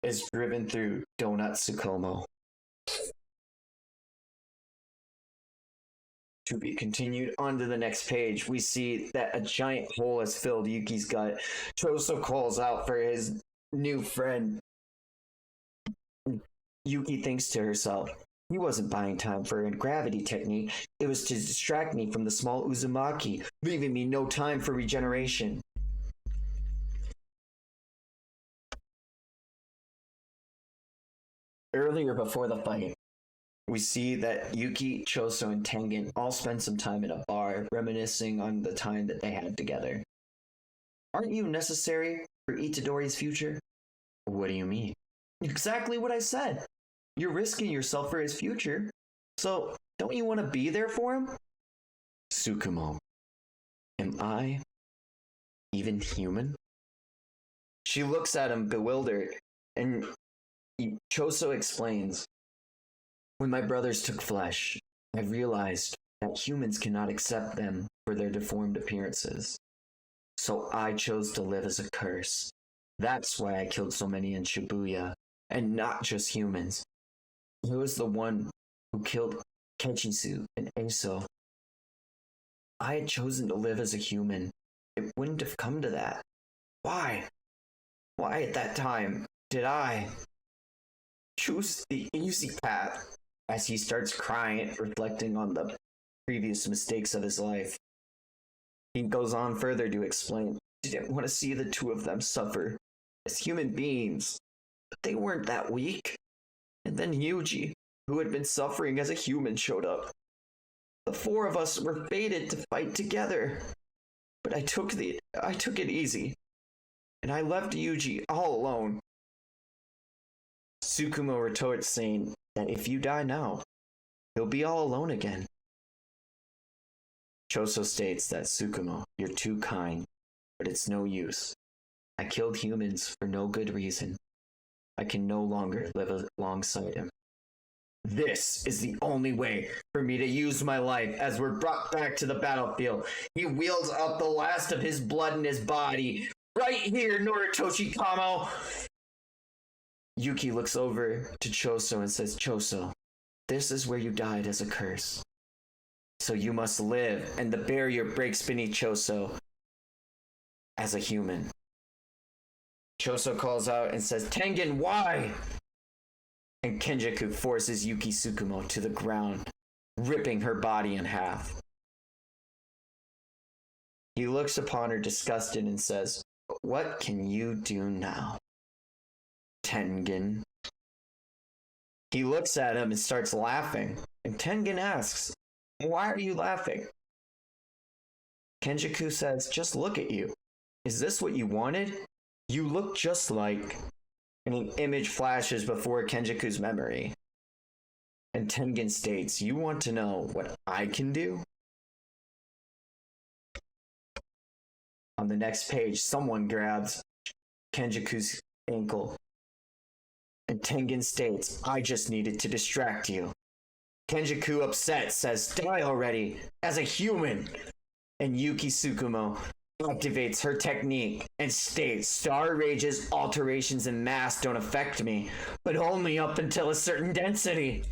is driven through Donut Tsukumo. To be continued on to the next page, we see that a giant hole has filled Yuki's gut. Choso calls out for his new friend. Yuki thinks to herself, he wasn't buying time for a gravity technique. It was to distract me from the small Uzumaki, leaving me no time for regeneration. Earlier before the fight, we see that Yuki, Choso, and Tengen all spend some time in a bar, reminiscing on the time that they had together. Aren't you necessary for Itadori's future? What do you mean? Exactly what I said. You're risking yourself for his future, so don't you want to be there for him? Tsukumo, am I even human? She looks at him bewildered, and Choso explains, when my brothers took flesh, I realized that humans cannot accept them for their deformed appearances. So I chose to live as a curse. That's why I killed so many in Shibuya, and not just humans. I was the one who killed Kenshitsu and Eso. I had chosen to live as a human. It wouldn't have come to that. Why? Why at that time did I choose the easy path? As he starts crying, reflecting on the previous mistakes of his life. He goes on further to explain, didn't want to see the two of them suffer as human beings, but they weren't that weak. And then Yuji, who had been suffering as a human, showed up. The four of us were fated to fight together, but I took it easy, and I left Yuji all alone. Tsukumo retorts, saying that if you die now, he'll be all alone again. Choso states that Tsukumo, you're too kind, but it's no use. I killed humans for no good reason. I can no longer live alongside him. This is the only way for me to use my life as we're brought back to the battlefield. He wheels up the last of his blood in his body. Right here, Noritoshi Kamo! Yuki looks over to Choso and says, Choso, this is where you died as a curse. So you must live, and the barrier breaks beneath Choso as a human. Choso calls out and says, Tengen, why? And Kenjaku forces Yuki Tsukumo to the ground, ripping her body in half. He looks upon her disgusted and says, what can you do now, Tengen? He looks at him and starts laughing, and Tengen asks, why are you laughing? Kenjaku says, just look at you. Is this what you wanted? You look just like... And an image flashes before Kenjaku's memory. And Tengen states, you want to know what I can do? On the next page, someone grabs Kenjaku's ankle. And Tengen states, I just needed to distract you. Kenjaku, upset, says, die already, as a human. And Yuki Tsukumo activates her technique and states, Star Rage's alterations in mass don't affect me, but only up until a certain density.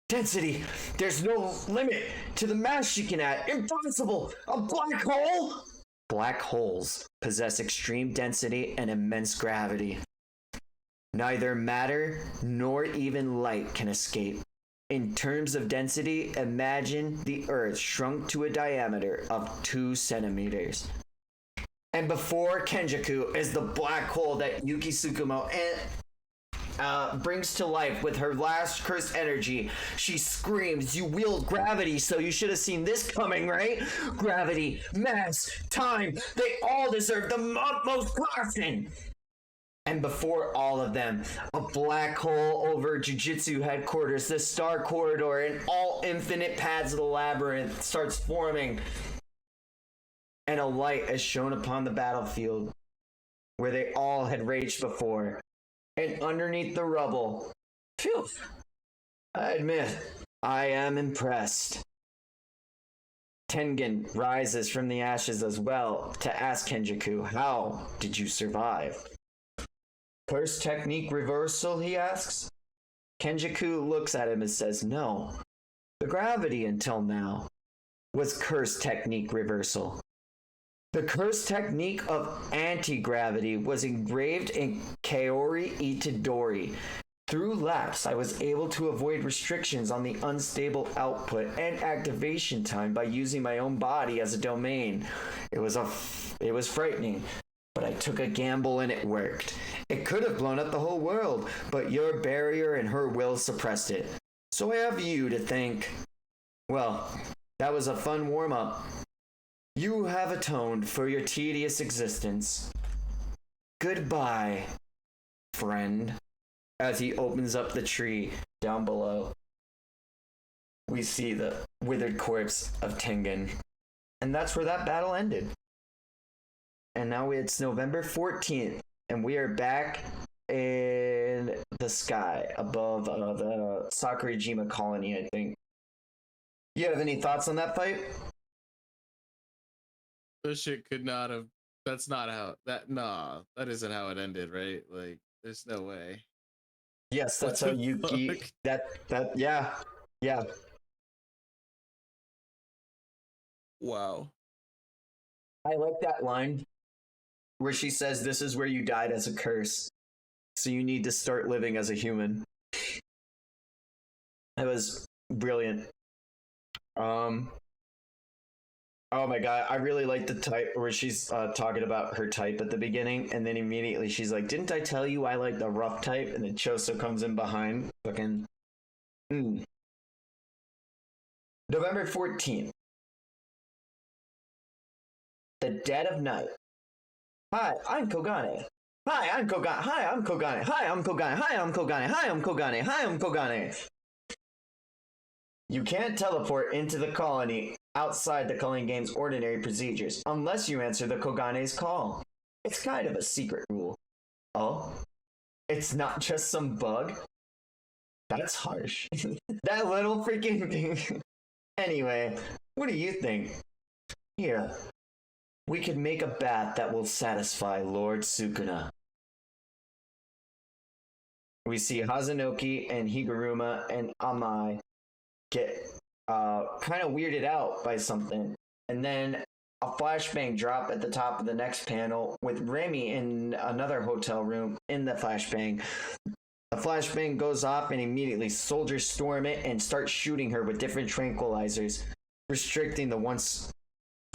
Density? There's no limit to the mass she can add. Impossible! A black hole? Black holes possess extreme density and immense gravity. Neither matter nor even light can escape. In terms of density, imagine the Earth shrunk to a diameter of 2 centimeters. And before Kenjaku is the black hole that Yuki Tsukumo brings to life with her last cursed energy. She screams, "You wield gravity, so you should have seen this coming, right? Gravity, mass, time, they all deserve the utmost caution." And before all of them, a black hole over Jujutsu headquarters, the Star Corridor, and all infinite paths of the labyrinth starts forming. And a light is shown upon the battlefield where they all had raged before. And underneath the rubble, phew, I admit, I am impressed. Tengen rises from the ashes as well to ask Kenjaku, "How did you survive?" "Curse technique reversal," he asks. Kenjaku looks at him and says, "No. The gravity until now was curse technique reversal. The curse technique of anti-gravity was engraved in Kaori Itadori. Through lapse, I was able to avoid restrictions on the unstable output and activation time by using my own body as a domain. It was frightening, but I took a gamble and it worked. It could have blown up the whole world, but your barrier and her will suppressed it. So I have you to thank. Well, that was a fun warm-up. You have atoned for your tedious existence. Goodbye, friend." As he opens up the tree down below, we see the withered corpse of Tengen. And that's where that battle ended. And now it's November 14th, and we are back in the sky above the Sakurajima colony, I think. You have any thoughts on that fight? This shit could not have. That's not how. That isn't how it ended, right? Like, there's no way. Yes, that's how Yuki. Fuck? Yeah. Wow. I like that line where she says, "This is where you died as a curse, so you need to start living as a human." It was brilliant. Oh my god, I really like the type where she's talking about her type at the beginning, and then immediately she's like, "Didn't I tell you I like the rough type?" And then Choso comes in behind. Fucking. November 14th. The dead of night. "Hi, I'm Kogane. Hi, I'm Kogane. Hi, I'm Kogane. Hi, I'm Kogane. Hi, I'm Kogane. Hi, I'm Kogane. Hi, I'm Kogane." You can't teleport into the colony outside the Culling Game's ordinary procedures unless you answer the Kogane's call. It's kind of a secret rule. Oh? It's not just some bug? That's harsh. That little freaking thing. Anyway, what do you think? Here, we could make a bath that will satisfy Lord Sukuna. We see Hazanoki and Higuruma and Amai get kind of weirded out by something, and then a flashbang drop at the top of the next panel with Remy in another hotel room in the flashbang. The flashbang goes off and immediately soldiers storm it and start shooting her with different tranquilizers, restricting the once...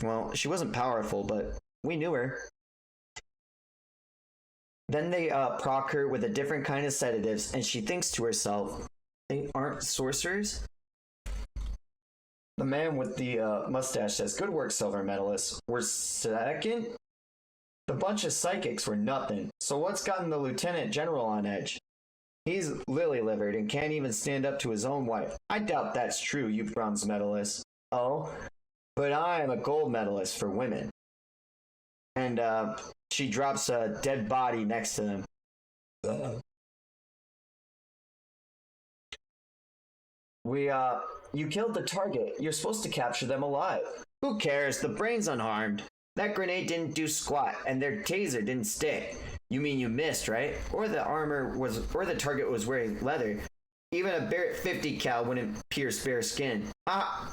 Well, she wasn't powerful, but we knew her. Then they proc her with a different kind of sedatives, and she thinks to herself, "They aren't sorcerers?" The man with the mustache says, "Good work, silver medalists. We're second? The bunch of psychics were nothing. So what's gotten the lieutenant general on edge? He's lily-livered and can't even stand up to his own wife. I doubt that's true, you bronze medalist." "Oh, but I am a gold medalist for women." And she drops a dead body next to them. You killed the target. You're supposed to capture them alive." "Who cares? The brain's unharmed. That grenade didn't do squat, and their taser didn't stick." "You mean you missed, right? Or the target was wearing leather. Even a Barrett 50 cal wouldn't pierce bare skin."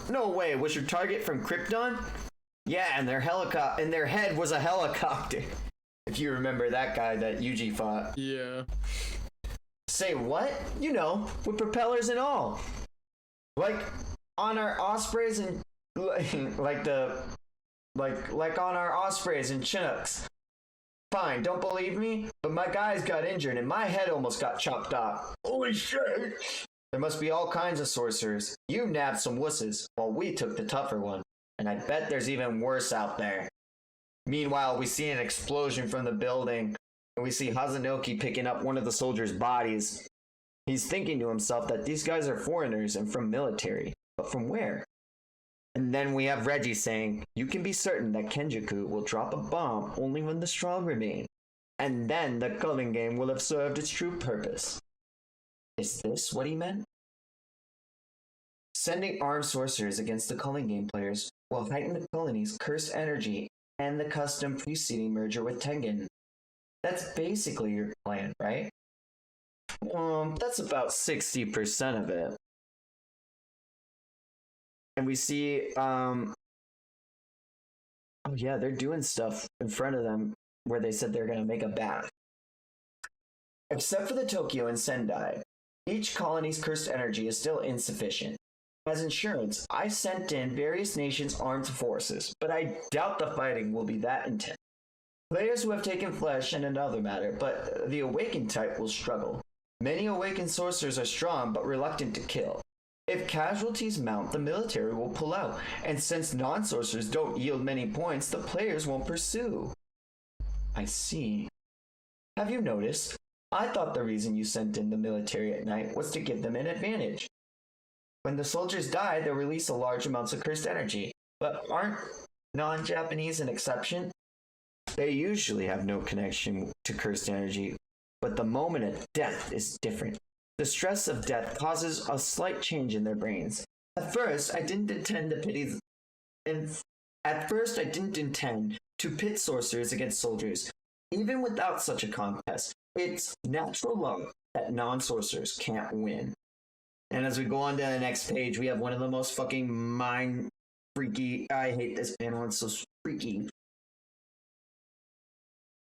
No way. Was your target from Krypton?" "Yeah, and their head was a helicopter." If you remember that guy that Yuji fought. Yeah. "Say what?" "You know, with propellers and all. Like on our Ospreys and like on our Ospreys and Chinooks." Fine, don't believe me? But my guys got injured and my head almost got chopped off. Holy shit! There must be all kinds of sorcerers. You nabbed some wusses, while we took the tougher one. And I bet there's even worse out there. Meanwhile, we see an explosion from the building, and we see Hazanoki picking up one of the soldiers' bodies. He's thinking to himself that these guys are foreigners and from military. But from where? And then we have Reggie saying, you can be certain that Kenjaku will drop a bomb only when the strong remain. And then the culling game will have served its true purpose. Is this what he meant? Sending armed sorcerers against the culling game players will heighten the colony's cursed energy and the custom preceding merger with Tengen. That's basically your plan, right? That's about 60% of it. And we see, oh yeah, they're doing stuff in front of them where they said they're going to make a bath. Except for the Tokyo and Sendai, each colony's cursed energy is still insufficient. As insurance, I sent in various nations' armed forces, but I doubt the fighting will be that intense. Players who have taken flesh and another matter, but the awakened type will struggle. Many awakened sorcerers are strong but reluctant to kill. If casualties mount, the military will pull out, and since non-sorcerers don't yield many points, the players won't pursue. I see. Have you noticed? I thought the reason you sent in the military at night was to give them an advantage. When the soldiers die, they'll release a large amounts of cursed energy. But aren't non-Japanese an exception? They usually have no connection to cursed energy, but the moment of death is different. The stress of death causes a slight change in their brains. At first, I didn't intend to pit sorcerers against soldiers. Even without such a contest, it's natural law that non-sorcerers can't win. And as we go on to the next page, we have one of the most fucking mind freaky. I hate this panel, it's so freaky.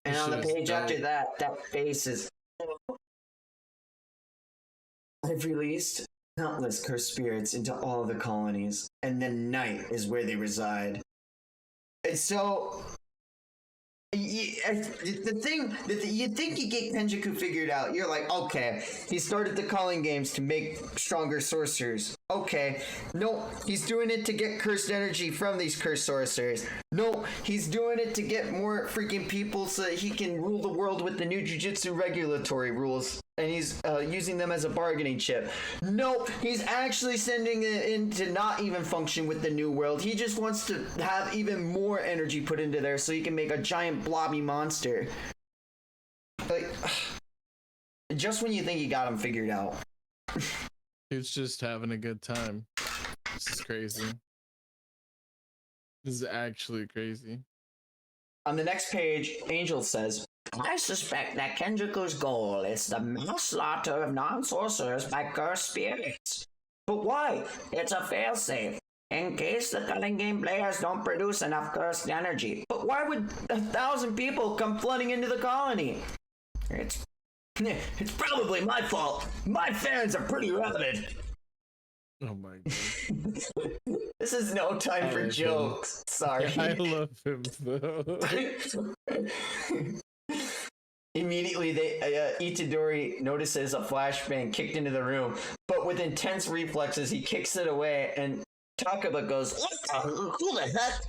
And on the page after that, that face is. I've released countless cursed spirits into all the colonies, and then night is where they reside. And so, the thing that you think you get Kenjaku figured out, you're like, okay, he started the calling games to make stronger sorcerers. Okay, no, he's doing it to get cursed energy from these cursed sorcerers. No, he's doing it to get more freaking people so that he can rule the world with the new jujutsu regulatory rules. And he's using them as a bargaining chip. Nope, he's actually sending it in to not even function with the new world. He just wants to have even more energy put into there so he can make a giant blobby monster. Like, just when you think you got him figured out. He's just having a good time. This is crazy. This is actually crazy. On the next page, Angel says, I suspect that Kenjaku's goal is the mass slaughter of non-sorcerers by cursed spirits. But why? It's a failsafe. In case the culling game players don't produce enough cursed energy. But why would 1,000 people come flooding into the colony? It's probably my fault. My fans are pretty rabid. Oh my god. This is no time for jokes. Him. Sorry. I love him though. Immediately, Itadori notices a flashbang kicked into the room, but with intense reflexes, he kicks it away, and Takaba goes, who the heck?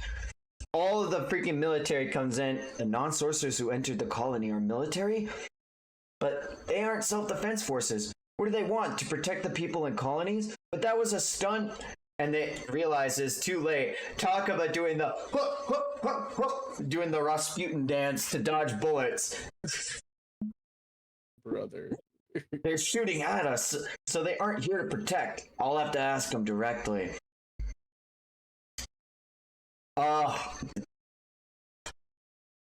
All of the freaking military comes in. The non-sorcerers who entered the colony are military, but they aren't self-defense forces. What do they want? To protect the people in colonies? But that was a stunt. And they realize it's too late. Takaba doing the doing the Rasputin dance to dodge bullets. Brother. They're shooting at us, so they aren't here to protect. I'll have to ask them directly.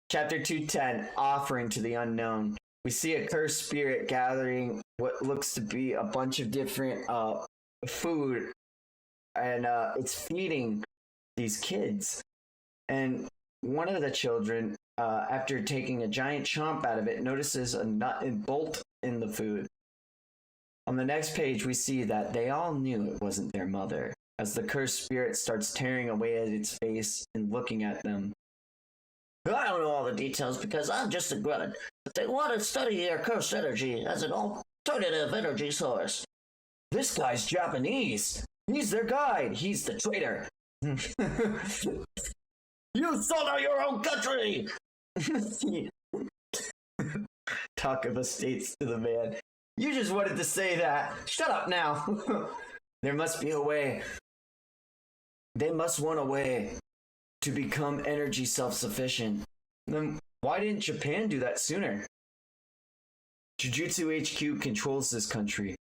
Chapter 210, Offering to the Unknown. We see a cursed spirit gathering what looks to be a bunch of different food, and it's feeding these kids. And one of the children, after taking a giant chomp out of it, notices a nut and bolt in the food. On the next page, we see that they all knew it wasn't their mother, as the cursed spirit starts tearing away at its face and looking at them. I don't know all the details because I'm just a grunt, but they want to study your cursed energy as an alternative energy source. This guy's Japanese. He's their guide. He's the traitor. You sold out your own country! Takaba states to the man, "You just wanted to say that. Shut up now." There must be a way. They must want a way to become energy self-sufficient. Then why didn't Japan do that sooner? Jujutsu HQ controls this country,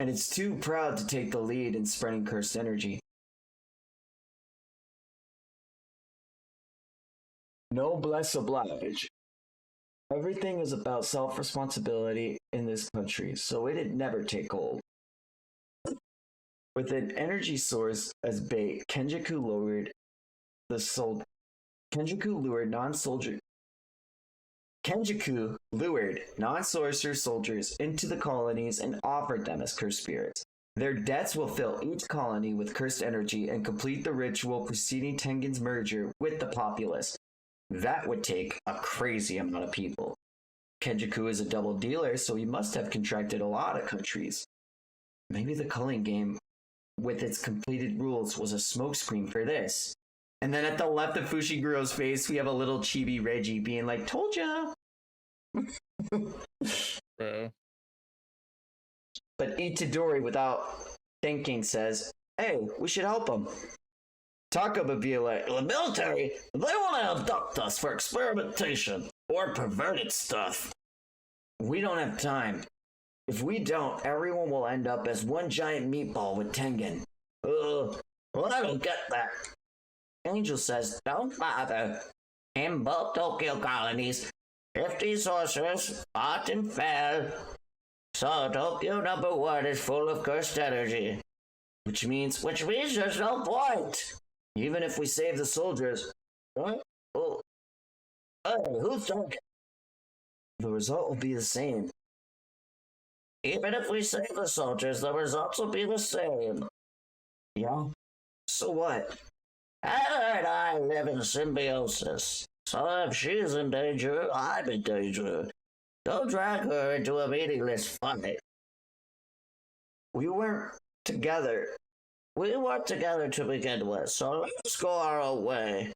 and it's too proud to take the lead in spreading cursed energy. Noblesse oblige. Everything is about self-responsibility in this country, so it'd never take hold. With an energy source as bait, Kenjaku lured non-sorcerer soldiers into the colonies and offered them as cursed spirits. Their deaths will fill each colony with cursed energy and complete the ritual preceding Tengen's merger with the populace. That would take a crazy amount of people. Kenjaku is a double dealer, so he must have contracted a lot of countries. Maybe the culling game, with its completed rules, was a smokescreen for this. And then at the left of Fushiguro's face, we have a little chibi Reggie being like, "Told ya!" Bro. But Itadori, without thinking, says, "Hey, we should help him." Takaba be like, The military, they want to abduct us for experimentation or perverted stuff. "We don't have time. If we don't, everyone will end up as one giant meatball with Tengen." Well, I don't get that. Angel says, Don't bother. In both Tokyo colonies, 50 sorcerers fought and fell. So Tokyo #1 is full of cursed energy. which means Which means there's no point. even if we save the soldiers, What? Oh. Hey, who's talking? the result will be the same. Even if we save the soldiers, the results will be the same. Yeah? So what? Heather and I live in symbiosis. So if she's in danger, I'm in danger. Don't drag her into a meaningless fight. We weren't together. We weren't together to begin with, so let's go our own way.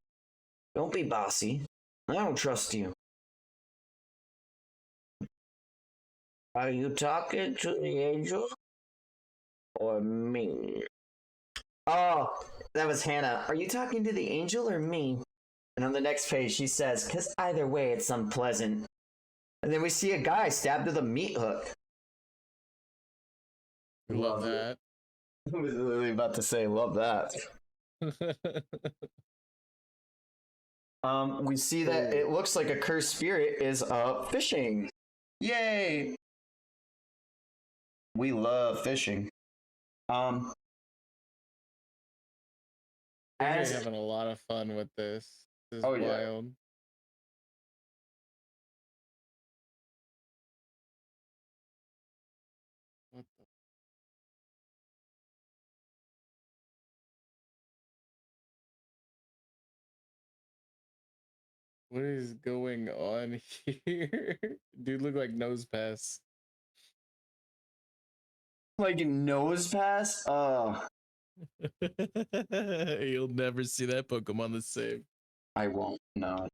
Don't be bossy. I don't trust you. Are you talking to the angel? Or me? Oh, that was Hannah. Are you talking to the angel or me? And on the next page, she says, "'Cause either way, it's unpleasant." And then we see a guy stabbed with a meat hook. Love that. I was literally about to say, love that. We see that it looks like a cursed spirit is fishing. Yay! We love fishing. We're As having a lot of fun with this. This is Oh, yeah. wild. What the? What is going on here? Dude look like nose pass. Like nose pass? You'll never see that Pokemon the same. I won't. No.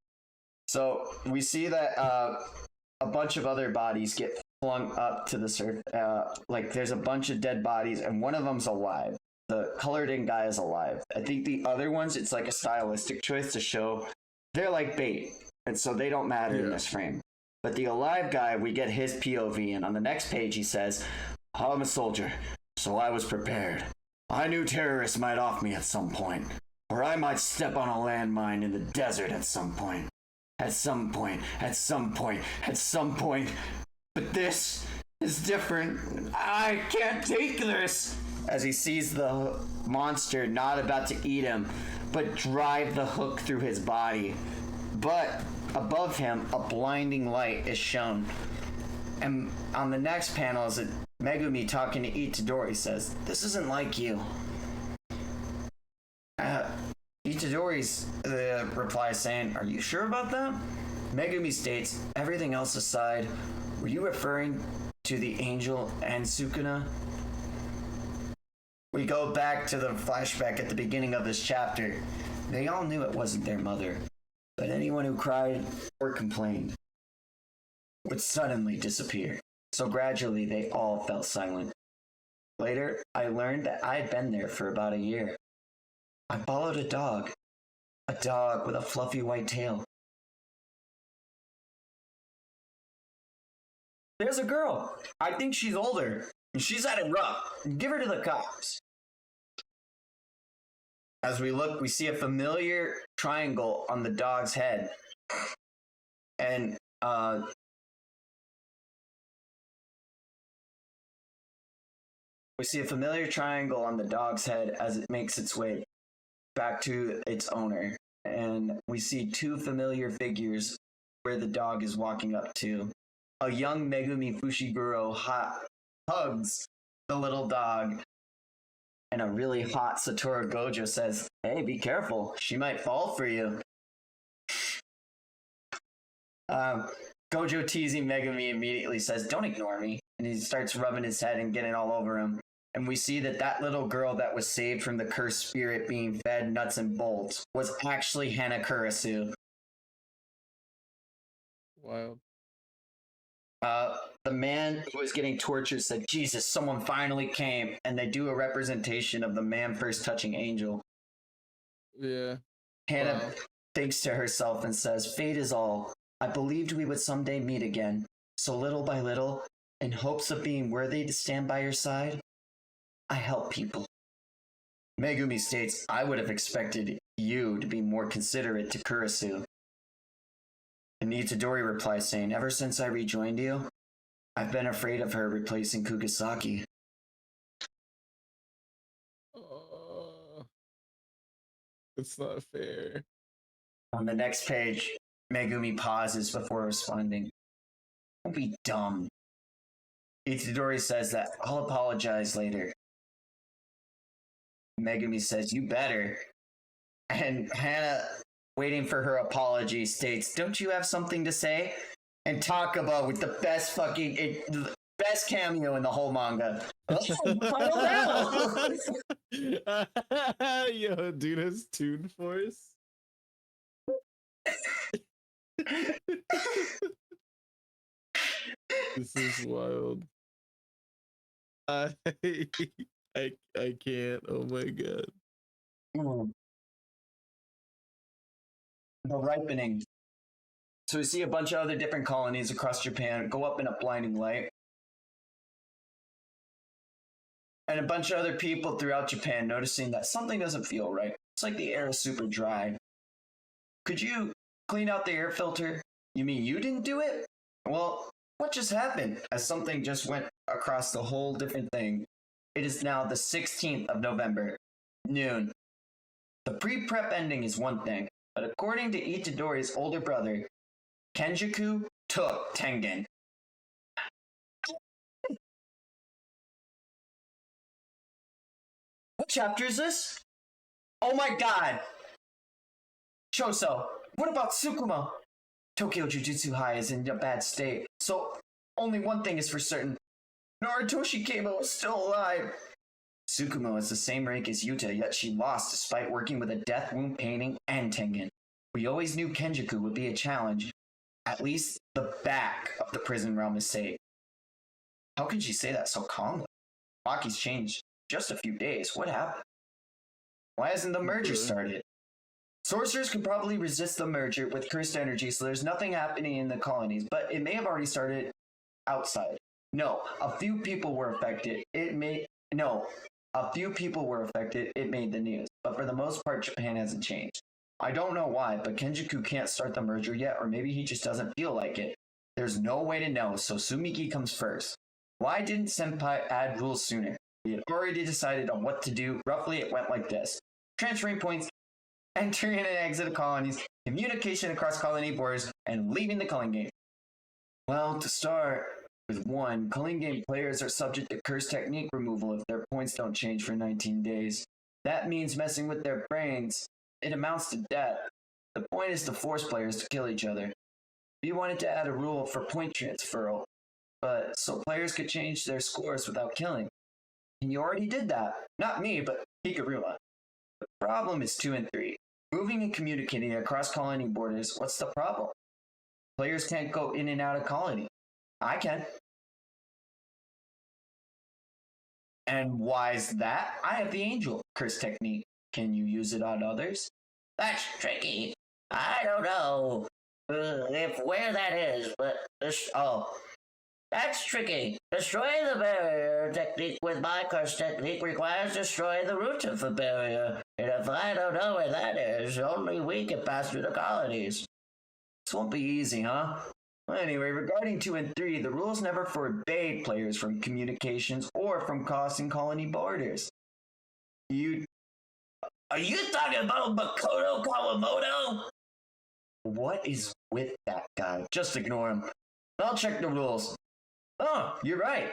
So we see that a bunch of other bodies get flung up to the surface. Like there's a bunch of dead bodies, and one of them's alive. The colored in guy is alive. I think the other ones, it's like a stylistic choice to show they're like bait, and so they don't matter in this frame. But the alive guy, we get his POV, and on the next page he says, "I'm a soldier, so I was prepared. I knew terrorists might off me at some point, or I might step on a landmine in the desert at some point. At some point, at some point, at some point. But this is different. I can't take this." As he sees the monster not about to eat him, but drive the hook through his body. But above him, a blinding light is shown. And on the next panel is Megumi talking to Itadori says, "This isn't like you." Itadori Itadori's replies saying, "Are you sure about that?" Megumi states, "Everything else aside, were you referring to the angel and Sukuna?" We go back to the flashback at the beginning of this chapter. They all knew it wasn't their mother, but anyone who cried or complained would suddenly disappear. So gradually they all fell silent. Later, I learned that I had been there for about a year. I followed a dog with a fluffy white tail. There's a girl. I think she's older. She's at it rough. Give her to the cops. As we look, we see a familiar triangle on the dog's head. And we see a familiar triangle on the dog's head as it makes its way back to its owner. And we see two familiar figures where the dog is walking up to. A young Megumi Fushiguro hugs the little dog. And a really hot Satoru Gojo says, "Hey, be careful. She might fall for you." Gojo teasing Megumi immediately says, "Don't ignore me." And he starts rubbing his head and getting all over him. And we see that little girl that was saved from the cursed spirit being fed nuts and bolts was actually Hana Kurisu. Wild. The man who was getting tortured said, "Jesus, someone finally came." And they do a representation of the man first touching Angel. Yeah. Hannah thinks to herself and says, "Fate is all. I believed we would someday meet again. So little by little, in hopes of being worthy to stand by your side, I help people." Megumi states, "I would have expected you to be more considerate to Kurisu." And Itadori replies saying, "Ever since I rejoined you, I've been afraid of her replacing Kugisaki." It's not fair. On the next page, Megumi pauses before responding. "Don't be dumb." Itadori says that I'll apologize later. Megumi says, "You better." And Hannah, waiting for her apology, states, "Don't you have something to say?" And Takaba with the best the best cameo in the whole manga. Yo, dude has Toon Force. This is wild. I can't. Oh my god. The ripening. So we see a bunch of other different colonies across Japan go up in a blinding light. And a bunch of other people throughout Japan noticing that something doesn't feel right. It's like the air is super dry. "Could you clean out the air filter?" "You mean you didn't do it?" "Well, what just happened?" As something just went across the whole different thing. It is now the 16th of November, noon. The pre-prep ending is one thing, but according to Itadori's older brother, Kenjaku took Tengen. What chapter is this? Oh my god! Choso, what about Tsukuma? Tokyo Jujutsu High is in a bad state, so only one thing is for certain. Narutoshi Keibo is still alive. Tsukumo is the same rank as Yuta, yet she lost despite working with a death wound painting and Tengen. We always knew Kenjaku would be a challenge. At least the back of the prison realm is safe. How can she say that so calmly? Maki's changed just a few days. What happened? Why hasn't the merger started? Sorcerers could probably resist the merger with cursed energy, so there's nothing happening in the colonies, but it may have already started outside. No, a few people were affected. It made the news, but for the most part, Japan hasn't changed. I don't know why, but Kenjaku can't start the merger yet, or maybe he just doesn't feel like it. There's no way to know, so Sumiki comes first. Why didn't Senpai add rules sooner? We had already decided on what to do. Roughly, it went like this. Transferring points, entering and exit colonies, communication across colony borders, and leaving the culling game. Well, to start with 1, culling game players are subject to curse technique removal if their points don't change for 19 days. That means messing with their brains it amounts to death. The point is to force players to kill each other. We wanted to add a rule for point transfer, but so players could change their scores without killing. And you already did that. Not me, but Higuruma. The problem is 2 and 3. Moving and communicating across colony borders, what's the problem? Players can't go in and out of colony. I can. And why's that? I have the angel curse technique. Can you use it on others? That's tricky. I don't know if where that is, but that's tricky. Destroy the barrier technique with my curse technique requires destroying the root of the barrier. And if I don't know where that is, only we can pass through the colonies. This won't be easy, huh? Well, anyway, regarding 2 and 3, the rules never forbade players from communications or from crossing colony borders. Are you talking about Makoto Kawamoto? What is with that guy? Just ignore him. I'll check the rules. Oh, you're right.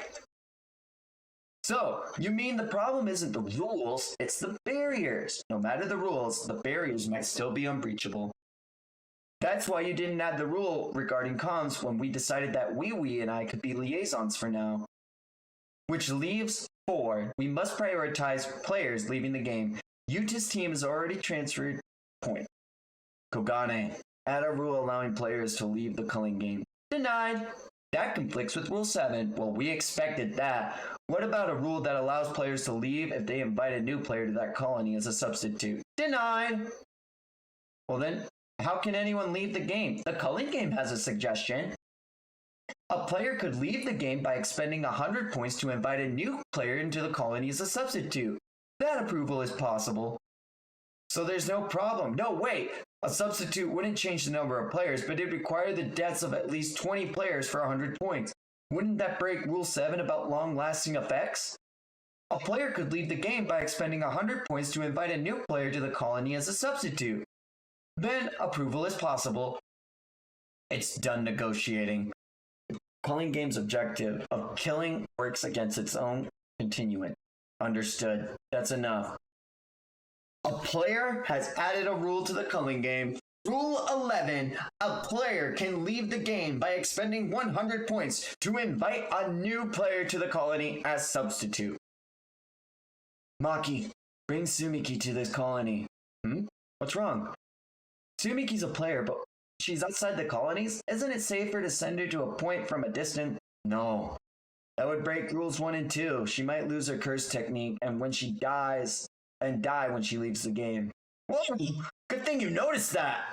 So, you mean the problem isn't the rules, it's the barriers. No matter the rules, the barriers might still be unbreachable. That's why you didn't add the rule regarding comms when we decided that Wee and I could be liaisons for now. Which leaves 4. We must prioritize players leaving the game. Yuta's team has already transferred point. Kogane, add a rule allowing players to leave the culling game. Denied. That conflicts with Rule 7. Well, we expected that. What about a rule that allows players to leave if they invite a new player to that colony as a substitute? Denied. Well then, how can anyone leave the game? The culling game has a suggestion. A player could leave the game by expending 100 points to invite a new player into the colony as a substitute. That approval is possible. So there's no problem. No, wait. A substitute wouldn't change the number of players, but it'd require the deaths of at least 20 players for 100 points. Wouldn't that break Rule 7 about long-lasting effects? A player could leave the game by expending 100 points to invite a new player to the colony as a substitute. Then approval is possible. It's done negotiating. The culling game's objective of killing works against its own continuant. Understood. That's enough. A player has added a rule to the culling game. Rule 11. A player can leave the game by expending 100 points to invite a new player to the colony as substitute. Maki, bring Sumiki to this colony. What's wrong? Sumiki's a player, but she's outside the colonies. Isn't it safer to send her to a point from a distance? No. That would break rules 1 and 2. She might lose her curse technique and when she dies and die when she leaves the game. Whoa, good thing you noticed that.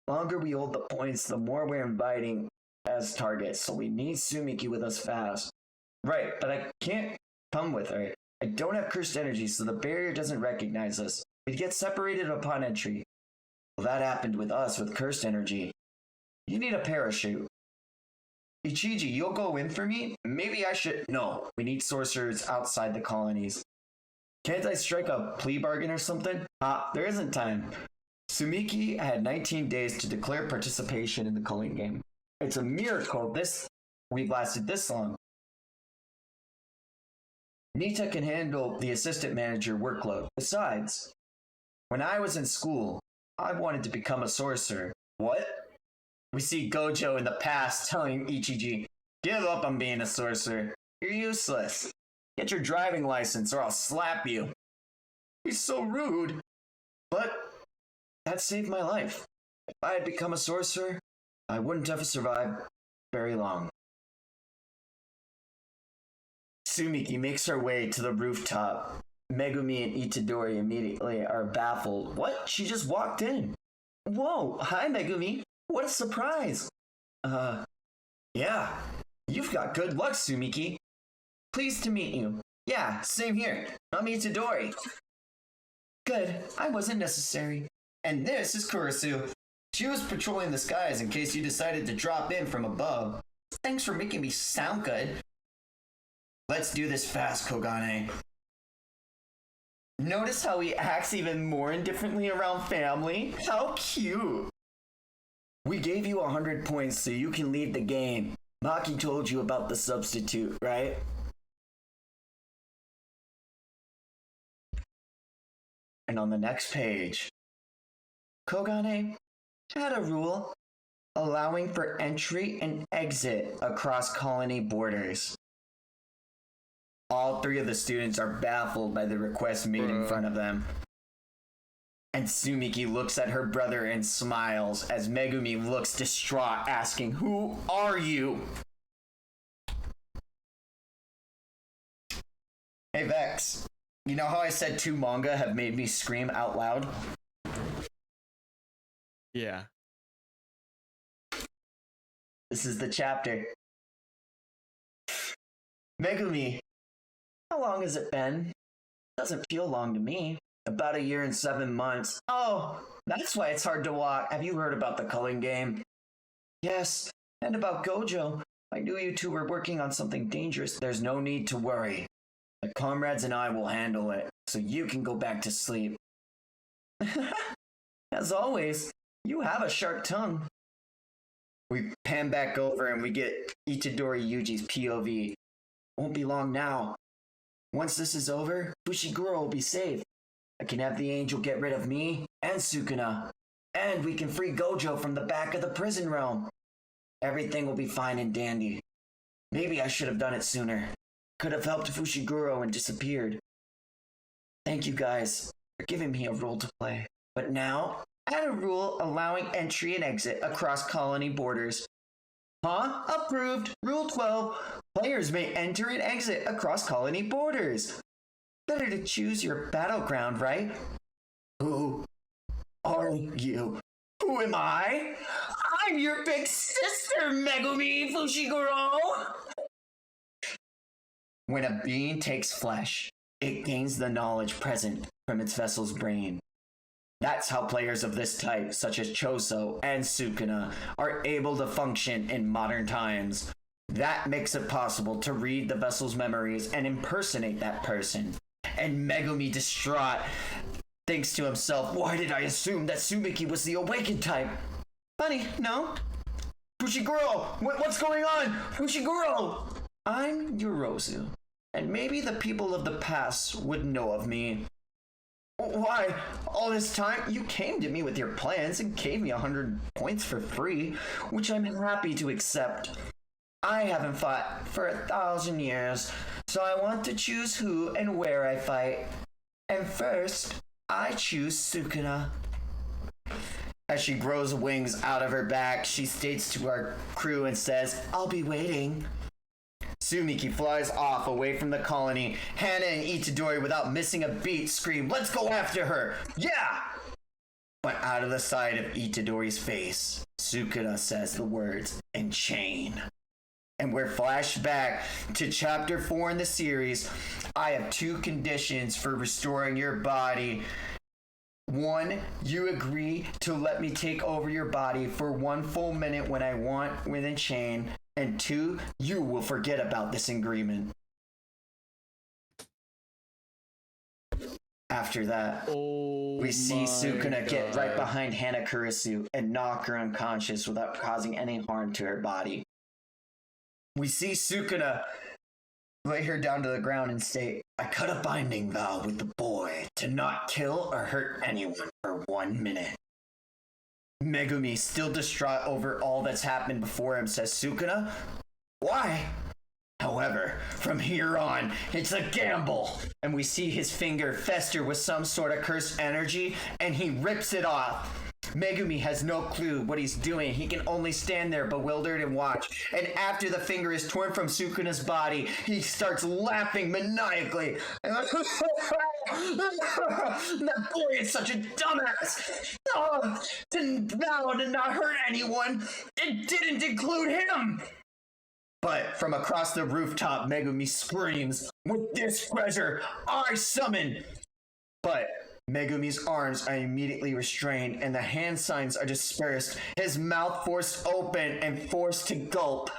The longer we hold the points, the more we're inviting as targets, so we need Sumiki with us fast. Right, but I can't come with her. I don't have cursed energy, so the barrier doesn't recognize us. We'd get separated upon entry. Well, that happened with us with cursed energy. You need a parachute. Ichiji, you'll go in for me? Maybe I should. No, we need sorcerers outside the colonies. Can't I strike a plea bargain or something? There isn't time. Sumiki had 19 days to declare participation in the culling game. It's a miracle we've lasted this long. Nita can handle the assistant manager workload. Besides, when I was in school, I wanted to become a sorcerer. What? We see Gojo in the past telling Ichiji, give up on being a sorcerer. You're useless. Get your driving license or I'll slap you. He's so rude. But that saved my life. If I had become a sorcerer, I wouldn't have survived very long. Sumiki makes her way to the rooftop. Megumi and Itadori immediately are baffled. What? She just walked in. Whoa, hi Megumi. What a surprise. Yeah. You've got good luck, Sumiki. Pleased to meet you. Yeah, same here. I'm Itadori. Good. I wasn't necessary. And this is Kurisu. She was patrolling the skies in case you decided to drop in from above. Thanks for making me sound good. Let's do this fast, Kogane. Notice how he acts even more indifferently around family? How cute. We gave you 100 points so you can leave the game. Maki told you about the substitute, right? And on the next page, Kogane had a rule allowing for entry and exit across colony borders. All three of the students are baffled by the request made in front of them. And Sumiki looks at her brother and smiles as Megumi looks distraught, asking, "Who are you?" Hey Vex, you know how I said 2 manga have made me scream out loud? Yeah. This is the chapter. Megumi, how long has it been? Doesn't feel long to me. About 1 year and 7 months. Oh, that's why it's hard to walk. Have you heard about the culling game? Yes, and about Gojo. I knew you two were working on something dangerous. There's no need to worry. My comrades and I will handle it, so you can go back to sleep. As always, you have a sharp tongue. We pan back over and we get Itadori Yuji's POV. Won't be long now. Once this is over, Fushiguro will be safe. I can have the angel get rid of me and Sukuna. And we can free Gojo from the back of the prison realm. Everything will be fine and dandy. Maybe I should have done it sooner. Could have helped Fushiguro and disappeared. Thank you guys for giving me a role to play. But now, add a rule allowing entry and exit across colony borders. Huh? Approved. Rule 12. Players may enter and exit across colony borders. Better to choose your battleground, right? Who are you? Who am I? I'm your big sister, Megumi Fushiguro! When a being takes flesh, it gains the knowledge present from its vessel's brain. That's how players of this type, such as Choso and Sukuna, are able to function in modern times. That makes it possible to read the vessel's memories and impersonate that person. And Megumi, distraught, thinks to himself, why did I assume that Sumiki was the awakened type? Funny, no? Fushiguro, what's going on? Fushiguro! I'm Yorozu, and maybe the people of the past would know of me. Why, all this time, you came to me with your plans and gave me 100 points for free, which I'm happy to accept. I haven't fought for 1,000 years, so I want to choose who and where I fight. And first, I choose Sukuna. As she grows wings out of her back, she states to our crew and says, I'll be waiting. Sumiki flies off away from the colony. Hana and Itadori, without missing a beat, scream, let's go after her! Yeah! But out of the side of Itadori's face, Sukuna says the words, "Enchain." And we're flashed back to chapter 4 in the series. I have 2 conditions for restoring your body. 1, you agree to let me take over your body for 1 full minute when I want with a chain. And 2, you will forget about this agreement. After that, we see Sukuna get right behind Hana Kurisu and knock her unconscious without causing any harm to her body. We see Sukuna lay her down to the ground and state, I cut a binding vow with the boy to not kill or hurt anyone for 1 minute. Megumi, still distraught over all that's happened before him, says, Sukuna, why? However, from here on, it's a gamble. And we see his finger fester with some sort of cursed energy, and he rips it off. Megumi has no clue what he's doing. He can only stand there bewildered and watch. And after the finger is torn from Sukuna's body, he starts laughing maniacally. That boy is such a dumbass. Oh, didn't vow to not hurt anyone. It didn't include him. But from across the rooftop, Megumi screams, with this treasure, I summon. But Megumi's arms are immediately restrained and the hand signs are dispersed, his mouth forced open and forced to gulp.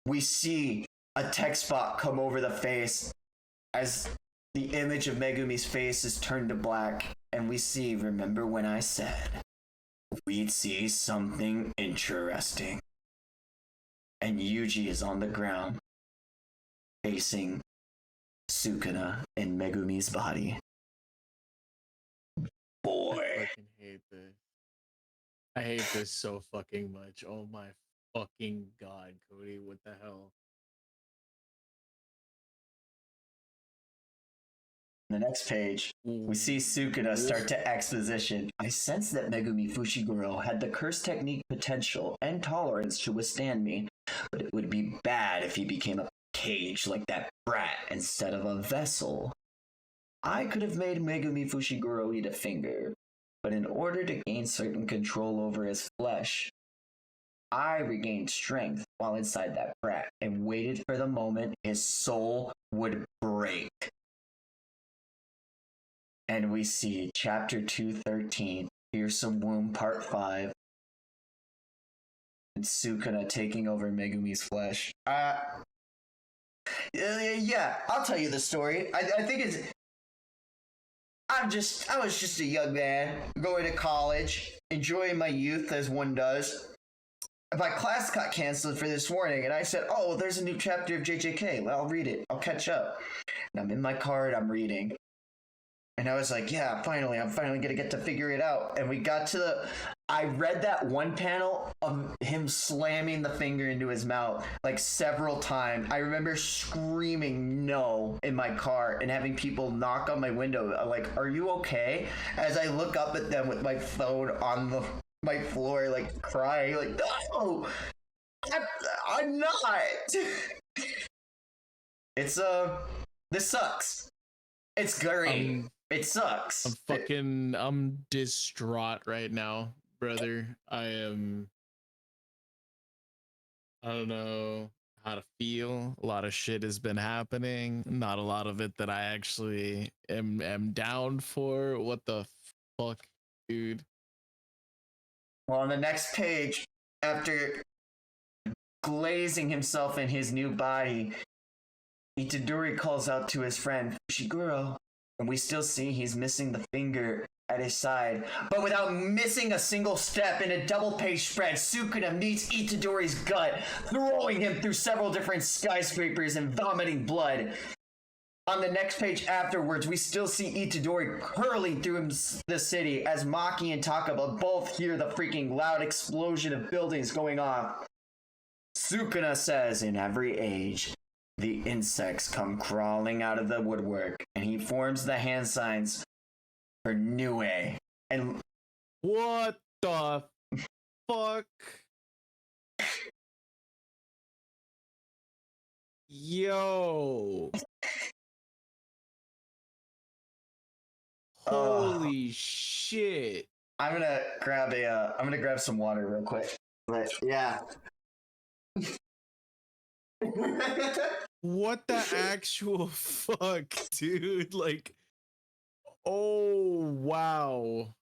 We see a text box come over the face as the image of Megumi's face is turned to black, and we see, remember when I said we'd see something interesting. And Yuji is on the ground, facing Sukuna in Megumi's body. boy. I fucking hate this. I hate this so fucking much. Oh my fucking god, Cody, what the hell? The next page, we see Sukuna start to exposition. I sense that Megumi Fushiguro had the curse technique potential and tolerance to withstand me, but it would be bad if he became a cage like that brat instead of a vessel. I could have made Megumi Fushiguro eat a finger, but in order to gain certain control over his flesh, I regained strength while inside that brat and waited for the moment his soul would break. And we see chapter 213, Fearsome Womb Part 5, and Sukuna taking over Megumi's flesh. Yeah, I'll tell you the story. I think it's... I was just a young man, going to college, enjoying my youth as one does. My class got canceled for this morning, and I said, oh, there's a new chapter of JJK. Well, I'll read it. I'll catch up. And I'm in my car, and I'm reading. And I was like, yeah, finally, I'm finally going to get to figure it out. And we got to I read that one panel of him slamming the finger into his mouth like several times. I remember screaming no in my car and having people knock on my window like, are you okay? As I look up at them with my phone on my floor, like crying, like, no, I'm not. It's, this sucks. It's great. It sucks. I'm distraught right now, brother. I don't know how to feel. A lot of shit has been happening. Not a lot of it that I actually am down for. What the fuck, dude? Well, on the next page, after glazing himself in his new body, Itadori calls out to his friend, Fushiguro, and we still see he's missing the finger at his side. But without missing a single step in a double-page spread, Sukuna meets Itadori's gut, throwing him through several different skyscrapers and vomiting blood. On the next page afterwards, we still see Itadori hurling through the city as Maki and Takaba both hear the freaking loud explosion of buildings going off. Sukuna says, in every age, the insects come crawling out of the woodwork, and he forms the hand signs for Nue. And what the fuck? Yo. Holy shit. I'm gonna grab some water real quick. But yeah. What the actual fuck, dude? Like, oh wow.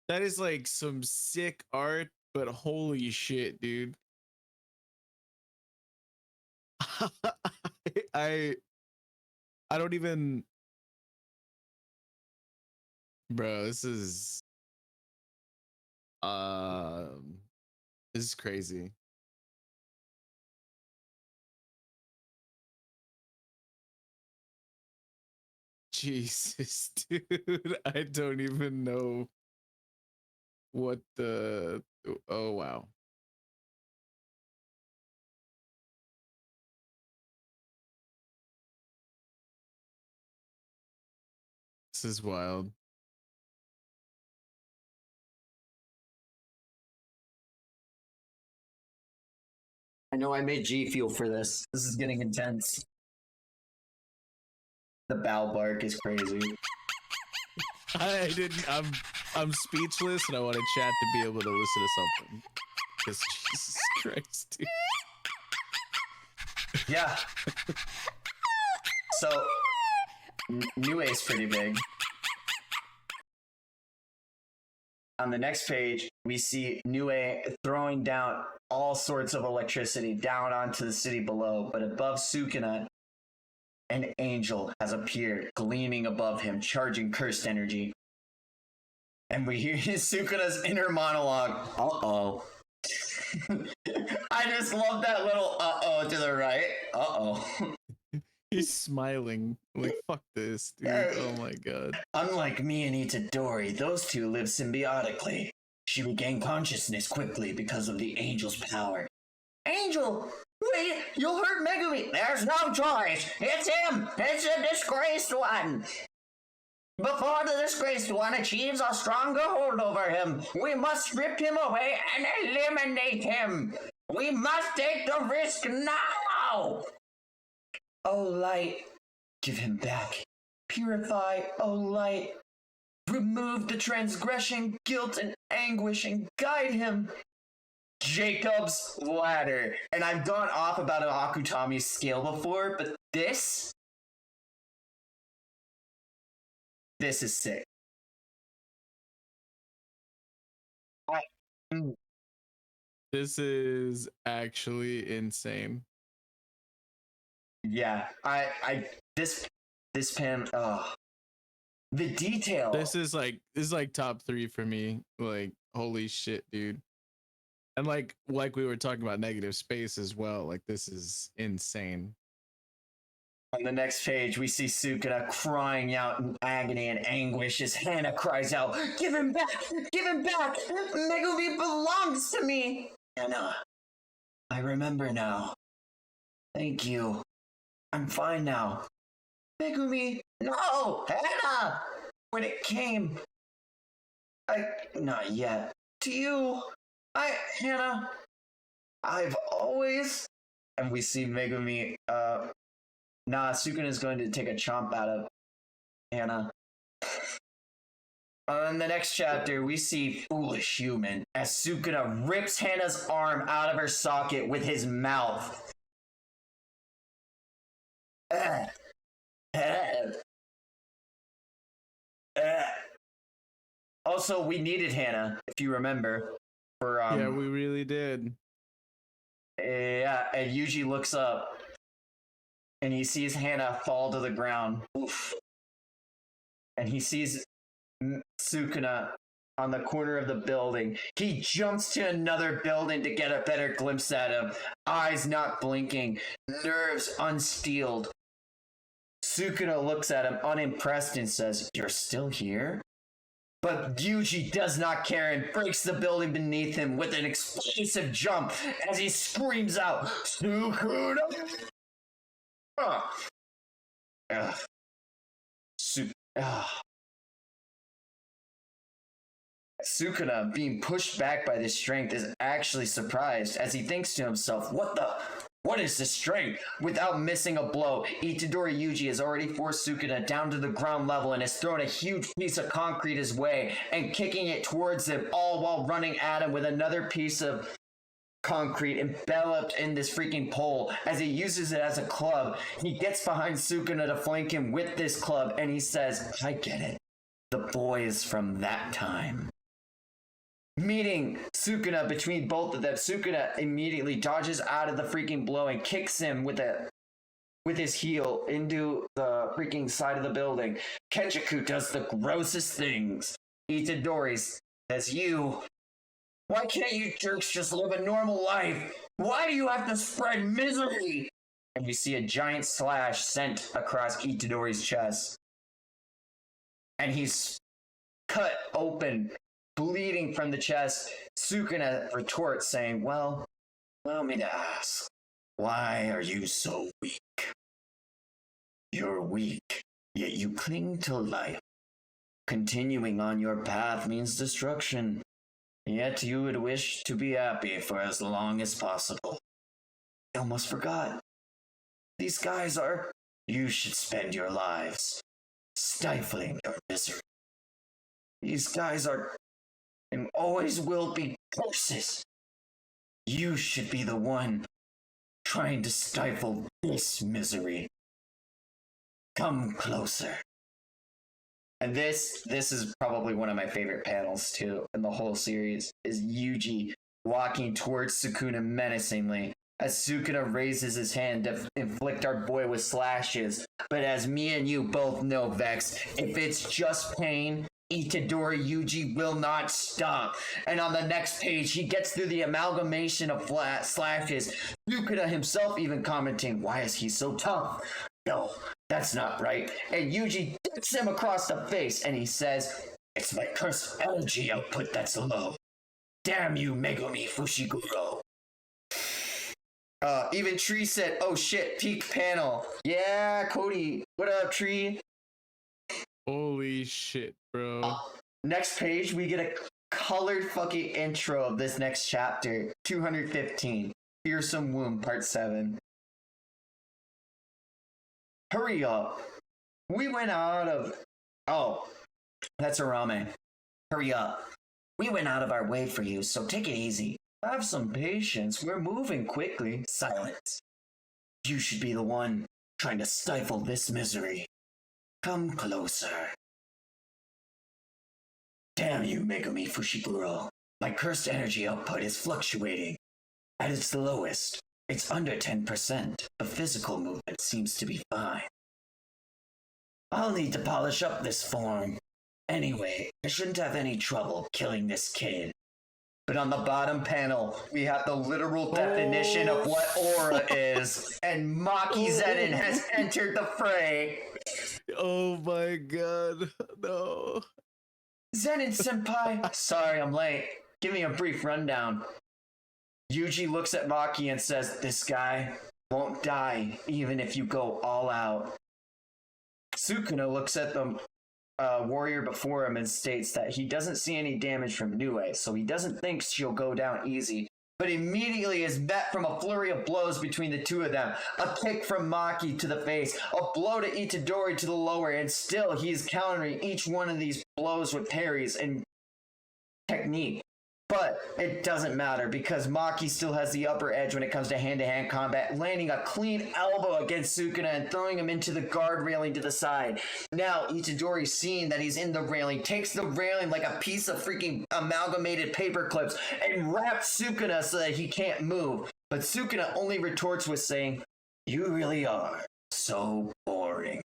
That is like some sick art, but holy shit, dude. I don't even, bro, this is crazy. Jesus, dude, I don't even know what the, oh wow. This is wild. I know I made G feel for this. This is getting intense. The bow bark is crazy. I'm speechless, and I want to chat to be able to listen to something. Because Jesus Christ, dude. Yeah. So, Nue's pretty big. On the next page, we see Nue throwing down all sorts of electricity down onto the city below, but above Sukuna, an angel has appeared, gleaming above him, charging cursed energy. And we hear Sukuna's inner monologue. Uh-oh. I just love that little uh-oh to the right. Uh-oh. He's smiling. Like, fuck this, dude. Oh my god. Unlike me and Itadori, those two live symbiotically. She regained consciousness quickly because of the angel's power. Angel! Wait, you'll hurt Megumi! There's no choice. It's him. It's the disgraced one. Before the disgraced one achieves a stronger hold over him, we must strip him away and eliminate him. We must take the risk now. Oh, light, give him back. Purify, oh, light. Remove the transgression, guilt, and anguish, and guide him. Jacob's ladder. And I've gone off about an Akutami scale before, but this is sick. This is actually insane. Yeah, this pen, the detail. This is like top 3 for me. Like, holy shit, dude. And like we were talking about negative space as well. Like, this is insane. On the next page, we see Sukuna crying out in agony and anguish as Hana cries out, "Give him back! Give him back! Megumi belongs to me!" Hana, I remember now. Thank you. I'm fine now. Megumi, no! Hana! When it came, not yet. To you, Hana, I've always... And we see Megumi, Sukuna is going to take a chomp out of Hana. In the next chapter, we see Foolish Human as Sukuna rips Hana's arm out of her socket with his mouth. Also, we needed Hana, if you remember. For yeah, we really did. Yeah, and Yuji looks up and he sees Hana fall to the ground. Oof. And he sees Sukuna on the corner of the building. He jumps to another building to get a better glimpse at him. Eyes not blinking, nerves unsteeled. Sukuna looks at him unimpressed and says, "You're still here?" But Yuji does not care and breaks the building beneath him with an explosive jump as he screams out, "Sukuna!" Sukuna, being pushed back by this strength, is actually surprised as he thinks to himself, what is this strength? Without missing a blow, Itadori Yuji has already forced Sukuna down to the ground level and has thrown a huge piece of concrete his way and kicking it towards him, all while running at him with another piece of concrete enveloped in this freaking pole. As he uses it as a club, he gets behind Sukuna to flank him with this club and he says, "I get it. The boys from that time." Meeting Sukuna between both of them, Sukuna immediately dodges out of the freaking blow and kicks him with his heel into the freaking side of the building. Kenjaku does the grossest things. Itadori says, why can't you jerks just live a normal life? Why do you have to spread misery?" And we see a giant slash sent across Itadori's chest. And he's cut open, bleeding from the chest. Sukuna retorts saying, "Well, allow me to ask, why are you so weak? You're weak, yet you cling to life. Continuing on your path means destruction, yet you would wish to be happy for as long as possible. I almost forgot. These guys are... You should spend your lives stifling your misery. These guys are and always will be forces. You should be the one trying to stifle this misery. Come closer." And this is probably one of my favorite panels too in the whole series, is Yuji walking towards Sukuna menacingly as Sukuna raises his hand to inflict our boy with slashes. But as me and you both know, Vex, if it's just pain, Itadori Yuji will not stop. And on the next page, he gets through the amalgamation of slashes. Sukuna himself even commenting, "Why is he so tough? No, that's not right. And Yuji hits him across the face and he says, it's my cursed energy output that's low. Damn you, Megumi Fushiguro. Even Tree said, oh shit, peak panel. Yeah, Cody. What up, Tree? Holy shit, bro. Next page, we get a colored fucking intro of this next chapter. 215. Fearsome Womb, Part 7. Hurry up. We went out of... Oh, that's Arame. Hurry up. We went out of our way for you, so take it easy. Have some patience. We're moving quickly. Silence. You should be the one trying to stifle this misery. Come closer. Damn you, Megumi Fushiguro. My cursed energy output is fluctuating. At its lowest, it's under 10%. The physical movement seems to be fine. I'll need to polish up this form. Anyway, I shouldn't have any trouble killing this kid. But on the bottom panel, we have the literal definition of what aura is, and Maki Zenin has entered the fray. Oh my god, no. Zenin-senpai, sorry I'm late. Give me a brief rundown. Yuji looks at Maki and says, this guy won't die even if you go all out. Sukuna looks at the warrior before him and states that he doesn't see any damage from Nue, so he doesn't think she'll go down easy, but immediately is met from a flurry of blows between the two of them. A kick from Maki to the face, a blow to Itadori to the lower, and still he is countering each one of these blows with parries and technique. But it doesn't matter because Maki still has the upper edge when it comes to hand-to-hand combat, landing a clean elbow against Sukuna and throwing him into the guard railing to the side. Now Itadori, seeing that he's in the railing, takes the railing like a piece of freaking amalgamated paper clips and wraps Sukuna so that he can't move. But Sukuna only retorts with saying, you really are so boring.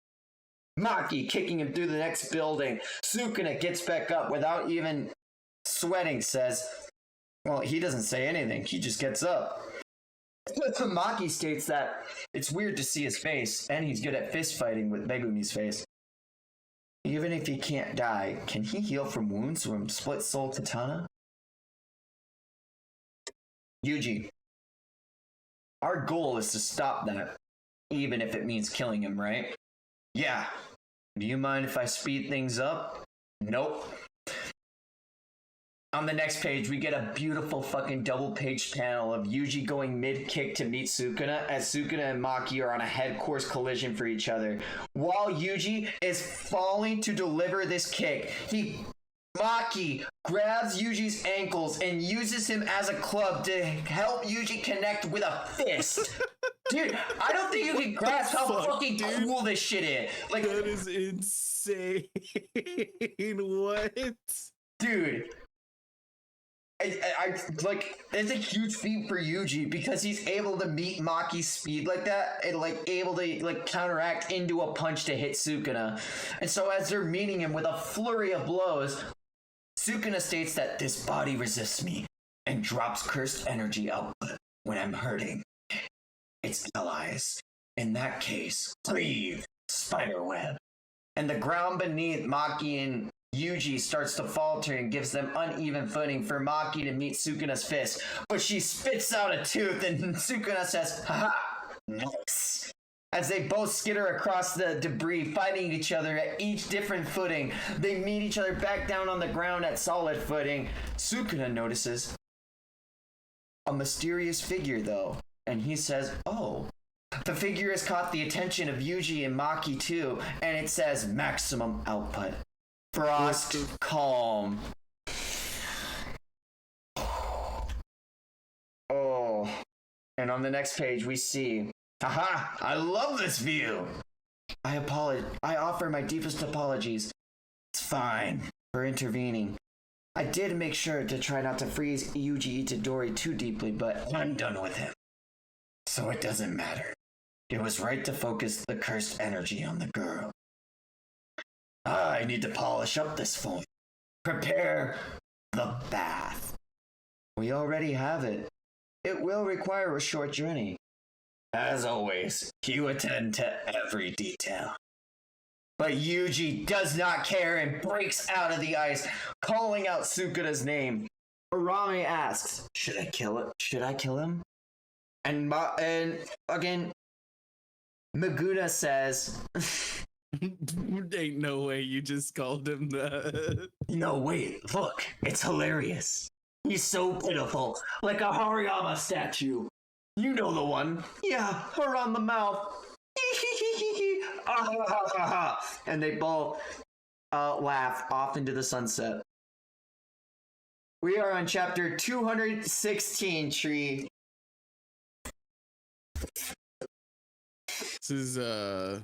Maki kicking him through the next building. Sukuna gets back up without even sweating, says, well, he doesn't say anything, he just gets up. Maki states that it's weird to see his face, and he's good at fist fighting with Megumi's face. Even if he can't die, can he heal from wounds from split soul katana? Yuji, our goal is to stop that, even if it means killing him, right? Yeah. Do you mind if I speed things up? Nope. On the next page, we get a beautiful fucking double-page panel of Yuji going mid-kick to meet Sukuna, as Sukuna and Maki are on a head-course collision for each other. While Yuji is falling to deliver this kick, Maki grabs Yuji's ankles and uses him as a club to help Yuji connect with a fist. Dude, I don't think you can grasp how fucking cool this shit is. Like, that is insane. What? Dude. I like, it's a huge feat for Yuji because he's able to meet Maki's speed like that and like able to like counteract into a punch to hit Sukuna. And so as they're meeting him with a flurry of blows, Sukuna states that this body resists me and drops cursed energy output when I'm hurting its allies. In that case, cleave, spiderweb. And the ground beneath Maki and Yuji starts to falter and gives them uneven footing for Maki to meet Sukuna's fist, but she spits out a tooth and Sukuna says, haha, nice. As they both skitter across the debris, fighting each other at each different footing, they meet each other back down on the ground at solid footing. Sukuna notices a mysterious figure though, and he says, oh. The figure has caught the attention of Yuji and Maki too, and it says maximum output. Frost calm. Oh. And on the next page we see, haha, I love this view. I offer my deepest apologies. It's fine for intervening. I did make sure to try not to freeze Yuji Itadori too deeply, but I'm done with him. So it doesn't matter. It was right to focus the cursed energy on the girl. I need to polish up this form. Prepare the bath. We already have it. It will require a short journey. As always, you attend to every detail. But Yuji does not care and breaks out of the ice, calling out Sukuna's name. Urami asks, "Should I kill it? Should I kill him?" And again, Maguna says, Ain't no way you just called him that. "No, wait, look, it's hilarious. He's so pitiful, like a Hariyama statue. You know the one. Yeah, around the mouth." And they both laugh off into the sunset. We are on chapter 216, Tree. This is a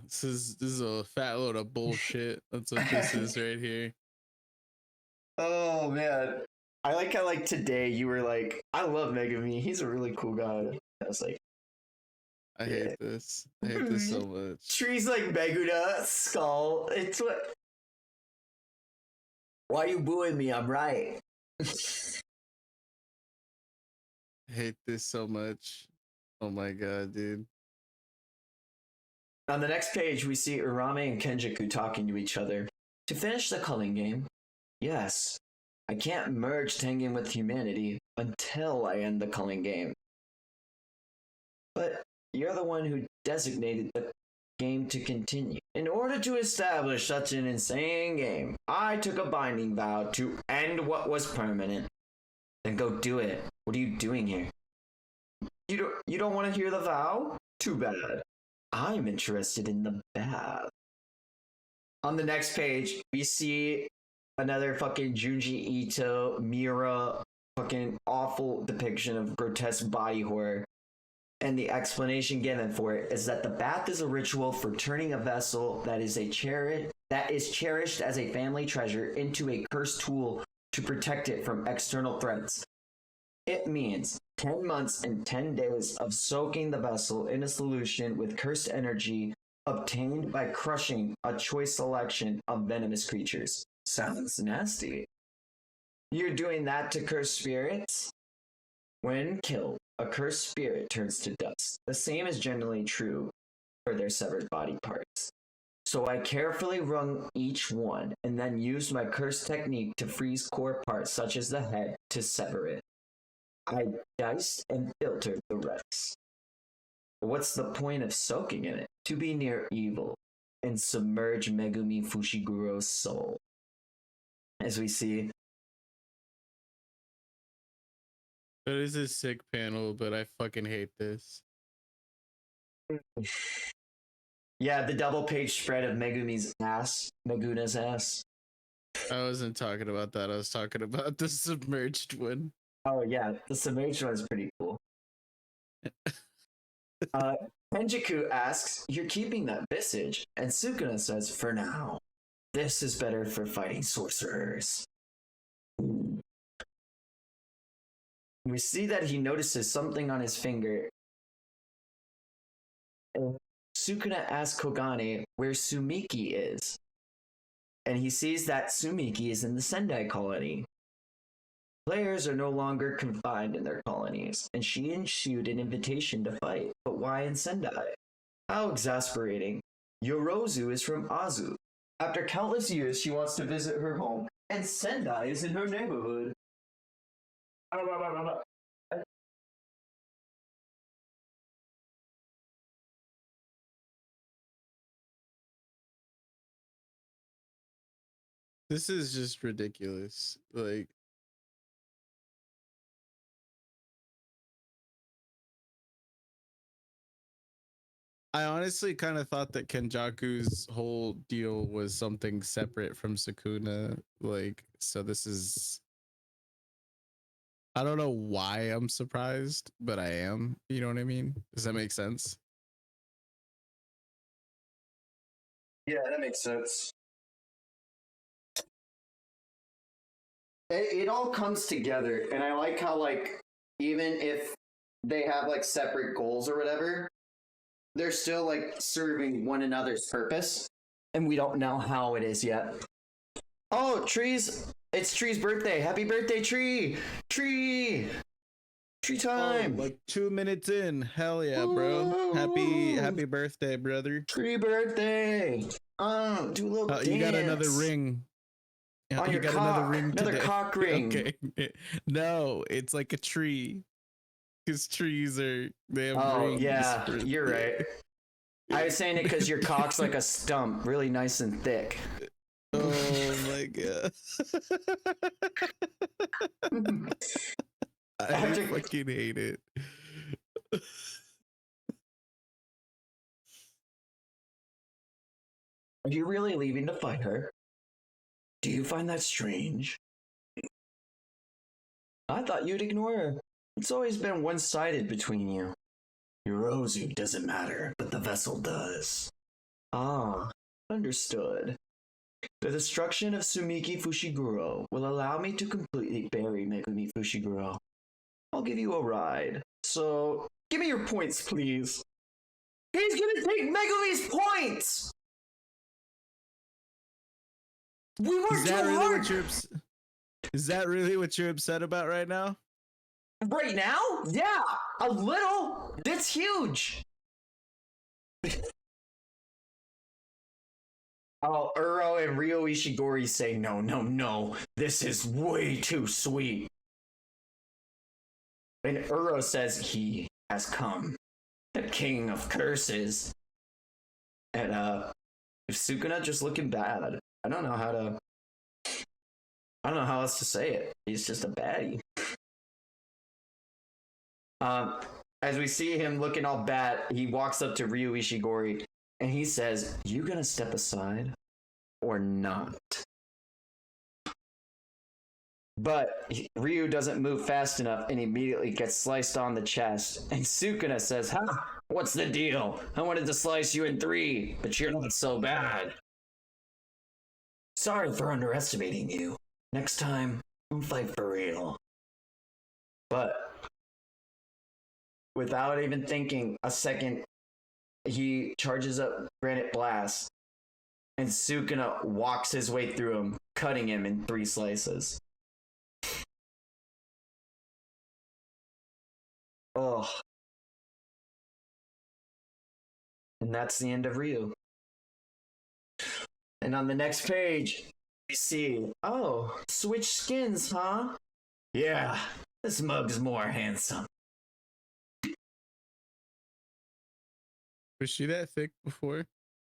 fat load of bullshit. That's what this is right here. Oh man, I like how like today you were like, "I love Megumi. He's a really cool guy." I was like, I hate this. I hate this so much. Tree's like Meguna skull. It's what. Why you booing me? I'm right. I hate this so much. Oh my god, dude. On the next page, we see Urame and Kenjaku talking to each other. To finish the culling game, yes, I can't merge Tengen with humanity until I end the culling game. But you're the one who designated the game to continue. In order to establish such an insane game, I took a binding vow to end what was permanent. Then go do it. What are you doing here? You don't want to hear the vow? Too bad. I'm interested in the bath. On the next page, we see another fucking Junji Ito, Mira, fucking awful depiction of grotesque body horror. And the explanation given for it is that the bath is a ritual for turning a vessel that is cherished as a family treasure into a cursed tool to protect it from external threats. It means 10 months and 10 days of soaking the vessel in a solution with cursed energy obtained by crushing a choice selection of venomous creatures. Sounds nasty. You're doing that to cursed spirits? When killed, a cursed spirit turns to dust. The same is generally true for their severed body parts. So I carefully wrung each one and then used my cursed technique to freeze core parts such as the head to sever it. I diced and filtered the rest. What's the point of soaking in it? To be near evil and submerge Megumi Fushiguro's soul. As we see, That is a sick panel, but I fucking hate this. yeah, the double page spread of Megumi's ass, Meguna's ass. I wasn't talking about that. I was talking about the submerged one. Oh yeah, the submerged one is pretty cool. Kenjaku asks, "You're keeping that visage?" And Sukuna says, "For now. This is better for fighting sorcerers." We see that he notices something on his finger. And Sukuna asks Kogane where Sumiki is. And he sees that Sumiki is in the Sendai colony. Players are no longer confined in their colonies, and she issued an invitation to fight. But why in Sendai? How exasperating. Yorozu is from Azu. After countless years, she wants to visit her home, and Sendai is in her neighborhood. This is just ridiculous. Like, I honestly kind of thought that Kenjaku's whole deal was something separate from Sukuna. Like, so this is, I don't know why I'm surprised, but I am. You know what I mean? Does that make sense? Yeah, that makes sense. It all comes together, and I like how, like, even if they have, like, separate goals or whatever, they're still, like, serving one another's purpose, and we don't know how it is yet. Oh, it's Tree's birthday. Happy birthday, Tree! Tree! Tree time. Like 2 minutes in. Hell yeah, bro. Happy birthday, brother. Tree birthday. Do a little dance. You got another ring. On You your got cock. another ring Another today. cock ring. Okay. No, it's like a tree. Because trees they have Oh, rings. yeah, you're right. I was saying it because your cock's like a stump, really nice and thick. Oh my god. I fucking hate it. Are you really leaving to fight her? Do you find that strange? I thought you'd ignore her. It's always been one-sided between you. Yorozu doesn't matter, but the vessel does. Ah, understood. The destruction of Sumiki Fushiguro will allow me to completely bury Megumi Fushiguro. I'll give you a ride. So, give me your points, please. He's gonna take Megumi's points! We worked too hard! Is that really what you're upset about right now? Right now? Yeah, a little. That's huge. Oh, Uro and Ryo Ishigori say no. This is way too sweet. And Uro says he has come. The king of curses. And Sukuna just looking bad. I don't know how else to say it. He's just a baddie. As we see him looking all bad, he walks up to Ryu Ishigori and he says, "You gonna step aside or not?" But Ryu doesn't move fast enough and immediately gets sliced on the chest. And Sukuna says, "Ha! What's the deal? I wanted to slice you in 3, but you're not so bad. Sorry for underestimating you. Next time, we'll fight for real." But without even thinking a second, he charges up Granite Blast, and Sukuna walks his way through him, cutting him in 3 slices. Oh. And that's the end of Ryu. And on the next page, we see, oh, switch skins, huh? Yeah, this mug's more handsome. Was she that thick before?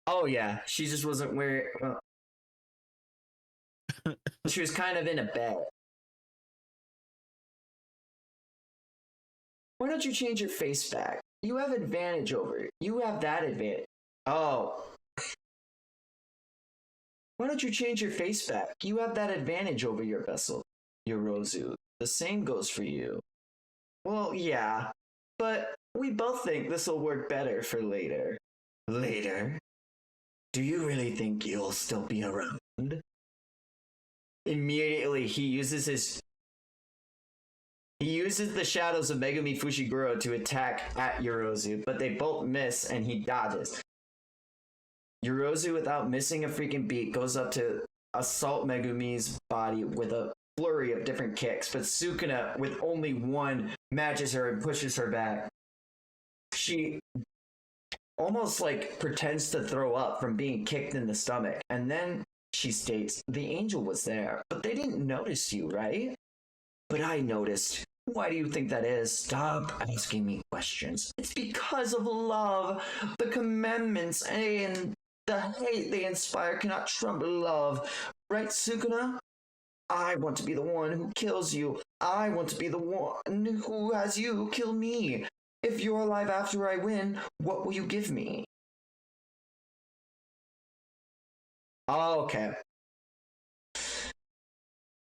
Oh yeah, she just wasn't wearing. She was kind of in a bed. Why don't you change your face back? You have advantage over it. You have that advantage. Oh. Why don't you change your face back? You have that advantage over your vessel, Yorozu. The same goes for you. Well, yeah, but we both think this will work better for later. Later? Do you really think you'll still be around? Immediately, he uses the shadows of Megumi Fushiguro to attack at Yorozu, but they both miss and he dodges. Yorozu, without missing a freaking beat, goes up to assault Megumi's body with a flurry of different kicks, but Sukuna, with only one, matches her and pushes her back. She almost pretends to throw up from being kicked in the stomach, and then she states, "The angel was there, but they didn't notice you, right?" "But I noticed. Why do you think that is?" "Stop asking me questions. It's because of love. The commandments and the hate they inspire cannot trump love. Right, Sukuna? I want to be the one who kills you. I want to be the one who has you kill me. If you're alive after I win, what will you give me?" Oh, okay.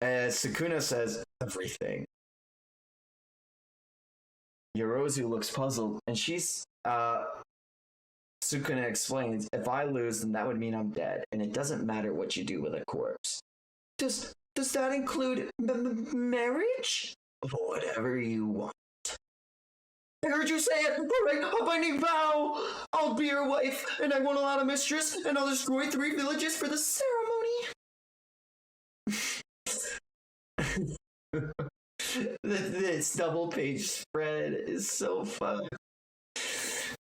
Sukuna says, "Everything." Yorozu looks puzzled, and Sukuna explains, "If I lose, then that would mean I'm dead, and it doesn't matter what you do with a corpse." Does that include marriage?" "Whatever you want." "I heard you say it. All right, a binding vow. I'll be your wife, and I won't allow a mistress, and I'll destroy 3 villages for the ceremony." This double page spread is so fun.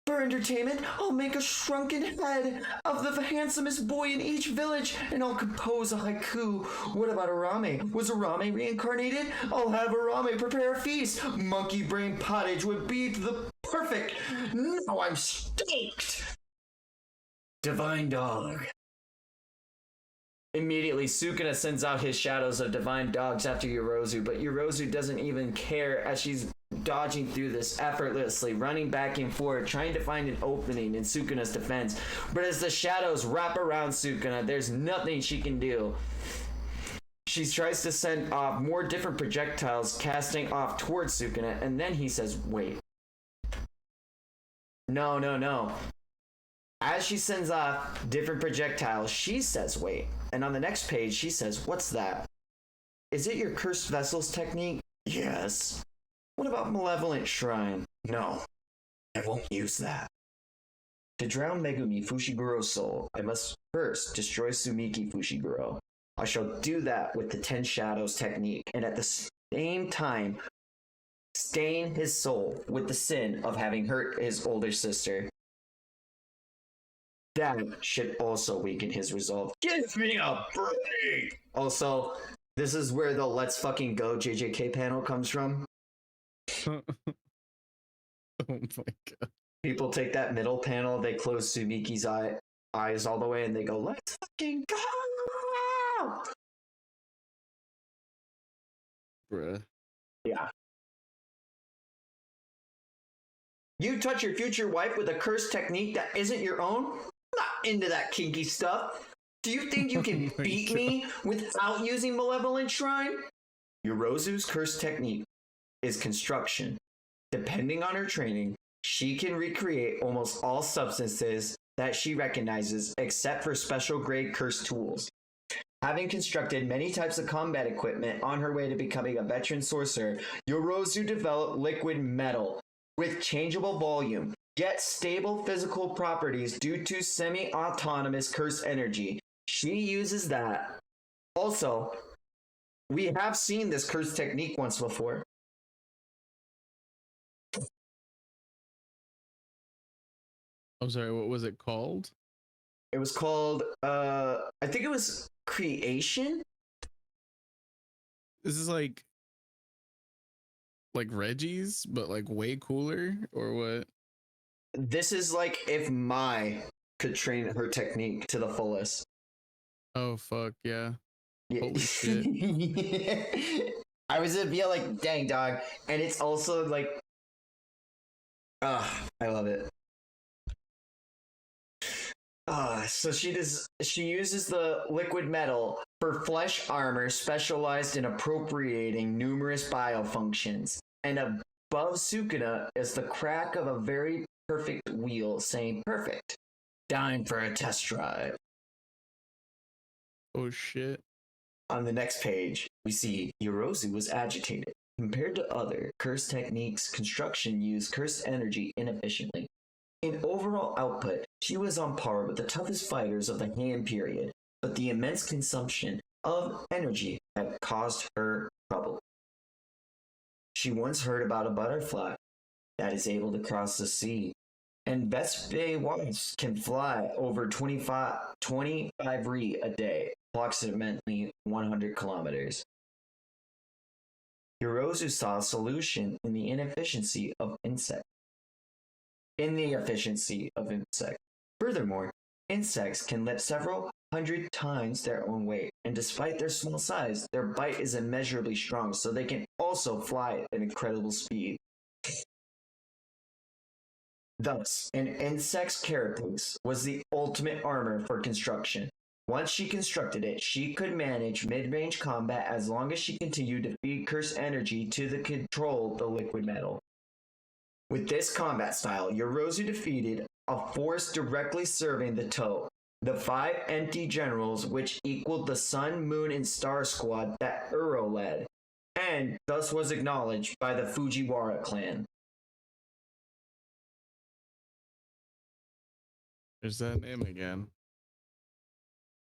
For entertainment, I'll make a shrunken head of the handsomest boy in each village, and I'll compose a haiku. What about Arame? Was Arame reincarnated? I'll have Arame prepare a feast. Monkey brain pottage would be the perfect. Now I'm staked. Divine dog. Immediately, Sukuna sends out his shadows of divine dogs after Yorozu, but Yorozu doesn't even care as she's dodging through this effortlessly, running back and forth, trying to find an opening in Sukuna's defense. But as the shadows wrap around Sukuna, there's nothing she can do. She tries to send off more different projectiles, casting off towards Sukuna, and then he says, wait. No. As she sends off different projectiles, she says, wait. And on the next page, she says, what's that? Is it your cursed vessels technique? Yes. What about malevolent shrine? No, I won't use that. To drown Megumi Fushiguro's soul, I must first destroy Sumiki Fushiguro. I shall do that with the 10 Shadows technique, and at the same time, stain his soul with the sin of having hurt his older sister. That should also weaken his resolve. Give me a break! Also, this is where the Let's Fucking Go JJK panel comes from. Oh my god. People take that middle panel, they close Sumiki's eyes all the way, and they go, let's fucking go! Bruh. Yeah. You touch your future wife with a cursed technique that isn't your own? I'm not into that kinky stuff. Do you think you can Oh my beat God. me without using Malevolent Shrine? Yorozu's cursed technique is construction. Depending on her training, she can recreate almost all substances that she recognizes except for special grade cursed tools. Having constructed many types of combat equipment on her way to becoming a veteran sorcerer, Yorozu developed liquid metal with changeable volume, yet stable physical properties due to semi-autonomous cursed energy. She uses that. Also, we have seen this cursed technique once before. I'm sorry, what was it called? It was called, I think it was Creation? This is like Reggie's, but like way cooler, or what? This is like if Mai could train her technique to the fullest. Oh fuck yeah. Yeah. Holy shit. I was gonna be like, dang dog. And it's also like, I love it. So she uses the liquid metal for flesh armor specialized in appropriating numerous biofunctions. And above Sukuna is the crack of a very perfect wheel saying perfect. Time for a test drive. Oh shit. On the next page, we see Yorozu was agitated. Compared to other cursed techniques, construction used cursed energy inefficiently. In overall output, she was on par with the toughest fighters of the Heian period, but the immense consumption of energy had caused her trouble. She once heard about a butterfly that is able to cross the sea, and Vespae wasps can fly over 25 ri a day, approximately 100 kilometers. Yorozu saw a solution in the efficiency of insects. Furthermore, insects can lift several hundred times their own weight, and despite their small size, their bite is immeasurably strong, so they can also fly at an incredible speed. Thus, an insect's carapace was the ultimate armor for construction. Once she constructed it, she could manage mid-range combat as long as she continued to feed cursed energy to control the liquid metal. With this combat style, Yorozu defeated a force directly serving the Toe, the 5 empty generals which equaled the Sun, Moon, and Star Squad that Uro led, and thus was acknowledged by the Fujiwara clan. There's that name again.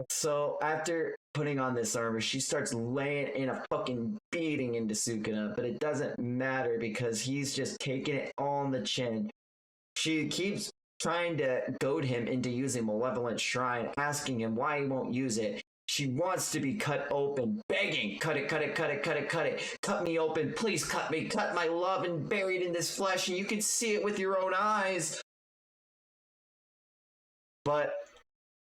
So after putting on this armor, she starts laying in a fucking beating into Sukuna, but it doesn't matter because he's just taking it all on the chin. She keeps trying to goad him into using Malevolent Shrine, asking him why he won't use it. She wants to be cut open, begging, cut it, cut it, cut it, cut it, cut it. Cut me open, please cut me, cut my love and buried in this flesh, and you can see it with your own eyes. But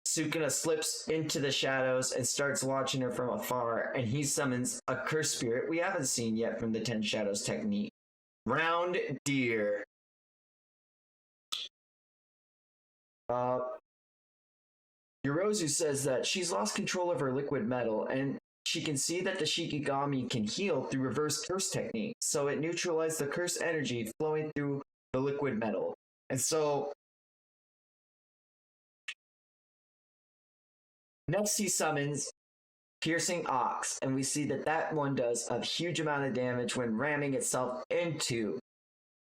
Sukuna slips into the shadows and starts watching her from afar, and he summons a cursed spirit we haven't seen yet from the 10 Shadows technique. Round Deer. Yorozu says that she's lost control of her liquid metal, and she can see that the Shikigami can heal through reverse curse technique, so it neutralized the curse energy flowing through the liquid metal. And so next he summons Piercing Ox, and we see that that one does a huge amount of damage when ramming itself into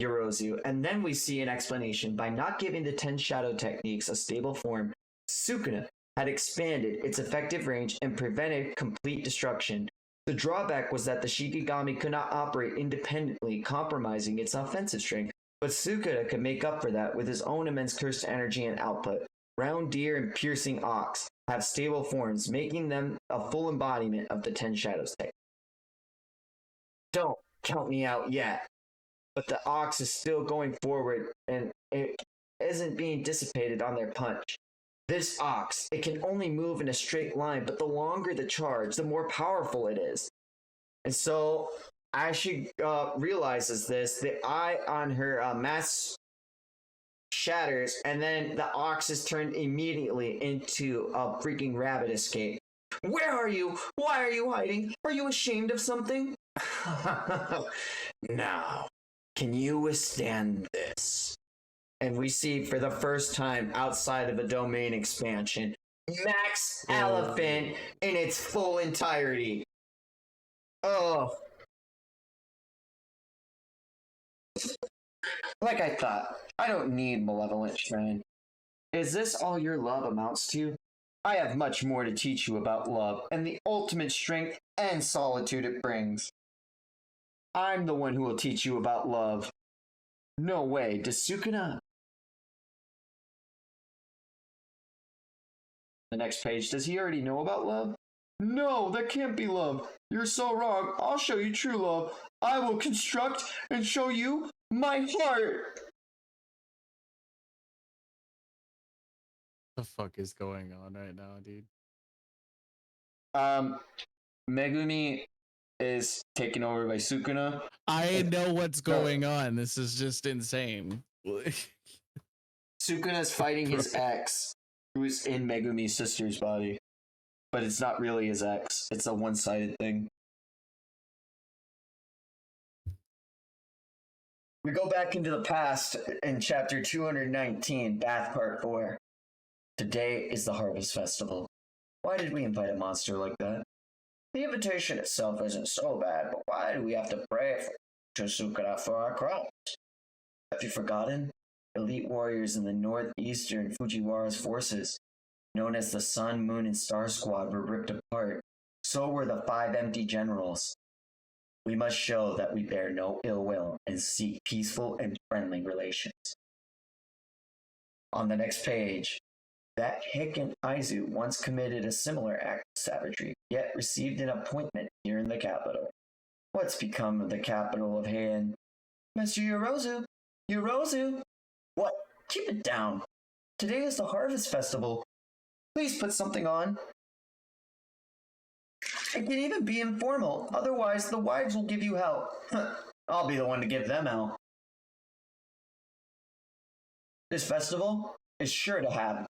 Yorozu. And then we see an explanation. By not giving the 10 Shadow techniques a stable form, Sukuna had expanded its effective range and prevented complete destruction. The drawback was that the Shikigami could not operate independently, compromising its offensive strength, but Sukuna could make up for that with his own immense cursed energy and output. Round Deer and Piercing Ox have stable forms, making them a full embodiment of the 10 Shadows technique. Don't count me out yet. But the Ox is still going forward, and it isn't being dissipated on their punch. This Ox, it can only move in a straight line, but the longer the charge, the more powerful it is. And so, as she realizes this, the eye on her mask shatters, and then the Ox is turned immediately into a freaking rabbit escape. Where are you? Why are you hiding? Are you ashamed of something? Now, can you withstand this? And we see for the first time outside of a domain expansion, Max Elephant in its full entirety. Oh. Like I thought, I don't need Malevolent Shrine. Is this all your love amounts to? I have much more to teach you about love and the ultimate strength and solitude it brings. I'm the one who will teach you about love. No way, does Sukuna? The next page, does he already know about love? No, that can't be love. You're so wrong. I'll show you true love. I will construct and show you my heart. The fuck is going on right now, dude? Megumi is taken over by Sukuna. I know what's going on. This is just insane. Sukuna's fighting his ex, who's in Megumi's sister's body. But it's not really his ex. It's a one-sided thing. We go back into the past in chapter 219, Bath Part 4. Today is the Harvest Festival. Why did we invite a monster like that? The invitation itself isn't so bad, but why do we have to pray to Sukuna for our crops? Have you forgotten? Elite warriors in the northeastern Fujiwara's forces, known as the Sun, Moon, and Star Squad, were ripped apart. So were the 5 empty generals. We must show that we bear no ill will and seek peaceful and friendly relations. On the next page, that Hicken Aizu once committed a similar act of savagery, yet received an appointment here in the capital. What's become of the capital of Heian? Master Yorozu! Yorozu! What? Keep it down. Today is the Harvest Festival. Please put something on. It can even be informal, otherwise the wives will give you hell. I'll be the one to give them hell. This festival is sure to have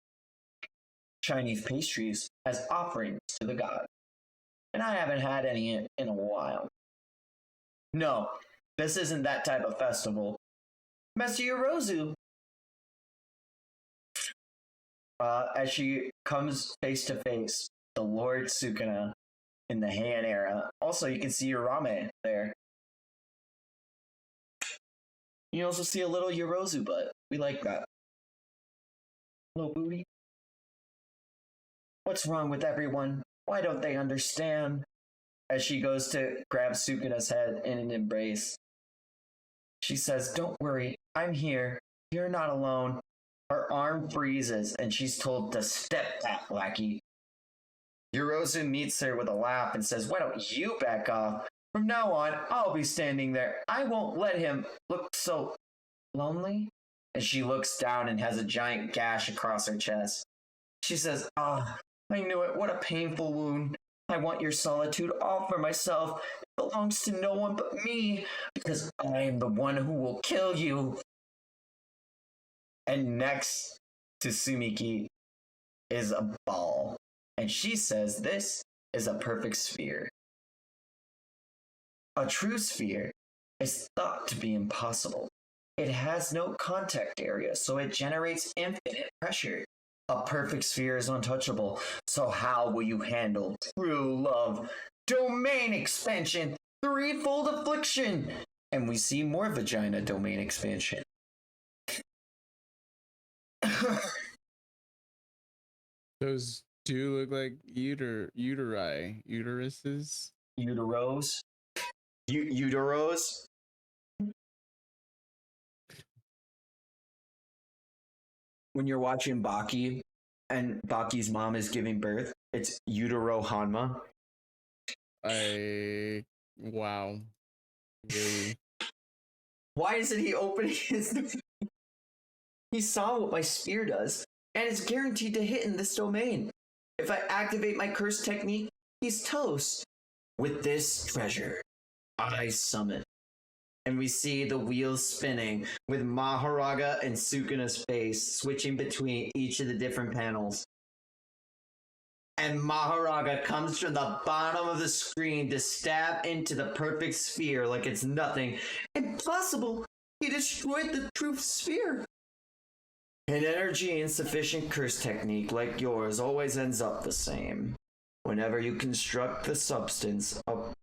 Chinese pastries as offerings to the god, and I haven't had any in a while. No, this isn't that type of festival. Master Yorozu! As she comes face to face, the Lord Sukuna in the Heian era. Also, you can see Urame there. You also see a little Yorozu butt. We like that. Little booty. What's wrong with everyone? Why don't they understand? As she goes to grab Sukuna's head in an embrace, she says, "Don't worry, I'm here. You're not alone." Her arm freezes, and she's told to step back, lackey. Yorozu meets her with a laugh and says, "Why don't you back off? From now on, I'll be standing there. I won't let him look so lonely." And she looks down and has a giant gash across her chest. She says, "Ah, I knew it. What a painful wound. I want your solitude all for myself. It belongs to no one but me, because I am the one who will kill you." And next to Sumiki is a ball. And she says this is a perfect sphere. A true sphere is thought to be impossible. It has no contact area, so it generates infinite pressure. A perfect sphere is untouchable, so how will you handle true love, domain expansion, threefold affliction? And we see more vagina domain expansion. Those do look like uteruses. Uteros. Uteros. When you're watching Baki and Baki's mom is giving birth, it's utero Hanma. Wow. Really? Why isn't he opening his... He saw what my spear does, and it's guaranteed to hit in this domain. If I activate my curse technique, he's toast. With this treasure, I summon. And we see the wheels spinning with Maharaga and Sukuna's face switching between each of the different panels. And Maharaga comes from the bottom of the screen to stab into the perfect sphere like it's nothing. Impossible! He destroyed the truth sphere! An energy insufficient curse technique like yours always ends up the same. Whenever you construct the substance,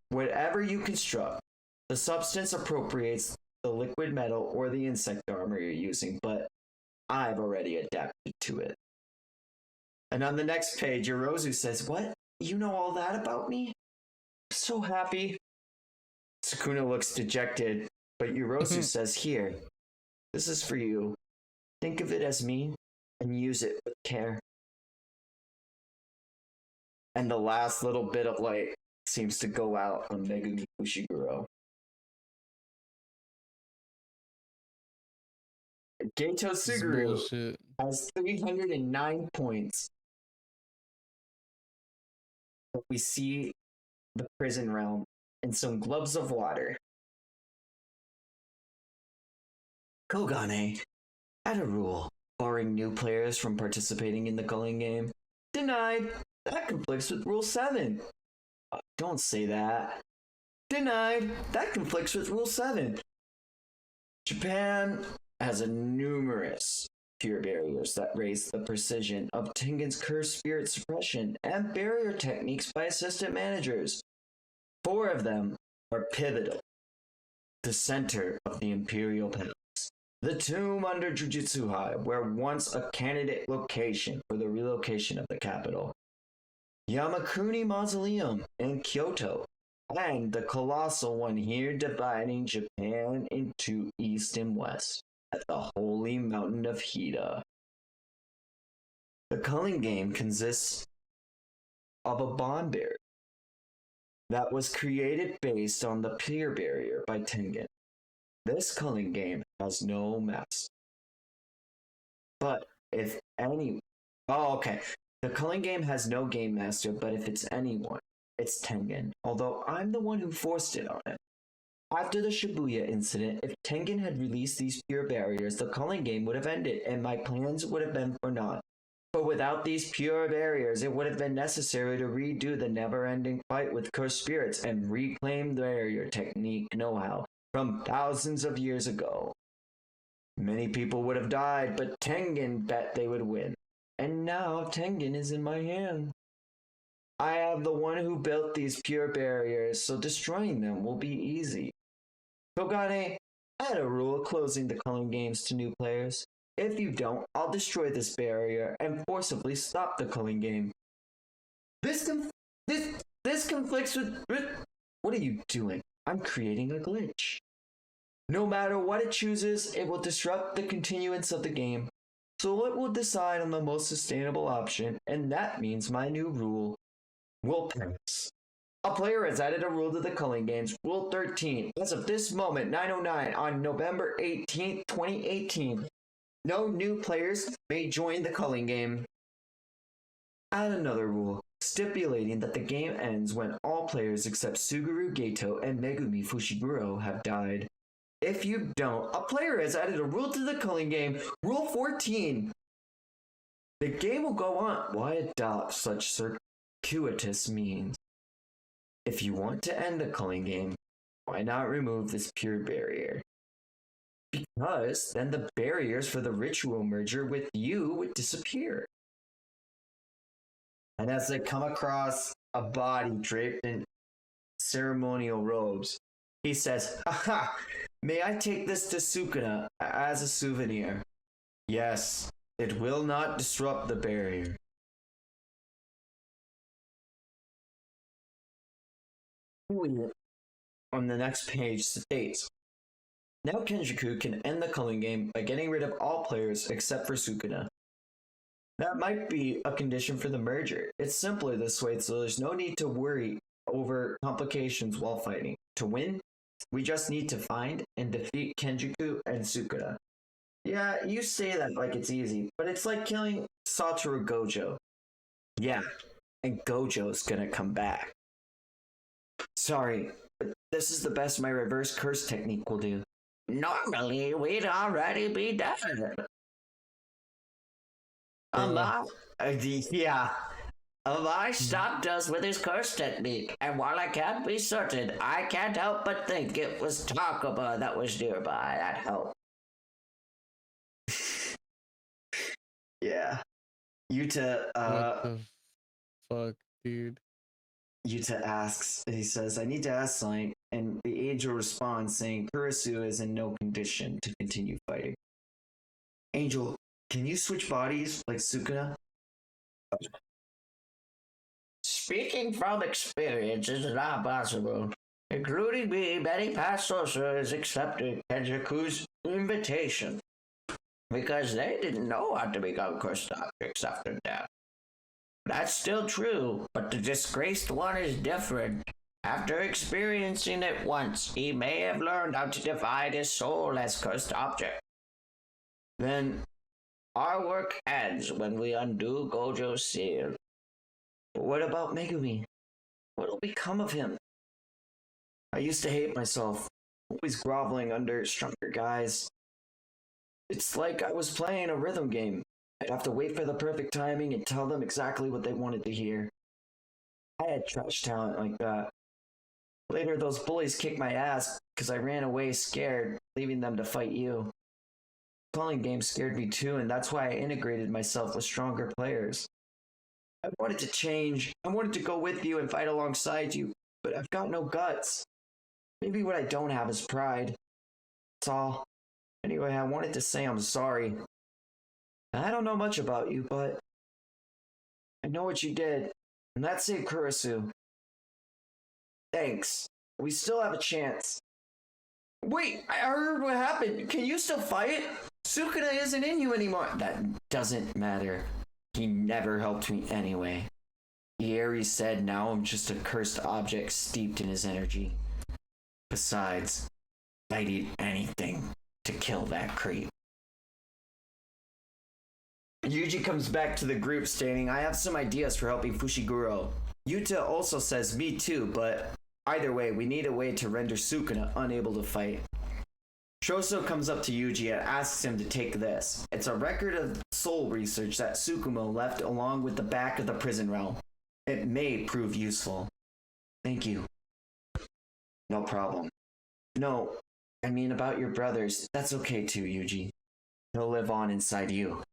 whatever you construct, the substance appropriates the liquid metal or the insect armor you're using, but I've already adapted to it. And on the next page, Yorozu says, "What? You know all that about me? I'm so happy." Sukuna looks dejected, but Yorozu says, "Here, this is for you. Think of it as me and use it with care." And the last little bit of light seems to go out on Megumi Fushiguro. Geito Suguru has 309 points. We see the prison realm and some globes of water. Kogane, add a rule, barring new players from participating in the culling game. Denied. That conflicts with Rule 7. Don't say that. Denied. That conflicts with Rule 7. Japan has a numerous pure barriers that raise the precision of Tengen's cursed spirit suppression and barrier techniques by assistant managers. 4 of them are pivotal. The center of the Imperial Palace. The tomb under Jujutsu High, where once a candidate location for the relocation of the capital. Yamakuni Mausoleum in Kyoto, and the colossal one here dividing Japan into east and west at the holy mountain of Hida. The culling game consists of a bond barrier that was created based on the peer barrier by Tengen. This culling game has no master. But if any... Oh, okay. The culling game has no game master, but if it's anyone, it's Tengen, although I'm the one who forced it on him. After the Shibuya incident, if Tengen had released these pure barriers, the culling game would have ended, and my plans would have been for naught. But without these pure barriers, it would have been necessary to redo the never-ending fight with cursed spirits and reclaim the barrier technique know-how from thousands of years ago. Many people would have died, but Tengen bet they would win. And now Tengen is in my hand. I am the one who built these pure barriers, so destroying them will be easy. Kogane, add a rule closing the culling games to new players. If you don't, I'll destroy this barrier and forcibly stop the culling game. This this conflicts with... What are you doing? I'm creating a glitch. No matter what it chooses, it will disrupt the continuance of the game. So it will decide on the most sustainable option, and that means my new rule will pass. A player has added a rule to the culling games, Rule 13. As of this moment, 9:09 on November 18th, 2018, no new players may join the culling game. Add another rule, stipulating that the game ends when all players except Suguru Gato and Megumi Fushiguro have died. If you don't, a player has added a rule to the culling game, Rule 14. The game will go on. Why adopt such circuitous means? If you want to end the culling game, why not remove this pure barrier? Because then the barriers for the ritual merger with you would disappear. And as they come across a body draped in ceremonial robes, he says, "Aha! May I take this to Sukuna as a souvenir?" Yes, it will not disrupt the barrier. On the next page states, now Kenjiku can end the culling game by getting rid of all players except for Sukuna. That might be a condition for the merger. It's simpler this way, so there's no need to worry over complications while fighting. To win, we just need to find and defeat Kenjiku and Sukuna. Yeah, you say that like it's easy, but it's like killing Satoru Gojo. Yeah, and Gojo's gonna come back. Sorry, but this is the best my reverse curse technique will do. Normally, we'd already be dead. Amar stopped us with his curse technique, and while I can't be certain, I can't help but think it was Takaba that was nearby that helped. Yeah. Yuta, What the fuck, dude? Yuta asks, he says, I need to ask something, and the angel responds saying Kurisu is in no condition to continue fighting. Angel, can you switch bodies like Sukuna? Speaking from experience, it's not possible. Including me, many past sorcerers accepted Kenjiku's invitation because they didn't know how to become cursed objects after death. That's still true, but the disgraced one is different. After experiencing it once, he may have learned how to divide his soul as cursed object. Then, our work ends when we undo Gojo's seal. But what about Megumi? What'll become of him? I used to hate myself, always groveling under stronger guys. It's like I was playing a rhythm game. I'd have to wait for the perfect timing and tell them exactly what they wanted to hear. I had trash talent like that. Later, those bullies kicked my ass because I ran away scared, leaving them to fight you. Calling games scared me too, and that's why I integrated myself with stronger players. I wanted to change. I wanted to go with you and fight alongside you, but I've got no guts. Maybe what I don't have is pride. That's all. Anyway, I wanted to say I'm sorry. I don't know much about you, but I know what you did, and that saved Kurisu. Thanks. We still have a chance. Wait, I heard what happened. Can you still fight? Sukuna isn't in you anymore. That doesn't matter. He never helped me anyway. Ieri said now I'm just a cursed object steeped in his energy. Besides, I'd eat anything to kill that creep. Yuji comes back to the group stating, I have some ideas for helping Fushiguro. Yuta also says, me too, but either way, we need a way to render Sukuna unable to fight. Shoso comes up to Yuji and asks him to take this. It's a record of soul research that Tsukumo left along with the back of the prison realm. It may prove useful. Thank you. No problem. No, I mean about your brothers. That's okay too, Yuji. He'll live on inside you.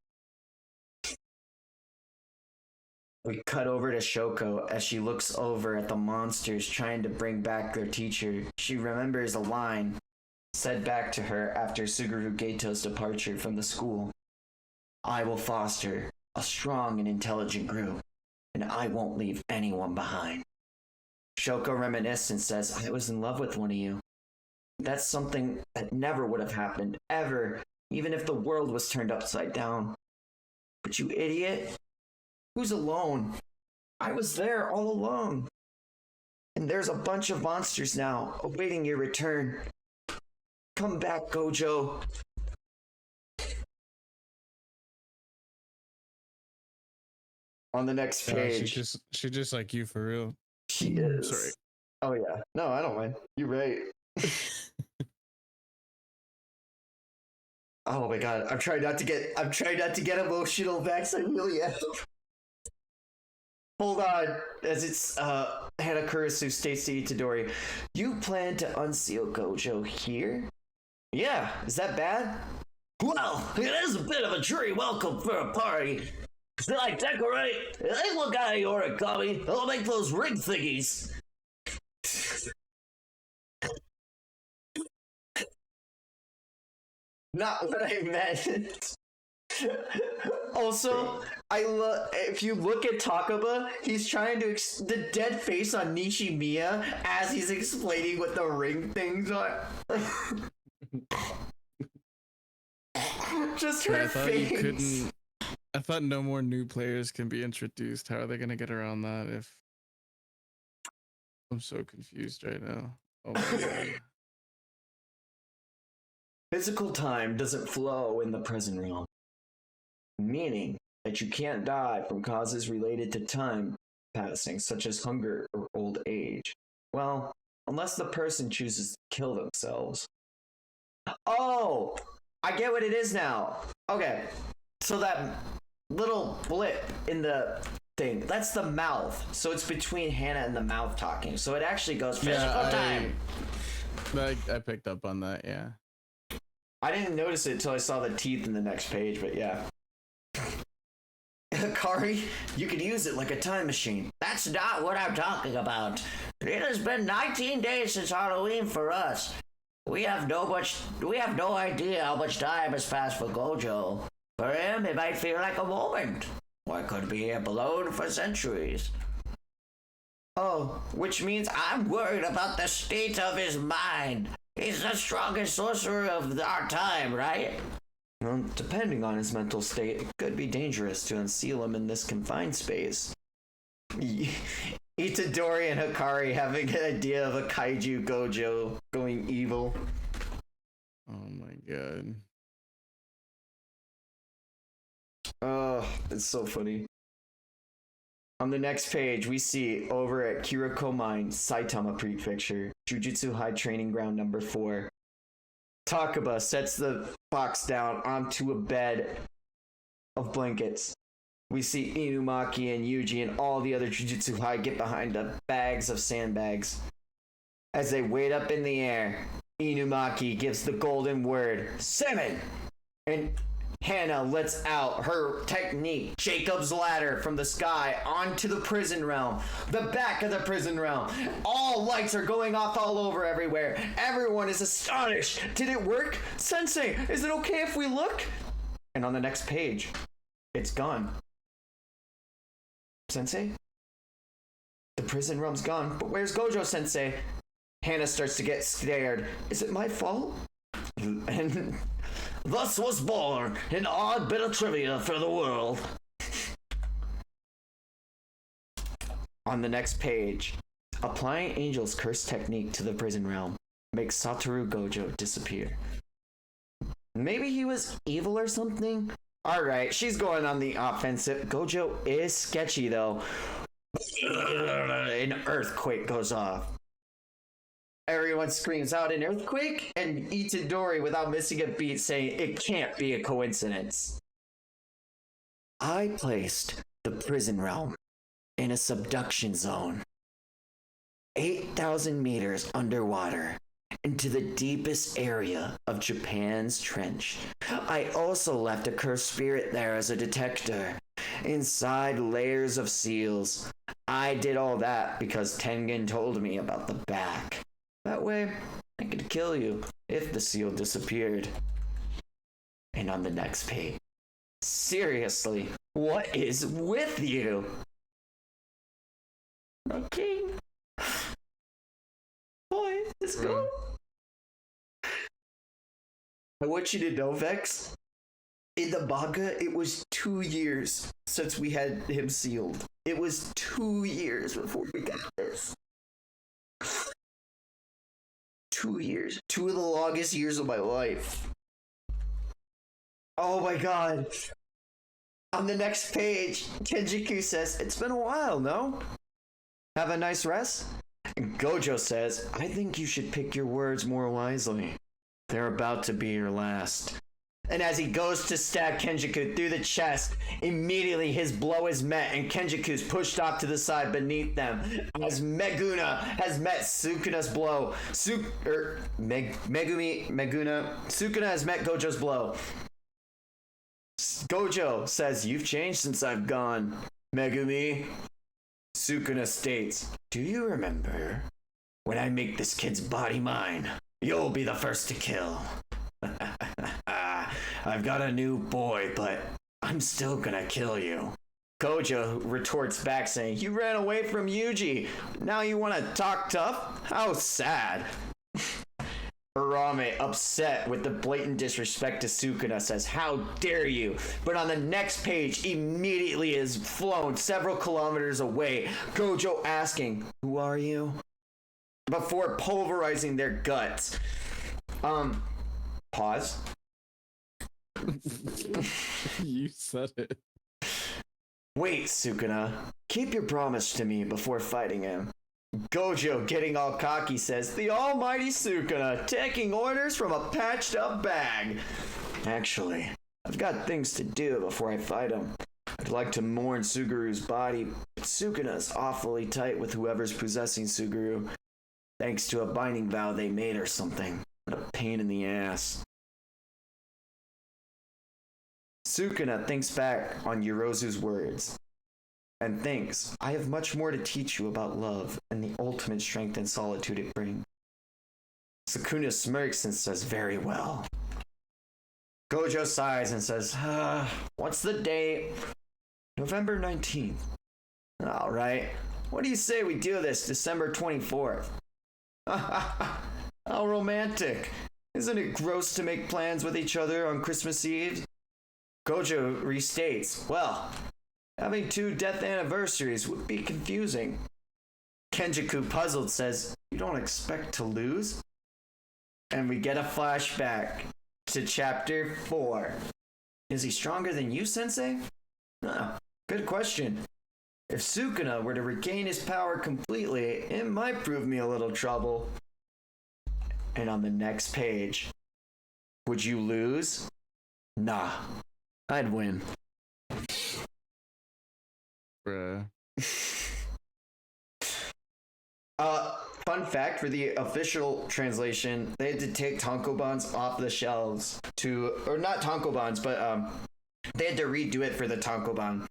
We cut over to Shoko as she looks over at the monsters trying to bring back their teacher. She remembers a line said back to her after Suguru Gato's departure from the school. I will foster a strong and intelligent group, and I won't leave anyone behind. Shoko reminisces and says, I was in love with one of you. That's something that never would have happened, ever, even if the world was turned upside down. But you idiot, who's alone? I was there all along. And there's a bunch of monsters now, awaiting your return. Come back, Gojo. On the next page. She just like you for real. She is. Sorry. Oh yeah. No, I don't mind. You're right. Oh my god. I'm trying not to get emotional, Max. I really am. Hold on. As it's Hana Kurisu states to Itadori, you plan to unseal Gojo here? Yeah, is that bad? Well, it is a bit of a jury welcome for a party. Should I decorate? Hey, look out of your origami. I'll make those ring thingies. Not what I meant. Also, if you look at Takaba, he's trying to the dead face on Nishimiya as he's explaining what the ring things are. Just her face. I thought no more new players can be introduced. How are they gonna get around that? If I'm so confused right now. Oh my god. Physical time doesn't flow in the present realm, meaning that you can't die from causes related to time passing, such as hunger or old age. Well, unless the person chooses to kill themselves. Oh, I get what it is now. Okay, so that little blip in the thing, that's the mouth. So it's between Hannah and the mouth talking. So it actually goes physical time. I picked up on that, yeah. I didn't notice it until I saw the teeth in the next page, but yeah. Kari, you could use it like a time machine. That's not what I'm talking about. It has been 19 days since Halloween for us. We have no idea how much time has passed for Gojo. For him, it might feel like a moment. Or it could be a balloon for centuries. Oh, Which means I'm worried about the state of his mind. He's the strongest sorcerer of our time, right? well, depending on his mental state, it could be dangerous to unseal him in this confined space. Itadori and Hikari having an idea of a kaiju Gojo going evil. Oh my god. Oh, it's so funny. On the next page, we see over at Kiriko Mine, Saitama Prefecture, Jujutsu High Training Ground number 4. Takaba sets the box down onto a bed of blankets. We see Inumaki and Yuji and all the other Jujutsu High get behind the bags of sandbags. As they wait up in the air, Inumaki gives the golden word, 7! And Hannah lets out her technique, Jacob's ladder, from the sky onto the prison realm, the back of the prison realm. All lights are going off all over everywhere. Everyone is astonished. Did it work? Sensei, is it okay if we look? And on the next page, it's gone. Sensei? The prison realm's gone, but where's Gojo Sensei? Hannah starts to get scared. Is it my fault? And Thus was born an odd bit of trivia for the world. on the next page, applying Angel's curse technique to the prison realm makes Satoru Gojo disappear. Maybe he was evil or something? Alright, she's going on the offensive. Gojo is sketchy though. An earthquake goes off. Everyone screams out an earthquake, and Itadori, without missing a beat, saying it can't be a coincidence. I placed the prison realm in a subduction zone, 8,000 meters underwater, into the deepest area of Japan's trench. I also left a cursed spirit there as a detector, inside layers of seals. I did all that because Tengen told me about the back. That way, I could kill you if the seal disappeared. And on the next page, seriously, what is with you? Okay. Let's go. I want you to know, Vex, in the manga, it was 2 years since we had him sealed. It was 2 years before we got this. 2 years. 2 of the longest years of my life. Oh my god. On the next page, Kenjiku says, "It's been a while, no? Have a nice rest?" And Gojo says, "I think you should pick your words more wisely. They're about to be your last." And as he goes to stab Kenjiku through the chest, immediately his blow is met and Kenjiku's pushed off to the side beneath them. As Meguna has met Sukuna's blow. Sukuna has met Gojo's blow. Gojo says, "You've changed since I've gone, Megumi." Sukuna states, "Do you remember? When I make this kid's body mine, you'll be the first to kill." "I've got a new boy, but I'm still gonna kill you." Gojo retorts back saying, "You ran away from Yuji. Now you want to talk tough? How sad." Urame, upset with the blatant disrespect to Sukuna, says, "How dare you?" But on the next page, immediately is flown several kilometers away, Gojo asking, "Who are you?" before pulverizing their guts. Pause. You said it. "Wait, Sukuna. Keep your promise to me before fighting him." Gojo, getting all cocky, says, "The almighty Sukuna, taking orders from a patched up bag. Actually, I've got things to do before I fight him. I'd like to mourn Suguru's body, but Sukuna's awfully tight with whoever's possessing Suguru, thanks to a binding vow they made or something. What a pain in the ass." Sukuna thinks back on Yorozu's words and thinks, "I have much more to teach you about love and the ultimate strength and solitude it brings." Sukuna smirks and says, "Very well." Gojo sighs and says, "What's the date?" "November 19th. All right. What do you say we do this December 24th? How romantic. Isn't it gross to make plans with each other on Christmas Eve? Gojo restates, "Well, having 2 death anniversaries would be confusing." Kenjiku, puzzled, says, "You don't expect to lose?" And we get a flashback to chapter 4. "Is he stronger than you, Sensei?" Good question. If Sukuna were to regain his power completely, it might prove me a little trouble." And on the next page, "Would you lose?" "Nah, I'd win." Bruh. Fun fact for the official translation, they had to take tankobons off the shelves or not tankobons, but they had to redo it for the tankobon.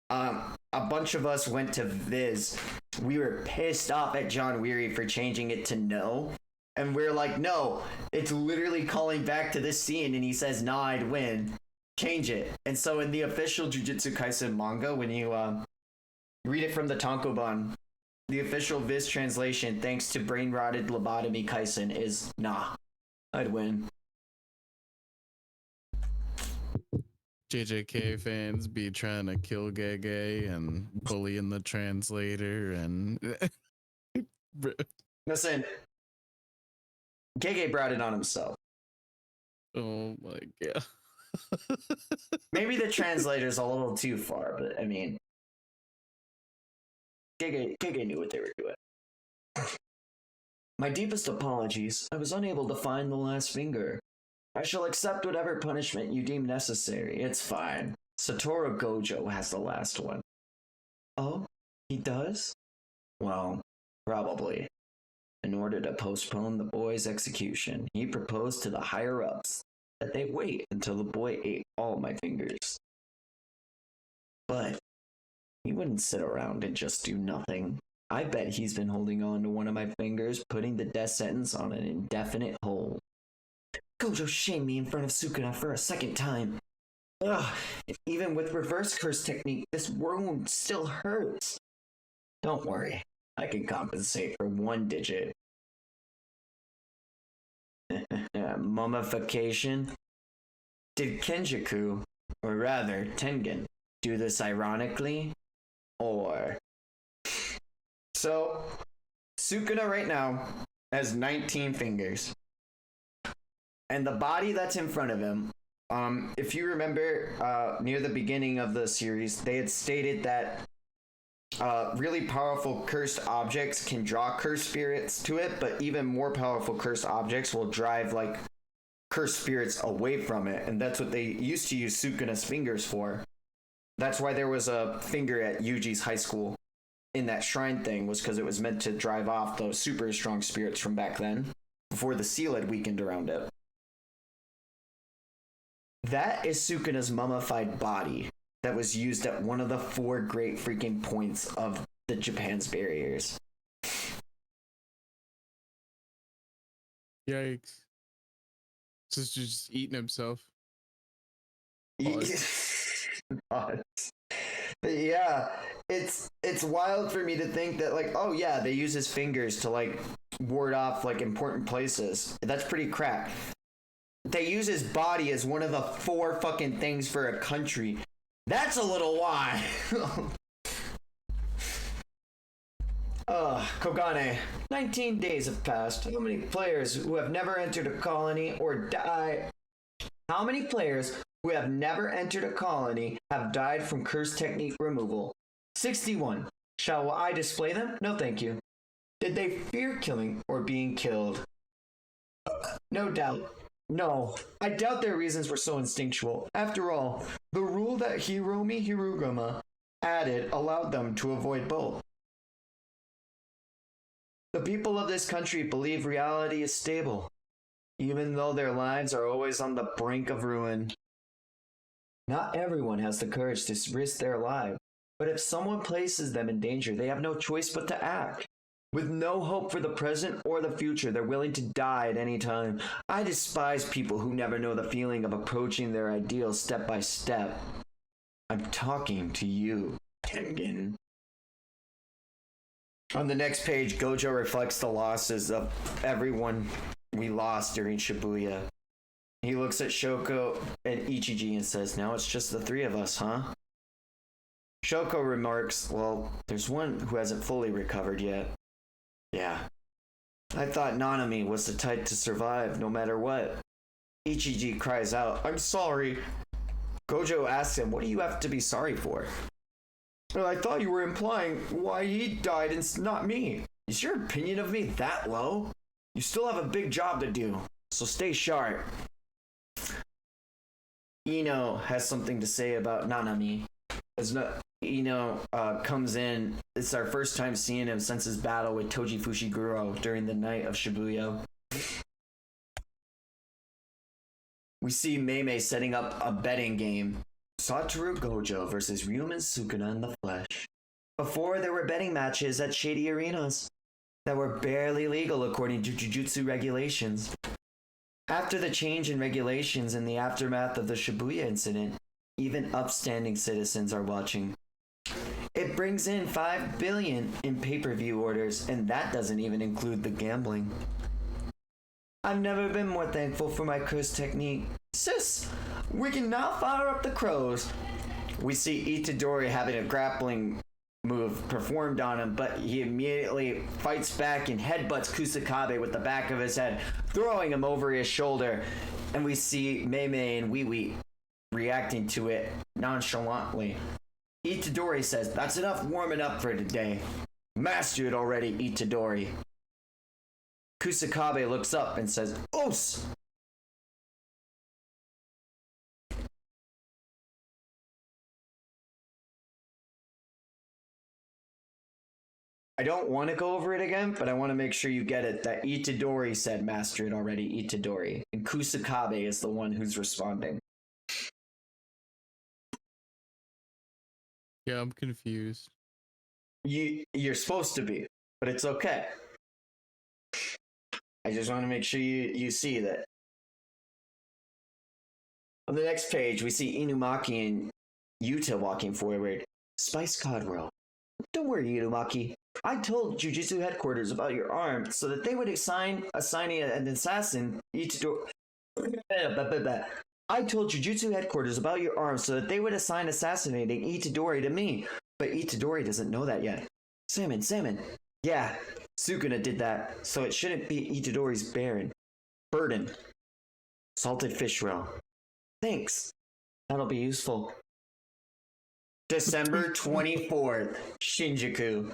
A bunch of us went to Viz. We were pissed off at John Weary for changing it to no. And we're like, "No, it's literally calling back to this scene." And he says, "Nah, I'd win. Change it." And so in the official Jujutsu Kaisen manga, when you read it from the tankobon, the official Viz translation, thanks to brain rotted lobotomy Kaisen, is, "Nah, I'd win." JJK fans be trying to kill Gege and bullying the translator and Listen, Gege brought it on himself. oh my god. Maybe the translator's a little too far, but I mean, Gege knew what they were doing. "My deepest apologies. I was unable to find the last finger. I shall accept whatever punishment you deem necessary. It's fine. Satoru Gojo has the last one." "Oh, he does?" "Well, probably. In order to postpone the boy's execution, he proposed to the higher-ups that they wait until the boy ate all my fingers. But he wouldn't sit around and just do nothing. I bet he's been holding on to one of my fingers, putting the death sentence on an indefinite hold." Gojo shamed me in front of Sukuna for a second time. Ugh, even with reverse curse technique, this wound still hurts. Don't worry, I can compensate for 1 digit. Mummification? Did Kenjaku, or rather Tengen, do this ironically? Or... So, Sukuna right now has 19 fingers. And the body that's in front of him, if you remember near the beginning of the series, they had stated that really powerful cursed objects can draw cursed spirits to it, but even more powerful cursed objects will drive like cursed spirits away from it. And that's what they used to use Sukuna's fingers for. That's why there was a finger at Yuji's high school in that shrine thing, was because it was meant to drive off those super strong spirits from back then, before the seal had weakened around it. That is Sukuna's mummified body that was used at one of the 4 great freaking points of the Japan's barriers. Yikes. Just eating himself. But yeah, it's wild for me to think that, like, oh yeah, they use his fingers to like ward off like important places. That's pretty crack. They use his body as one of the 4 fucking things for a country. That's a little wild. Kogane. 19 days have passed. How many players who have never entered a colony or died? How many players who have never entered a colony have died from curse technique removal? 61. Shall I display them? No, thank you. Did they fear killing or being killed? No doubt. No, I doubt their reasons were so instinctual. After all, the rule that Hiromi Hirugama added allowed them to avoid both. The people of this country believe reality is stable, even though their lives are always on the brink of ruin. Not everyone has the courage to risk their life, but if someone places them in danger, they have no choice but to act. With no hope for the present or the future, they're willing to die at any time. I despise people who never know the feeling of approaching their ideals step by step. I'm talking to you, Tengen. On the next page, Gojo reflects the losses of everyone we lost during Shibuya. He looks at Shoko and Ichiji and says, now it's just the 3 of us, huh? Shoko remarks, well, there's one who hasn't fully recovered yet. Yeah. I thought Nanami was the type to survive no matter what. Ichiji cries out, I'm sorry. Gojo asks him, what do you have to be sorry for? Well, I thought you were implying why he died and not me. Is your opinion of me that low? You still have a big job to do, so stay sharp. Ino has something to say about Nanami. Ino comes in. It's our first time seeing him since his battle with Toji Fushiguro during the night of Shibuya. We see Mei setting up a betting game. Satoru Gojo versus Ryumen Sukuna in the flesh. Before, there were betting matches at shady arenas that were barely legal according to Jujutsu regulations. After the change in regulations in the aftermath of the Shibuya incident, even upstanding citizens are watching. It brings in 5 billion in pay-per-view orders, and that doesn't even include the gambling. I've never been more thankful for my curse technique. Sis, we can now fire up the crows. We see Itadori having a grappling move performed on him, but he immediately fights back and headbutts Kusakabe with the back of his head, throwing him over his shoulder. And we see Mei and Wee reacting to it nonchalantly. Itadori says, that's enough warming up for today. Mastered already, Itadori. Kusakabe looks up and says, Oos! I don't want to go over it again, but I want to make sure you get it that Itadori said master it already, Itadori. And Kusakabe is the one who's responding. Yeah, I'm confused. You're supposed to be, but it's okay. I just want to make sure you see that. On the next page, we see Inumaki and Yuta walking forward. Spice Codwell. Don't worry, Inumaki. I told Jujutsu headquarters about your arm so that they would assign an assassin Itadori. I told Jujutsu headquarters about your arm so that they would assign assassinating Itadori to me, but Itadori doesn't know that yet. Salmon. Yeah, Sukuna did that, so it shouldn't be Itadori's burden. Salted fish roe. Thanks. That'll be useful. December 24th, Shinjuku.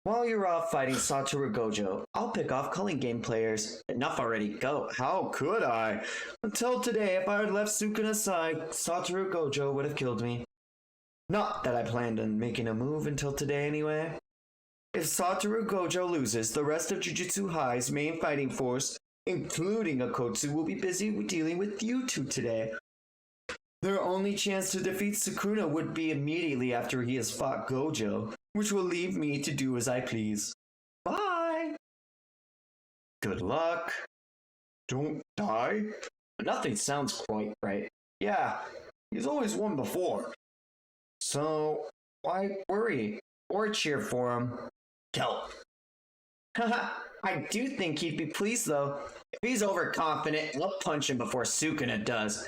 While you're off fighting Satoru Gojo, I'll pick off culling game players. Enough already, go. How could I? Until today, if I had left Sukuna's side, Satoru Gojo would have killed me. Not that I planned on making a move until today anyway. If Satoru Gojo loses, the rest of Jujutsu High's main fighting force, including Akotsu, will be busy dealing with you two today. Their only chance to defeat Sukuna would be immediately after he has fought Gojo, which will leave me to do as I please. Bye! Good luck. Don't die? Nothing sounds quite right. Yeah, he's always won before. So, why worry? Or cheer for him? Kelp. Haha, I do think he'd be pleased though. If he's overconfident, we'll punch him before Sukuna does.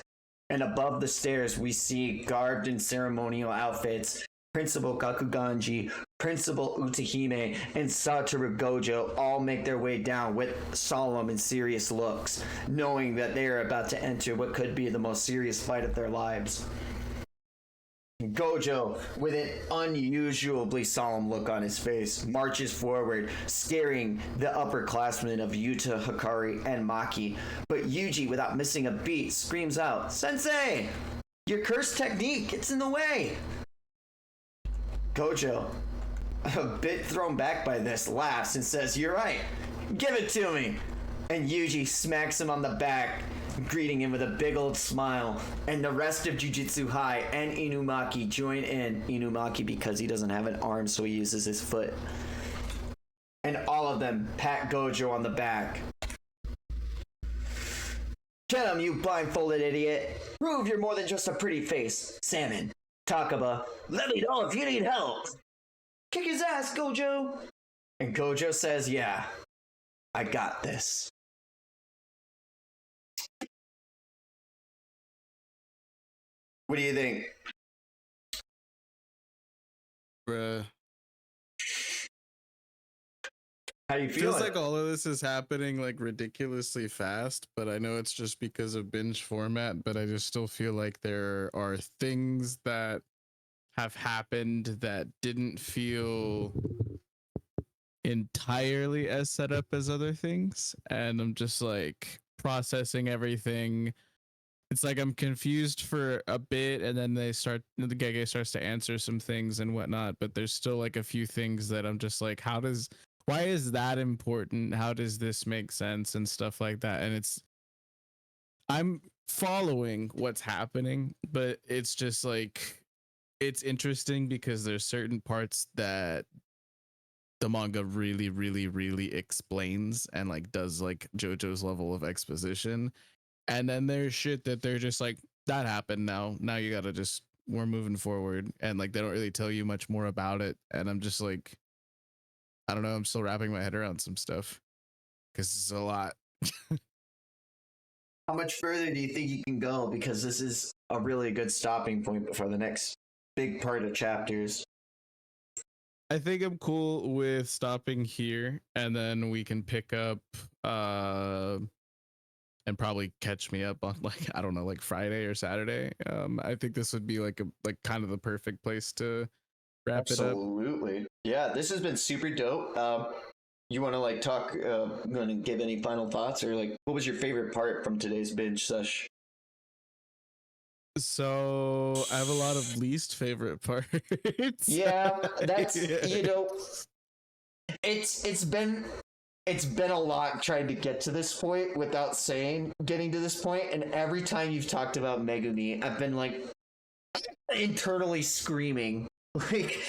And above the stairs, we see, garbed in ceremonial outfits, Principal Gakuganji, Principal Utahime, and Satoru Gojo all make their way down with solemn and serious looks, knowing that they are about to enter what could be the most serious fight of their lives. Gojo, with an unusually solemn look on his face, marches forward, scaring the upperclassmen of Yuta, Hikari, and Maki. But Yuji, without missing a beat, screams out, "Sensei! Your cursed technique gets in the way!" Gojo, a bit thrown back by this, laughs and says, "You're right. Give it to me!" And Yuji smacks him on the back, greeting him with a big old smile, and the rest of Jujutsu High and Inumaki join in. Inumaki because he doesn't have an arm, so he uses his foot. And all of them pat Gojo on the back. Get him, you blindfolded idiot! Prove you're more than just a pretty face, Salmon. Takaba, let me know if you need help! Kick his ass, Gojo! And Gojo says, yeah, I got this. What do you think? Bruh. How do you feel? Feels like all of this is happening like ridiculously fast, but I know it's just because of binge format, but I just still feel like there are things that have happened that didn't feel entirely as set up as other things, and I'm just like processing everything. It's like I'm confused for a bit, and then the Gege starts to answer some things and whatnot, but there's still like a few things that I'm just like, why is that important? How does this make sense and stuff like that? And I'm following what's happening, but it's just like, it's interesting because there's certain parts that the manga really, really, really explains and like does like JoJo's level of exposition. And then there's shit that they're just like, that happened now. Now you gotta we're moving forward. And like, they don't really tell you much more about it. And I'm just like, I don't know. I'm still wrapping my head around some stuff because it's a lot. How much further do you think you can go? Because this is a really good stopping point before the next big part of chapters. I think I'm cool with stopping here, and then we can pick up and probably catch me up on like, I don't know, like Friday or Saturday. I think this would be like kind of the perfect place to wrap it up. Absolutely. Yeah, this has been super dope. You want to like talk, want to give any final thoughts, or like, what was your favorite part from today's binge sesh? So I have a lot of least favorite parts. Yeah, that's, Yeah. you know, it's been a lot trying to get to this point without getting to this point, and every time you've talked about Megumi, I've been like internally screaming. Like,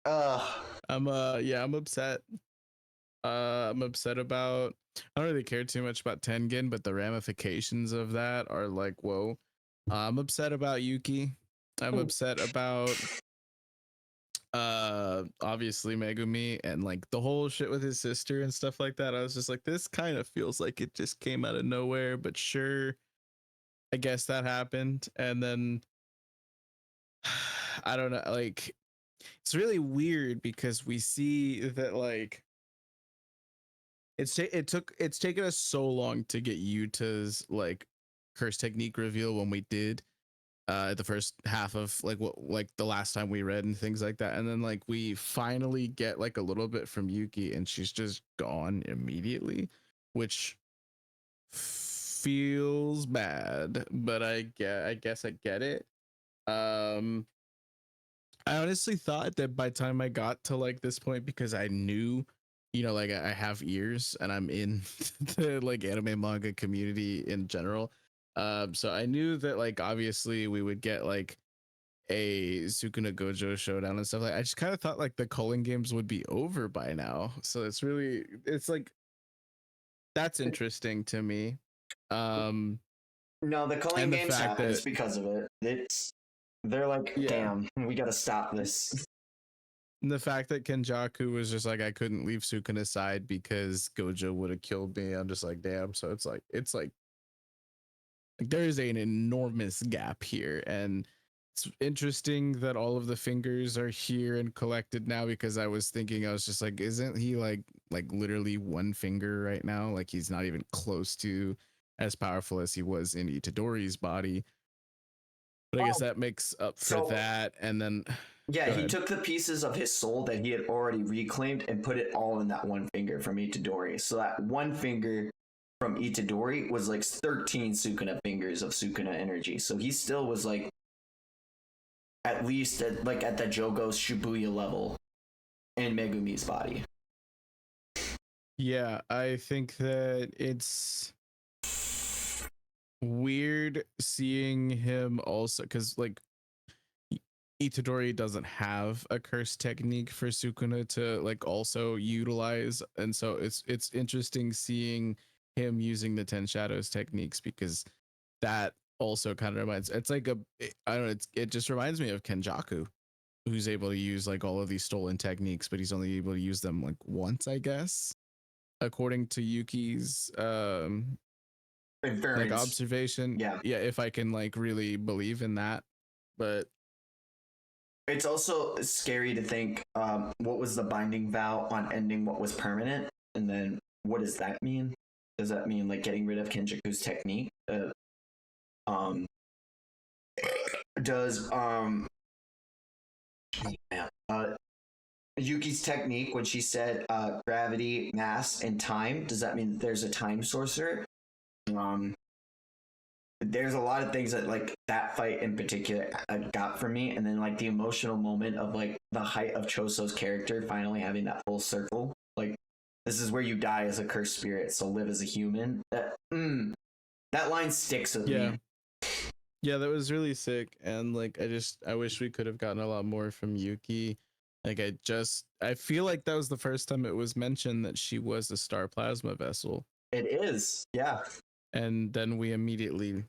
I'm upset. I'm upset about, I don't really care too much about Tengen, but the ramifications of that are like, whoa. I'm upset about Yuki. I'm upset about obviously Megumi and like the whole shit with his sister and stuff like that. I was just like, this kind of feels like it just came out of nowhere, but sure, I guess that happened. And then I don't know, like it's really weird because we see that like it's taken us so long to get Yuta's like curse technique reveal when we did the first half of like the last time we read and things like that, and then like we finally get like a little bit from Yuki and she's just gone immediately, which feels bad, but I guess I get it. I honestly thought that by the time I got to like this point, because I knew, you know, like I have ears and I'm in the like anime manga community in general. So I knew that like obviously we would get like a Sukuna Gojo showdown and stuff. Like I just kind of thought like the culling games would be over by now. So it's like that's interesting to me. No, the culling And the games fact happens that because of it. They're like, Yeah. damn, we gotta stop this. the fact that Kenjaku was just like I couldn't leave Sukuna's side because Gojo would have killed me. I'm just like, damn. So it's like there is an enormous gap here, and it's interesting that all of the fingers are here and collected now, because I was just like, isn't he like literally one finger right now? Like he's not even close to as powerful as he was in Itadori's body. But I guess that makes up for So- that. And then Yeah, Go he ahead. took the pieces of his soul that he had already reclaimed and put it all in that one finger from Itadori. So that one finger from Itadori was like 13 Sukuna fingers of Sukuna energy. So he still was like at least at the Jogo's Shibuya level in Megumi's body. yeah, I think that it's weird seeing him also, because like Itadori doesn't have a curse technique for Sukuna to like also utilize, and so it's interesting seeing him using the Ten Shadows techniques, because that also kind of it's like I don't know, it just reminds me of Kenjaku, who's able to use like all of these stolen techniques, but he's only able to use them like once, I guess, according to Yuki's like Inference. observation. Yeah. If I can like really believe in that. But It's also scary to think what was the binding vow on ending what was permanent, and then what does that mean? Does that mean like getting rid of Kenjaku's technique? Does Yuki's technique, when she said gravity, mass, and time, does that mean that there's a time sorcerer? There's a lot of things that like that fight in particular got for me, and then like the emotional moment of like the height of Choso's character finally having that full circle. Like, this is where you die as a cursed spirit, so live as a human. That line sticks with me. Yeah, that was really sick. And like I wish we could have gotten a lot more from Yuki. Like I feel like that was the first time it was mentioned that she was a star plasma vessel. It is, yeah. And then we immediately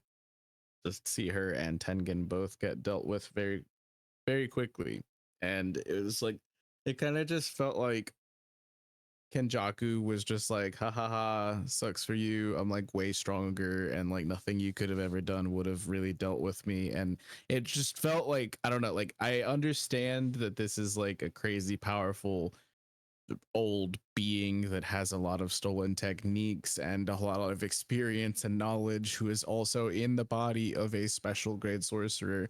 just see her and Tengen both get dealt with very, very quickly. And it was like, it kind of just felt like Kenjaku was just like, ha ha ha, sucks for you. I'm like way stronger, and like nothing you could have ever done would have really dealt with me. And it just felt like, I don't know, like I understand that this is like a crazy powerful old being that has a lot of stolen techniques and a lot of experience and knowledge, who is also in the body of a special grade sorcerer.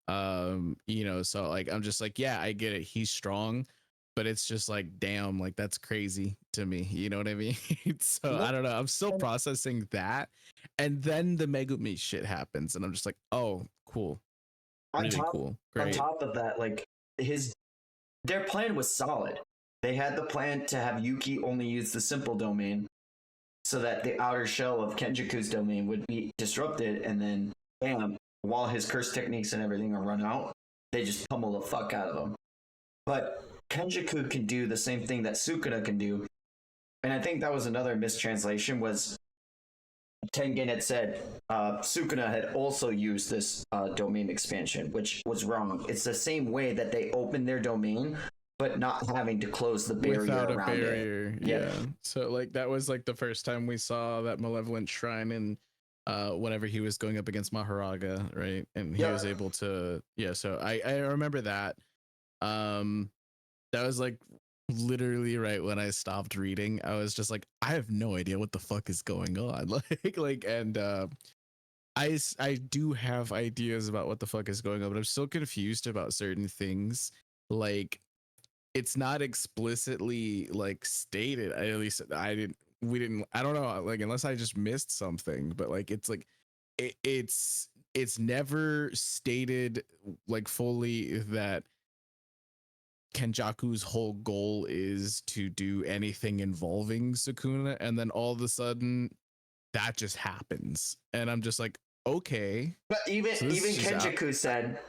You know, so like I'm just like, yeah, I get it, he's strong, but it's just like, damn, like that's crazy to me, you know what I mean? So I don't know, I'm still processing that. And then the Megumi shit happens and I'm just like, oh cool, really cool, great. On top of that, like their plan was solid. They had the plan to have Yuki only use the simple domain so that the outer shell of Kenjaku's domain would be disrupted, and then, bam, while his curse techniques and everything are run out, they just pummel the fuck out of him. But Kenjaku can do the same thing that Sukuna can do, and I think that was another mistranslation, was Tengen had said Sukuna had also used this domain expansion, which was wrong. It's the same way that they opened their domain, but not having to close the barrier Without a around it. barrier. Yeah. So like that was like the first time we saw that malevolent shrine in whenever he was going up against Maharaga, right? And he was able to so I remember that. That was like literally right when I stopped reading. I was just like, I have no idea what the fuck is going on. And I do have ideas about what the fuck is going on, but I'm still confused about certain things. Like it's not explicitly like stated. At least we didn't, I don't know, like unless I just missed something, but like it's like it's never stated like fully that Kenjaku's whole goal is to do anything involving Sukuna, and then all of a sudden that just happens, and I'm just like, okay. But even Kenjaku said,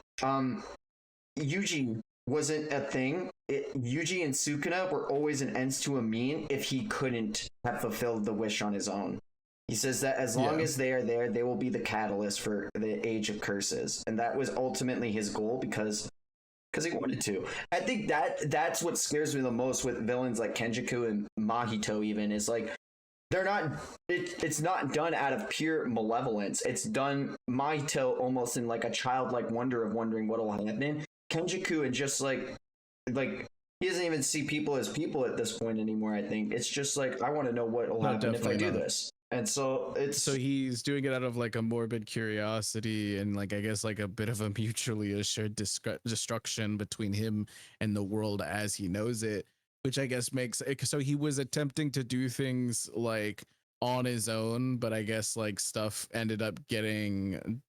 Yuji wasn't a thing. Yuji and Sukuna were always an ends to a mean if he couldn't have fulfilled the wish on his own. He says that as long as they are there, they will be the catalyst for the Age of Curses, and that was ultimately his goal because he wanted to. I think that's what scares me the most with villains like Kenjaku and Mahito. Even is like they're not. It's not done out of pure malevolence. It's done Mahito almost in like a childlike wonder of wondering what'll happen. Kenjaku and just like he doesn't even see people as people at this point anymore. I think it's just like I want to know what'll happen if I do this. And so he's doing it out of like a morbid curiosity and like I guess like a bit of a mutually assured destruction between him and the world as he knows it, which I guess makes it so he was attempting to do things like on his own, but I guess like stuff ended up getting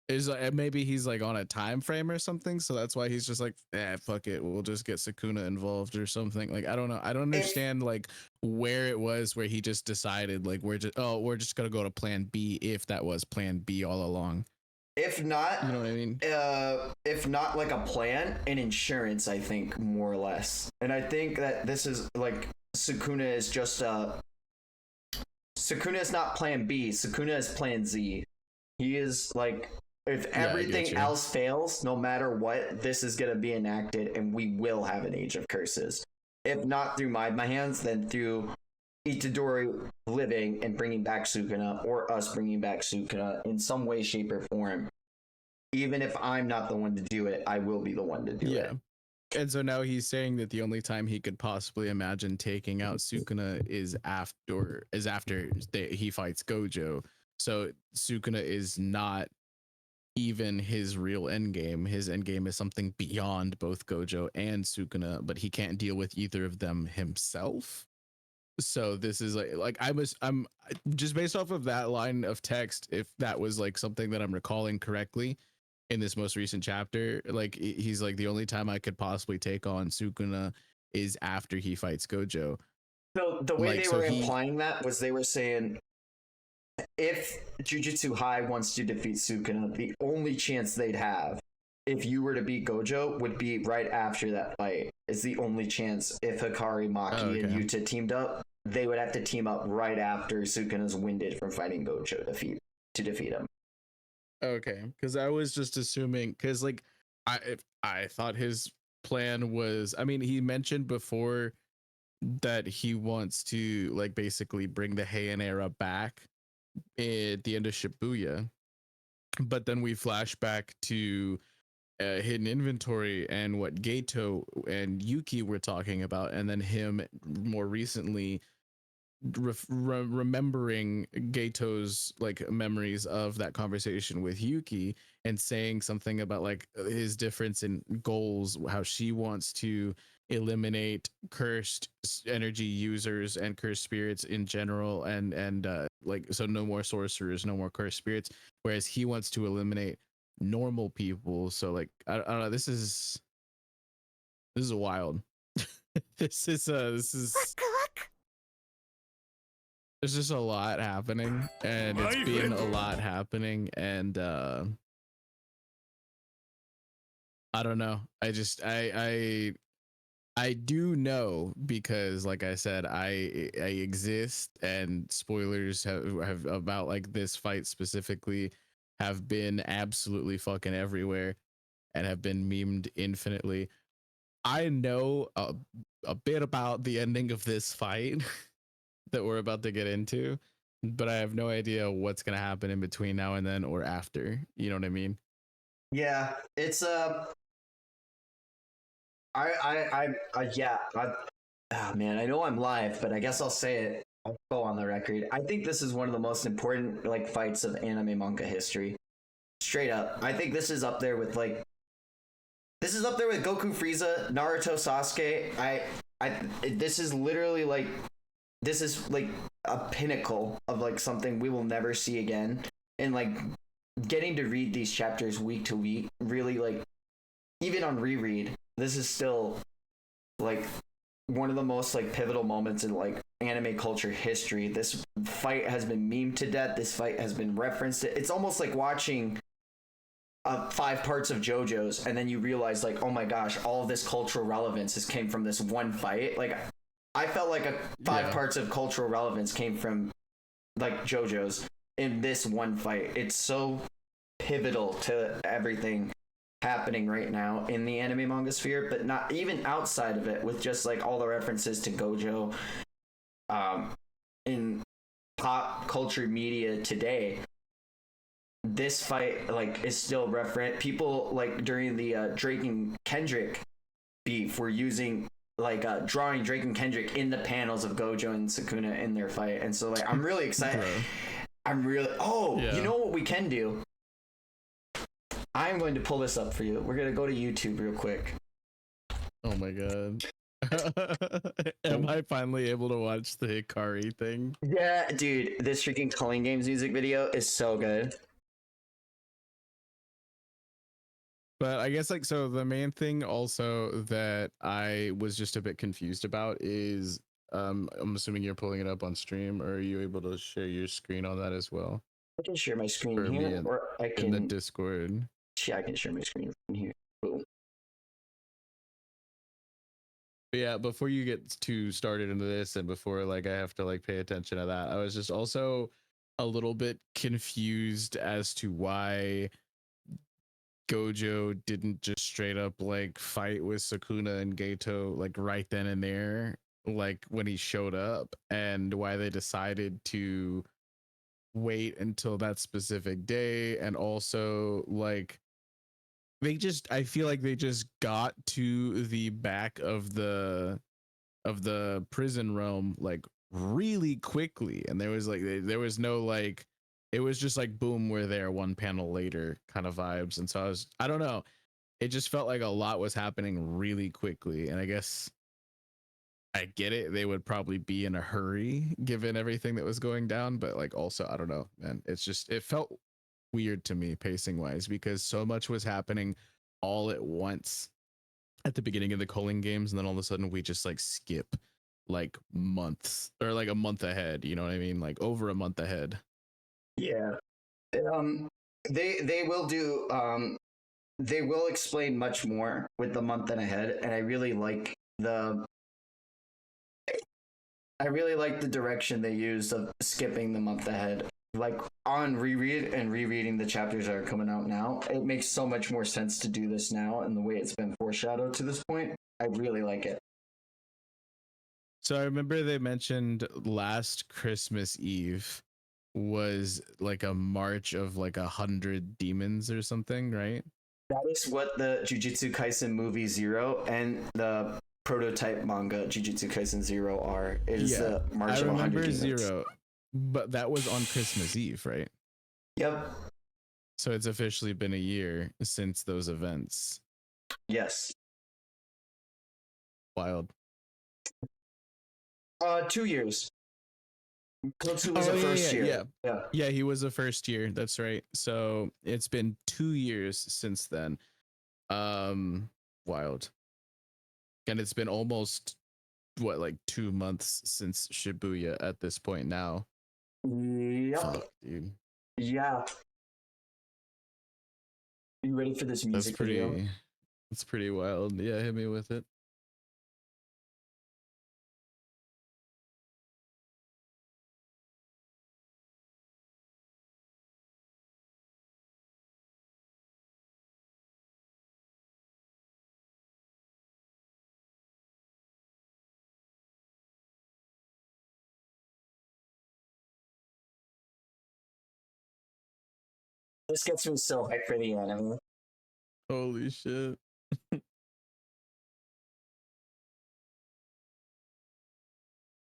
is maybe he's like on a time frame or something, so that's why he's just like fuck it, we'll just get Sukuna involved or something. Like I don't know, I don't understand like where it was where he just decided like we're just gonna go to plan B if that was plan B all along. If not, you know what I mean? If not like a plan, an insurance, I think more or less. And I think that this is like Sukuna is just Sukuna is not plan B, Sukuna is plan Z. He is like if everything else fails, no matter what, this is going to be enacted and we will have an Age of Curses. If not through my hands, then through Itadori living and bringing back Sukuna, or us bringing back Sukuna in some way, shape, or form. Even if I'm not the one to do it, I will be the one to do it. And so now he's saying that the only time he could possibly imagine taking out Sukuna is after he fights Gojo. So Sukuna is not even his real endgame. His endgame is something beyond both Gojo and Sukuna, but he can't deal with either of them himself. So this is like I'm just based off of that line of text, if that was like something that I'm recalling correctly in this most recent chapter, like he's like the only time I could possibly take on Sukuna is after he fights Gojo. So the way they were implying that was they were saying if Jujutsu High wants to defeat Sukuna, the only chance they'd have if you were to beat Gojo would be right after that fight. It's the only chance. If Hikari, Maki, and Yuta teamed up, they would have to team up right after Sukuna's winded from fighting Gojo to defeat him. Okay, because I was just assuming, because like I thought his plan was, I mean, he mentioned before that he wants to like basically bring the Heian era back at the end of Shibuya, but then we flash back to Hidden Inventory and what Geto and Yuki were talking about, and then him more recently remembering Geto's like memories of that conversation with Yuki and saying something about like his difference in goals, how she wants to eliminate cursed energy users and cursed spirits in general, and like so no more sorcerers, no more cursed spirits, whereas he wants to eliminate normal people. So like I don't know, this is wild. this is there's just a lot happening, and it's been a lot happening, and I don't know, I I do know because, like I said, I exist, and spoilers have about like this fight specifically have been absolutely fucking everywhere and have been memed infinitely. I know a bit about the ending of this fight that we're about to get into, but I have no idea what's gonna happen in between now and then or after. You know what I mean? Yeah, it's yeah. Oh, man, I know I'm live, but I guess I'll say it. I'll go on the record. I think this is one of the most important like fights of anime manga history. Straight up, I think this is up there with like this is up there with Goku, Frieza, Naruto, Sasuke. This is literally like this is like a pinnacle of like something we will never see again, and like getting to read these chapters week to week really like even on reread this is still like one of the most like pivotal moments in like anime culture history. This fight has been memed to death. This fight has been referenced. It's almost like watching 5 parts of JoJo's and then you realize like, oh my gosh, all of this cultural relevance has came from this one fight. Like I felt like 5 parts of cultural relevance came from like JoJo's in this one fight. It's so pivotal to everything happening right now in the anime manga sphere, but not even outside of it, with just like all the references to Gojo in pop culture media today. This fight like is still referent. People like during the Drake and Kendrick beef were using like drawing Drake and Kendrick in the panels of Gojo and Sukuna in their fight, and so like I'm really excited. You know what we can do? I'm going to pull this up for you. We're gonna go to YouTube real quick. Oh my god. Am I finally able to watch the Hikari thing? Yeah, dude, this freaking Culling Games music video is so good. But I guess like so the main thing also that I was just a bit confused about is I'm assuming you're pulling it up on stream, or are you able to share your screen on that as well? I can share my screen For here, or I in the can. Discord. Yeah, I can share my screen from here. Boom. But yeah, before you get too started into this and before like I have to like pay attention to that, I was just also a little bit confused as to why Gojo didn't just straight up like fight with Sukuna and Gato like right then and there, like when he showed up, and why they decided to wait until that specific day. And also like I feel like they just got to the back of the prison realm like really quickly, and there was no like, it was just like boom, we're there one panel later kind of vibes. And so I don't know, it just felt like a lot was happening really quickly, and I guess I get it, they would probably be in a hurry given everything that was going down, but like also I don't know, man, it felt weird to me pacing wise because so much was happening all at once at the beginning of the Culling Games, and then all of a sudden we just like skip like months or like a month ahead, you know what I mean, like over a month ahead. Yeah. They will do they will explain much more with the month and ahead, and I really like the direction they used of skipping the month ahead. Like on reread and rereading the chapters that are coming out now, it makes so much more sense to do this now, and the way it's been foreshadowed to this point, I really like it. So I remember they mentioned last Christmas Eve was like a march of like 100 demons or something, right? That is what the Jujutsu Kaisen movie Zero and the prototype manga Jujutsu Kaisen Zero are. It is the march of 100 demons. Zero, but that was on Christmas Eve, right? Yep. So it's officially been a year since those events. Yes. Wild. 2 years. Kotsu was a first year. Yeah, he was a first year. That's right. So it's been 2 years since then. Wild. And it's been almost what, like 2 months since Shibuya at this point now. Yep. Fuck, dude. Yeah. You ready for this music video? That's pretty wild. Yeah, hit me with it. This gets me so hyped for the anime. Holy shit. Is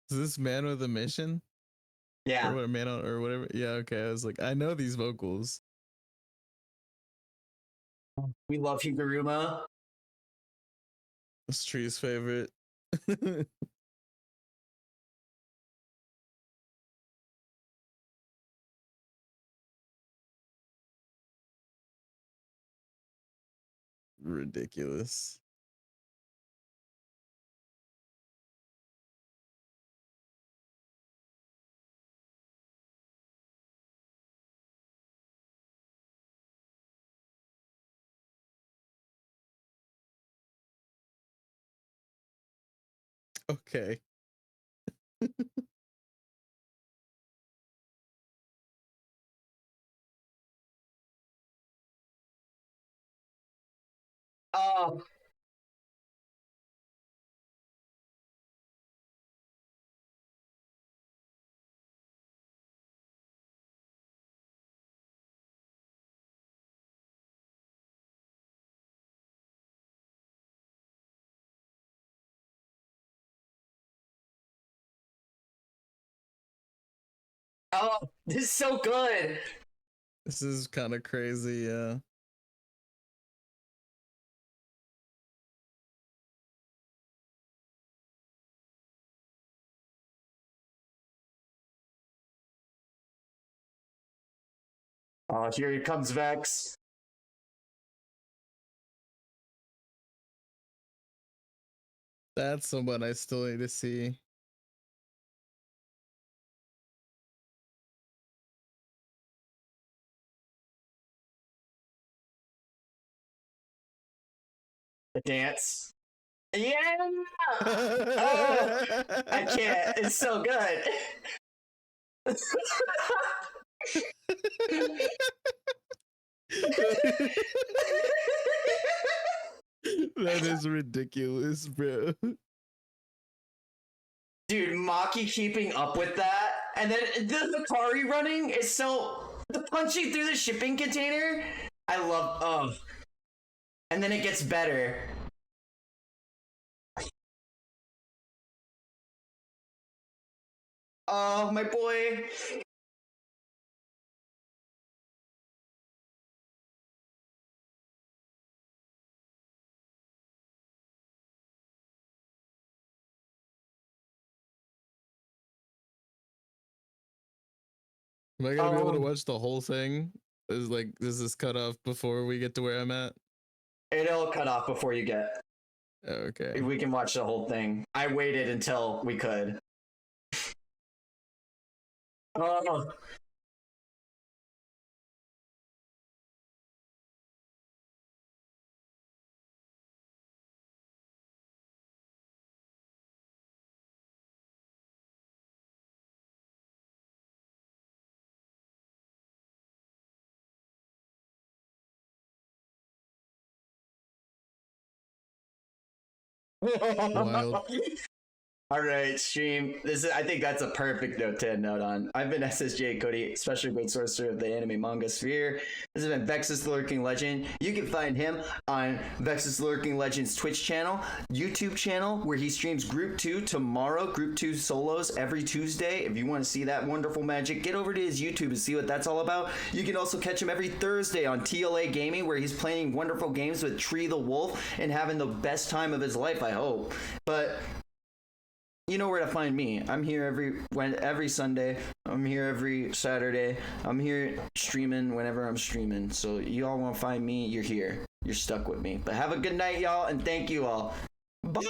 this man with a mission? Yeah. Or what, man on, or whatever? Yeah, okay. I was like, I know these vocals. We love Higuruma. It's Tree's favorite. Ridiculous. Okay. Oh, oh, this is so good. This is kind of crazy, yeah. Oh, here comes Vex. That's someone I still need to see. The dance. Yeah! Oh, I can't. It's so good. That is ridiculous, bro. Dude, Maki keeping up with that, and then the Hikari running is so the punching through the shipping container. I love. Oh, and then it gets better. Oh, my boy. Am I gonna be able to watch the whole thing? Does this cut off before we get to where I'm at? It'll cut off before you get. Okay. We can watch the whole thing. I waited until we could. Oh. Wild. All right, stream. I think that's a perfect note to end note on. I've been SSJ Cody, special great sorcerer of the anime manga sphere. This has been Vexus the Lurking Legend. You can find him on Vexus the Lurking Legend's Twitch channel, YouTube channel, where he streams Group 2 tomorrow, Group 2 solos every Tuesday. If you want to see that wonderful magic, get over to his YouTube and see what that's all about. You can also catch him every Thursday on TLA Gaming, where he's playing wonderful games with Tree the Wolf and having the best time of his life, I hope. But you know where to find me. I'm here every Sunday. I'm here every Saturday. I'm here streaming whenever I'm streaming. So you all want to find me, you're here. You're stuck with me. But have a good night, y'all, and thank you all. Bye!